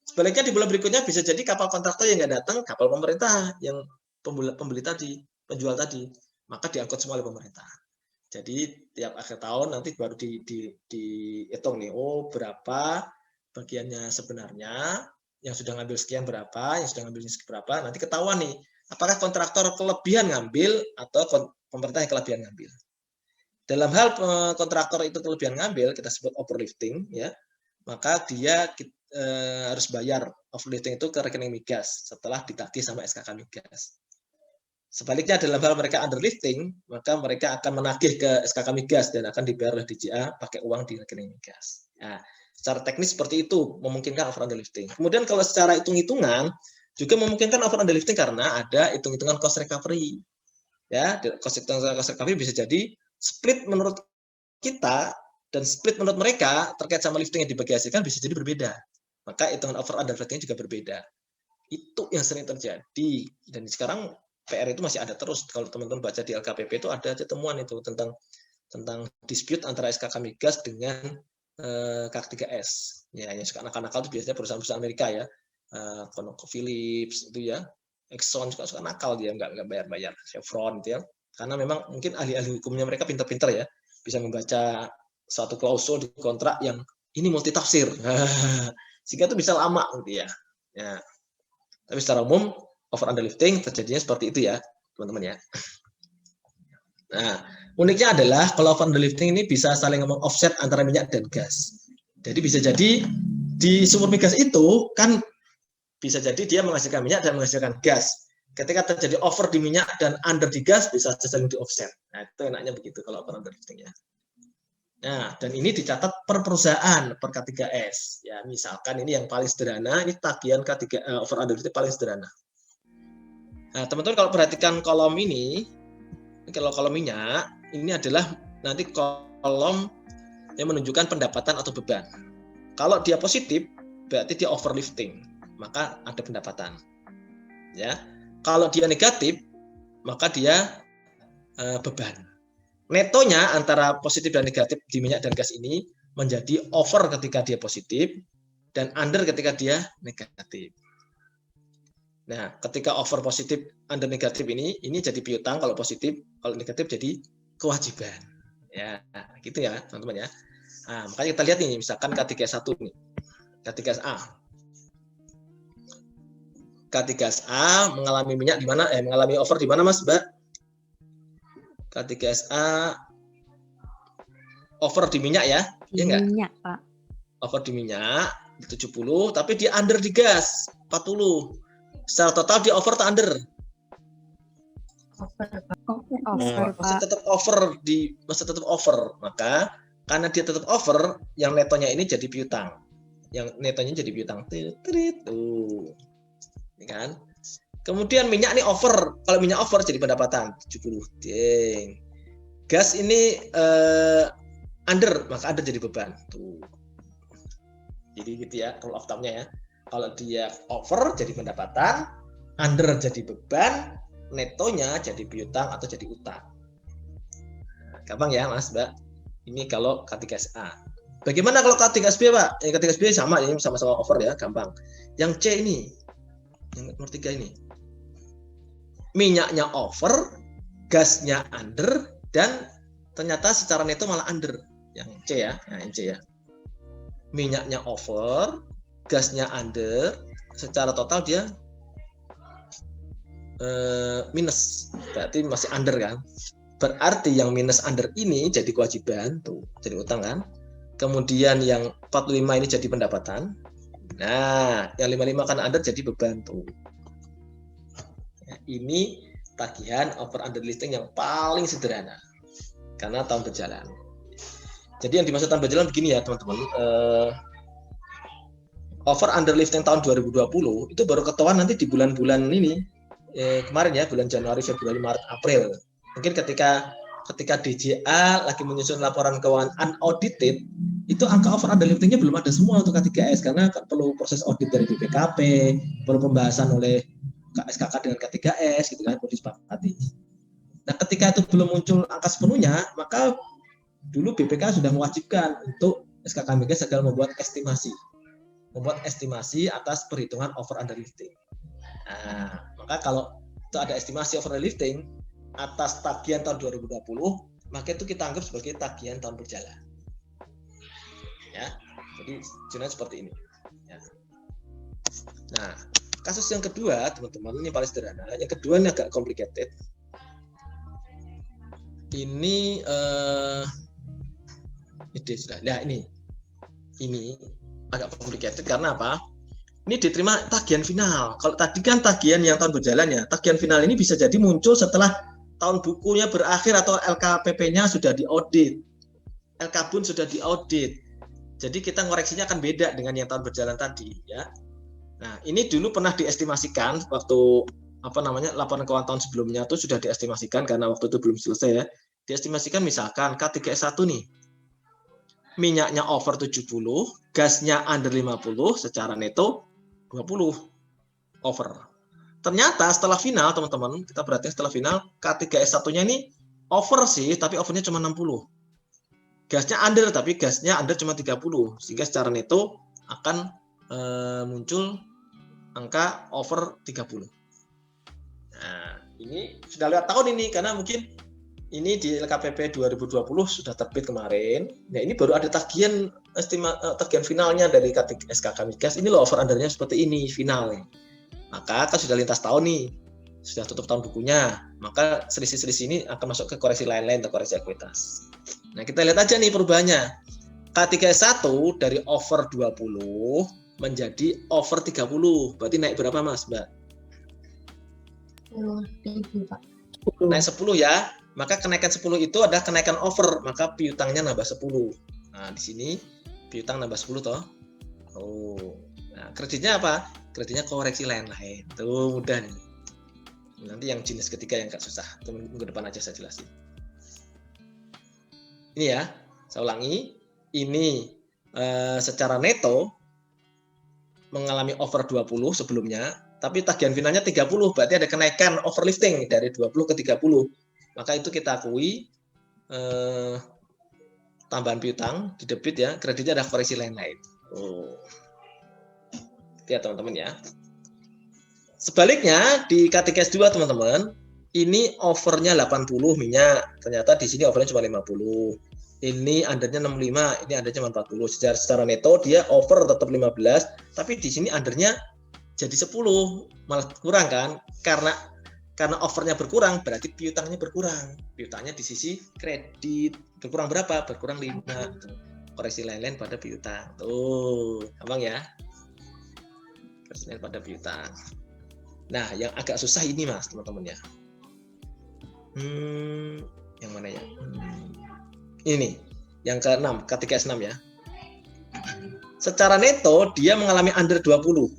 A: Sebaliknya di bulan berikutnya bisa jadi kapal kontraktor yang nggak datang, kapal pemerintah yang pembeli tadi, penjual tadi, maka diangkut semua oleh pemerintah. Jadi tiap akhir tahun nanti baru dihitung nih, oh berapa bagiannya sebenarnya, yang sudah ngambil sekian berapa, yang sudah ngambil sekian berapa, nanti ketahuan nih, apakah kontraktor kelebihan ngambil atau pemerintah yang kelebihan ngambil. Dalam hal kontraktor itu kelebihan ngambil, kita sebut overlifting, ya, maka dia harus bayar overlifting itu ke rekening migas setelah ditagih sama SKK Migas. Sebaliknya dalam hal mereka underlifting, maka mereka akan menagih ke SKK Migas dan akan dibayar oleh DJA pakai uang di rekening migas. Nah, secara teknis seperti itu memungkinkan over underlifting. Kemudian kalau secara hitung-hitungan juga memungkinkan over underlifting karena ada hitung-hitungan cost recovery. Ya, cost recovery bisa jadi split menurut kita dan split menurut mereka terkait sama lifting yang dibagi hasilkan bisa jadi berbeda. Maka hitungan over underlifting juga berbeda. Itu yang sering terjadi dan sekarang PR itu masih ada terus. Kalau teman-teman baca di LKPP itu ada temuan itu tentang dispute antara SKK Migas dengan KAK3S. Ya, yang suka nakal-nakal itu biasanya perusahaan-perusahaan Amerika ya, ConocoPhillips itu ya, Exxon juga suka nakal dia nggak bayar, Chevron gitu ya, karena memang mungkin ahli-ahli hukumnya mereka pintar-pintar ya, bisa membaca suatu klausul di kontrak yang ini multitafsir, sehingga itu bisa lama gitu ya. Ya. Tapi secara umum over underlifting terjadinya seperti itu ya teman-teman ya. Nah, uniknya adalah kalau over underlifting ini bisa saling ngomong offset antara minyak dan gas. Jadi bisa jadi di sumur migas itu kan bisa jadi dia menghasilkan minyak dan menghasilkan gas. Ketika terjadi over di minyak dan under di gas, bisa saling di offset. Nah, itu enaknya begitu kalau over underlifting ya. Nah, dan ini dicatat per perusahaan, per K3S. Ya, misalkan ini yang paling sederhana, ini tagihan K3 over underlifting paling sederhana. Nah, teman-teman kalau perhatikan kolom ini, kalau kolom minyak, ini adalah nanti kolom yang menunjukkan pendapatan atau beban. Kalau dia positif, berarti dia overlifting, maka ada pendapatan. Ya, kalau dia negatif, maka dia beban. Netonya antara positif dan negatif di minyak dan gas ini menjadi over ketika dia positif dan under ketika dia negatif. Nah, ketika over positif, under negatif ini jadi piutang kalau positif, kalau negatif jadi kewajiban. Ya, gitu ya, teman-teman ya. Nah, makanya kita lihat nih, misalkan K3S1 nih. K3SA. K3SA mengalami minyak di mana? Mengalami over di mana, Mas, Mbak? K3SA over di minyak ya? Iya enggak?
C: Minyak, Pak.
A: Over di minyak 70, tapi dia under di gas 40. Secara total dia over atau under?
C: Over,
A: masih
C: Pak.
A: tetap over. Maka karena dia tetap over, yang netonya ini jadi piutang. Yang netonya jadi piutang. Tuh. Ini kan? Kemudian minyak ini over. Kalau minyak over jadi pendapatan 70. Ding. Gas ini under, maka under jadi beban. Tuh. Jadi gitu ya, rule of thumb-nya ya. Kalau dia over jadi pendapatan, under jadi beban, netonya jadi piutang atau jadi utang. Gampang ya, Mas, Mbak. Ini kalau K3SA. Bagaimana kalau K3SB, Pak? K3SB sama ya, sama-sama over ya, gampang. Yang C ini, yang nomor 3 ini. Minyaknya over, gasnya under, dan ternyata secara neto malah under. Yang C ya, yang C ya. Minyaknya over, gasnya under, secara total dia minus, berarti masih under kan. Berarti yang minus under ini jadi kewajiban, tuh, jadi utang kan. Kemudian yang 45 ini jadi pendapatan. Nah, yang 55 kan under jadi beban tuh. Ya, ini tagihan over underlifting yang paling sederhana karena tahun berjalan. Jadi yang dimaksud tahun berjalan begini ya teman-teman. Over underlifting tahun 2020 itu baru ketahuan nanti di bulan-bulan ini kemarin ya, bulan Januari, Februari, Maret, April. Mungkin ketika DJA lagi menyusun laporan keuangan unaudited, itu angka over underliftingnya belum ada semua untuk K3S karena perlu proses audit dari BPKP, perlu pembahasan oleh KSKK dengan K3S gitu kan, perlu disepakati. Nah, ketika itu belum muncul angka sepenuhnya, maka dulu BPK sudah mewajibkan untuk SKK Migas agar membuat estimasi atas perhitungan over underlifting. Nah, maka kalau itu ada estimasi over underlifting atas tagihan tahun 2020, maka itu kita anggap sebagai tagihan tahun berjalan. Ya, jadi jenis seperti ini. Ya. Nah, kasus yang kedua, teman-teman, ini paling sederhana. Yang kedua ini agak complicated. Ini ini agak complicated karena apa? Ini diterima tagihan final. Kalau tadi kan tagihan yang tahun berjalan ya, tagihan final ini bisa jadi muncul setelah tahun bukunya berakhir atau LKPP-nya sudah diaudit, LKBUN sudah diaudit. Jadi kita ngoreksinya akan beda dengan yang tahun berjalan tadi, ya. Nah, ini dulu pernah diestimasikan waktu laporan keuangan tahun sebelumnya itu sudah diestimasikan karena waktu itu belum selesai ya. Diestimasikan misalkan K3S1 nih. Minyaknya over 70, gasnya under 50, secara neto 20 over. Ternyata setelah final, teman-teman, kita perhatikan setelah final, K3S1-nya ini over sih, tapi overnya cuma 60. Gasnya under, tapi gasnya under cuma 30. Sehingga secara neto akan muncul angka over 30. Nah, ini sudah lewat tahun ini karena mungkin ini di LKPP 2020 sudah terbit kemarin. Nah, ini baru ada tagihan finalnya dari SKK Migas. Ini loh over undernya seperti ini finalnya. Maka kan sudah lintas tahun nih. Sudah tutup tahun bukunya. Maka selisih-selisih ini akan masuk ke koreksi lain-lain atau koreksi ekuitas. Nah, kita lihat aja nih perubahannya. K3S1 dari over 20 menjadi over 30. Berarti naik berapa, Mas, Mbak?
H: 10.000, Pak.
A: Naik 10 ya. Maka kenaikan 10 itu adalah kenaikan over, maka piutangnya nambah 10. Nah, di sini piutang nambah 10 toh. Oh. Nah, kreditnya apa? Kreditnya koreksi lain-lain. Tuh mudah nih. Nanti yang jenis ketiga yang agak susah. Itu minggu depan aja saya jelasin. Ini ya, saya ulangi. Ini secara neto mengalami over 20 sebelumnya, tapi tagihan finalnya 30, berarti ada kenaikan overlifting dari 20 ke 30. Maka itu kita akui tambahan piutang di debit ya, kreditnya ada koreksi lain-lain. Oh. Itu ya teman-teman ya. Sebaliknya di K3S2 teman-teman, ini overnya 80 minyak, ternyata di sini overnya cuma 50. Ini undernya 65, ini undernya cuma 40. Secara neto dia over tetap 15, tapi di sini undernya jadi 10, malah kurang kan? Karena overnya berkurang, berarti piutangnya berkurang. Piutangnya di sisi kredit berkurang berapa? Berkurang 5. Koreksi lain-lain pada piutang. Tuh, gampang ya. Koreksi lain pada piutang. Nah, yang agak susah ini Mas, teman-teman ya. Yang mana ya? Ini, yang ke-6, K3S6 ya. Secara neto dia mengalami under 20.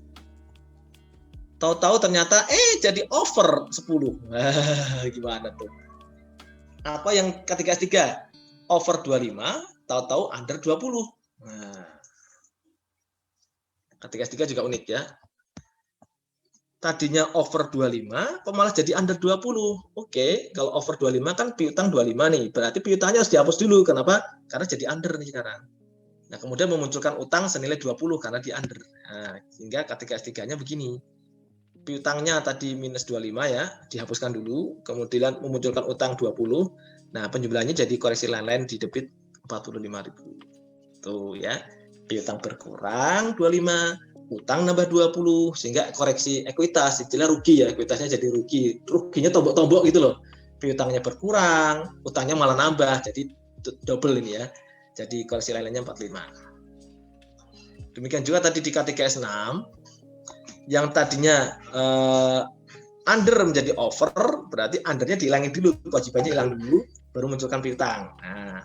A: Tahu-tahu ternyata jadi over 10. Gimana tuh? Apa yang K3S3? Over 25, tahu-tahu under 20. Nah, K3S3 juga unik ya. Tadinya over 25, kok malah jadi under 20. Oke, kalau over 25 kan piutang 25 nih. Berarti piutangnya harus dihapus dulu. Kenapa? Karena jadi under nih sekarang. Nah, kemudian memunculkan utang senilai 20 karena di under. Nah, sehingga K3S3-nya begini. Piutangnya tadi minus 25 ya, dihapuskan dulu. Kemudian memunculkan utang 20. Nah, penjumlahannya jadi koreksi lain-lain di debit 45.000. Tuh ya. Piutang berkurang 25. Utang nambah 20 sehingga koreksi ekuitas istilah rugi ya, ekuitasnya jadi rugi, ruginya tombok-tombok gitu loh, piutangnya berkurang, utangnya malah nambah, jadi double ini ya, jadi koreksi lainnya 45. Demikian juga tadi di K3S6 yang tadinya under menjadi over, berarti undernya dihilangin dulu, kewajibannya hilang dulu, baru munculkan piutang. Nah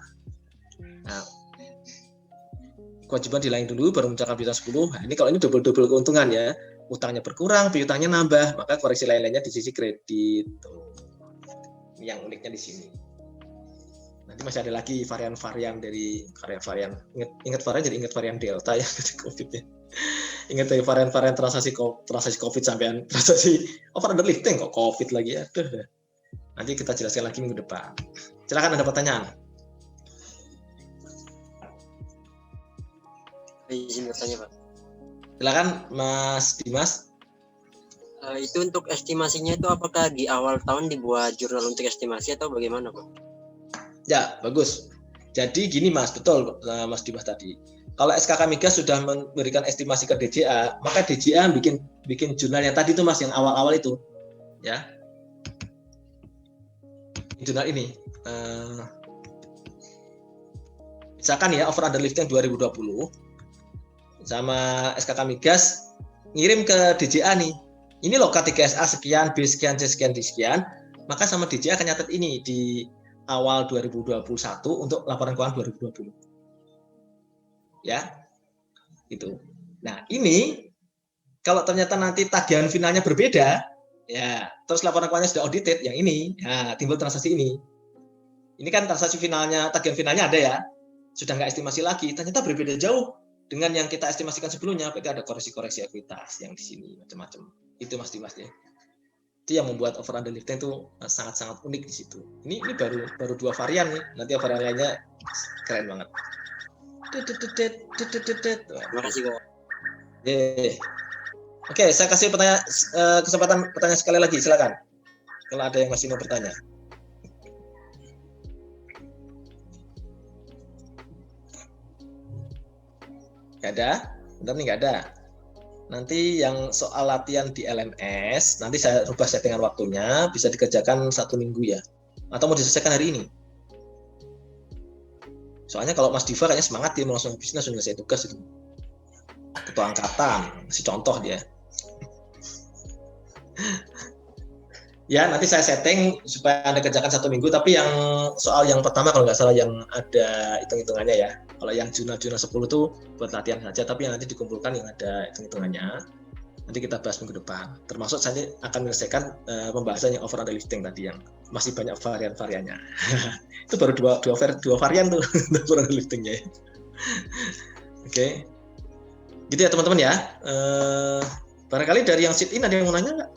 A: kewajiban dihilangin dulu baru mencapai piutang 10. Nah, ini kalau ini double keuntungan ya. Utangnya berkurang, piutangnya nambah, maka koreksi lain-lainnya di sisi kredit. Tuh. Ini yang uniknya di sini. Nanti masih ada lagi varian-varian dari varian. Ingat varian jadi ingat varian Delta ya Covid ya. Ingat dari varian-varian transaksi Covid sampai transaksi over underlifting kok Covid lagi ya. Nanti kita jelaskan lagi minggu depan. Silakan ada pertanyaan.
I: Izin bertanya Pak.
A: Silakan Mas Dimas.
I: Itu untuk estimasinya itu apakah di awal tahun dibuat jurnal untuk estimasi atau bagaimana Pak?
A: Ya bagus. Jadi gini Mas, betul Mas Dimas tadi. Kalau SKK Migas sudah memberikan estimasi ke DJA, maka DJA bikin jurnal yang tadi itu Mas, yang awal-awal itu, ya. Jurnal ini. Misalkan ya over underlifting 2020. Sama SKK Migas ngirim ke DJA nih. Ini loh K3SA sekian, B sekian, C sekian, D sekian. Maka sama DJA akan nyatet ini di awal 2021 untuk laporan keuangan 2020. Ya. Gitu. Nah, ini kalau ternyata nanti tagihan finalnya berbeda, ya, terus laporan keuangannya sudah audited yang ini, ya, timbul transaksi ini. Ini kan transaksi finalnya, tagihan finalnya ada ya. Sudah nggak estimasi lagi, ternyata berbeda jauh dengan yang kita estimasikan sebelumnya, berarti ada koreksi-koreksi ekuitas yang di sini macam-macam. Itu Mas Dimas ya. Itu yang membuat over underlifting itu sangat-sangat unik di situ. Ini baru 2 varian nih. Nanti varian lainnya keren banget.
I: Terima kasih Pak.
A: Oke, saya kasih kesempatan pertanyaan sekali lagi, silakan. Kalau ada yang masih mau bertanya. Nggak ada? Bentar nih, nggak ada. Nanti yang soal latihan di LMS, nanti saya rubah settingan waktunya, bisa dikerjakan 1 minggu ya. Atau mau diselesaikan hari ini? Soalnya kalau Mas Diva kayaknya semangat, dia mau langsung habisin, langsung ngasih tugas itu. Ketua angkatan, si contoh dia. Ya, nanti saya setting supaya Anda kerjakan 1 minggu, tapi yang soal yang pertama kalau nggak salah yang ada hitung-hitungannya ya. Kalau yang jurnal-jurnal 10 itu buat latihan saja, tapi yang nanti dikumpulkan yang ada hitung-hitungannya. Nanti kita bahas minggu depan. Termasuk saya akan menyelesaikan pembahasan yang over under lifting tadi yang masih banyak varian-variannya. Itu baru dua varian tuh over under liftingnya. Oke. Gitu ya teman-teman ya. Barangkali dari yang sit in ada yang mau nanya nggak?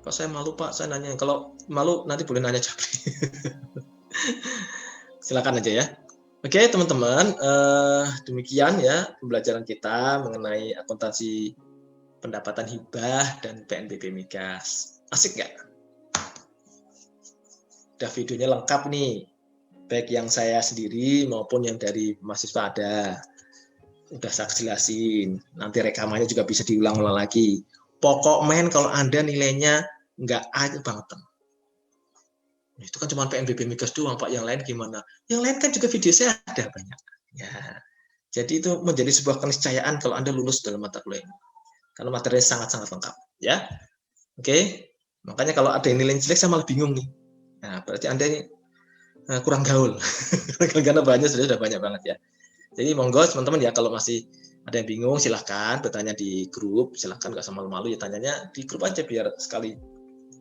A: Pak saya malu Pak, saya nanya. Kalau malu nanti boleh nanya Japri. Silakan aja ya. Oke teman-teman, demikian ya pembelajaran kita mengenai akuntansi pendapatan hibah dan PNBP Migas. Asik nggak? Udah videonya lengkap nih, baik yang saya sendiri maupun yang dari mahasiswa ada. Udah saya jelasin, nanti rekamannya juga bisa diulang-ulang lagi. Pokok kalau Anda nilainya nggak A banget. Itu kan cuma PNBP Migas doang, Pak. Yang lain gimana? Yang lain kan juga video saya ada banyak. Ya. Jadi itu menjadi sebuah keniscayaan kalau Anda lulus dalam mata kuliah ini. Karena materinya sangat-sangat lengkap. Ya. Oke. Makanya kalau ada yang nilai jelek, saya malah bingung nih. Nah, berarti Anda ini kurang gaul. Karena banyak sudah banyak banget ya. Jadi monggo teman-teman ya, kalau masih ada yang bingung silahkan bertanya di grup, silahkan nggak sama malu-malu ya, tanyanya di grup aja biar sekali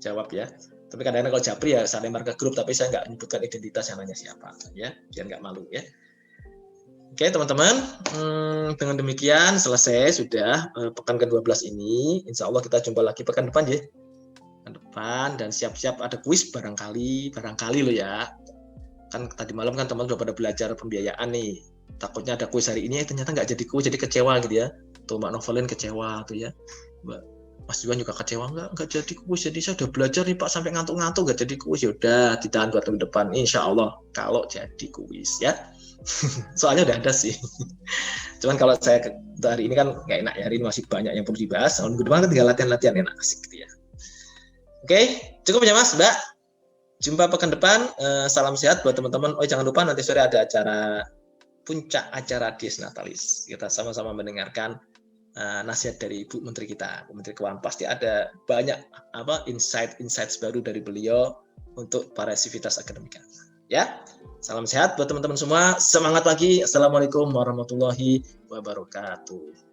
A: jawab ya. Tapi kadang-kadang kalau Japri ya saya lempar ke grup, tapi saya nggak menyebutkan identitas yang nanya siapa ya, biar nggak malu ya. Oke teman-teman, dengan demikian selesai sudah pekan ke-12 ini. Insya Allah kita jumpa lagi pekan depan ya. Pekan depan, dan siap-siap ada kuis barangkali lo ya. Kan tadi malam kan teman-teman udah pada belajar pembiayaan nih. Takutnya ada kuis hari ini ternyata nggak jadi kuis, jadi kecewa gitu ya. Tuh Mbak Novelin kecewa tuh ya. Mas Iwan juga kecewa, nggak jadi kuis, jadi saya udah belajar nih Pak sampai ngantuk-ngantuk nggak jadi kuis. Ya udah ditahan buat tahun depan insya Allah kalau jadi kuis ya. Soalnya udah ada sih. Cuman kalau saya hari ini kan nggak enak ya, hari ini masih banyak yang perlu dibahas. Minggu depan kan tinggal latihan enak asik gitu ya. Oke, cukup ya Mas, Mbak. Jumpa pekan depan. Salam sehat buat teman-teman. Oh jangan lupa nanti sore ada acara puncak acara Dies Natalis. Kita sama-sama mendengarkan nasihat dari Ibu Menteri kita, Bu Menteri Keuangan. Pasti ada banyak insights baru dari beliau untuk para sivitas akademika. Ya, salam sehat buat teman-teman semua. Semangat lagi. Assalamualaikum warahmatullahi wabarakatuh.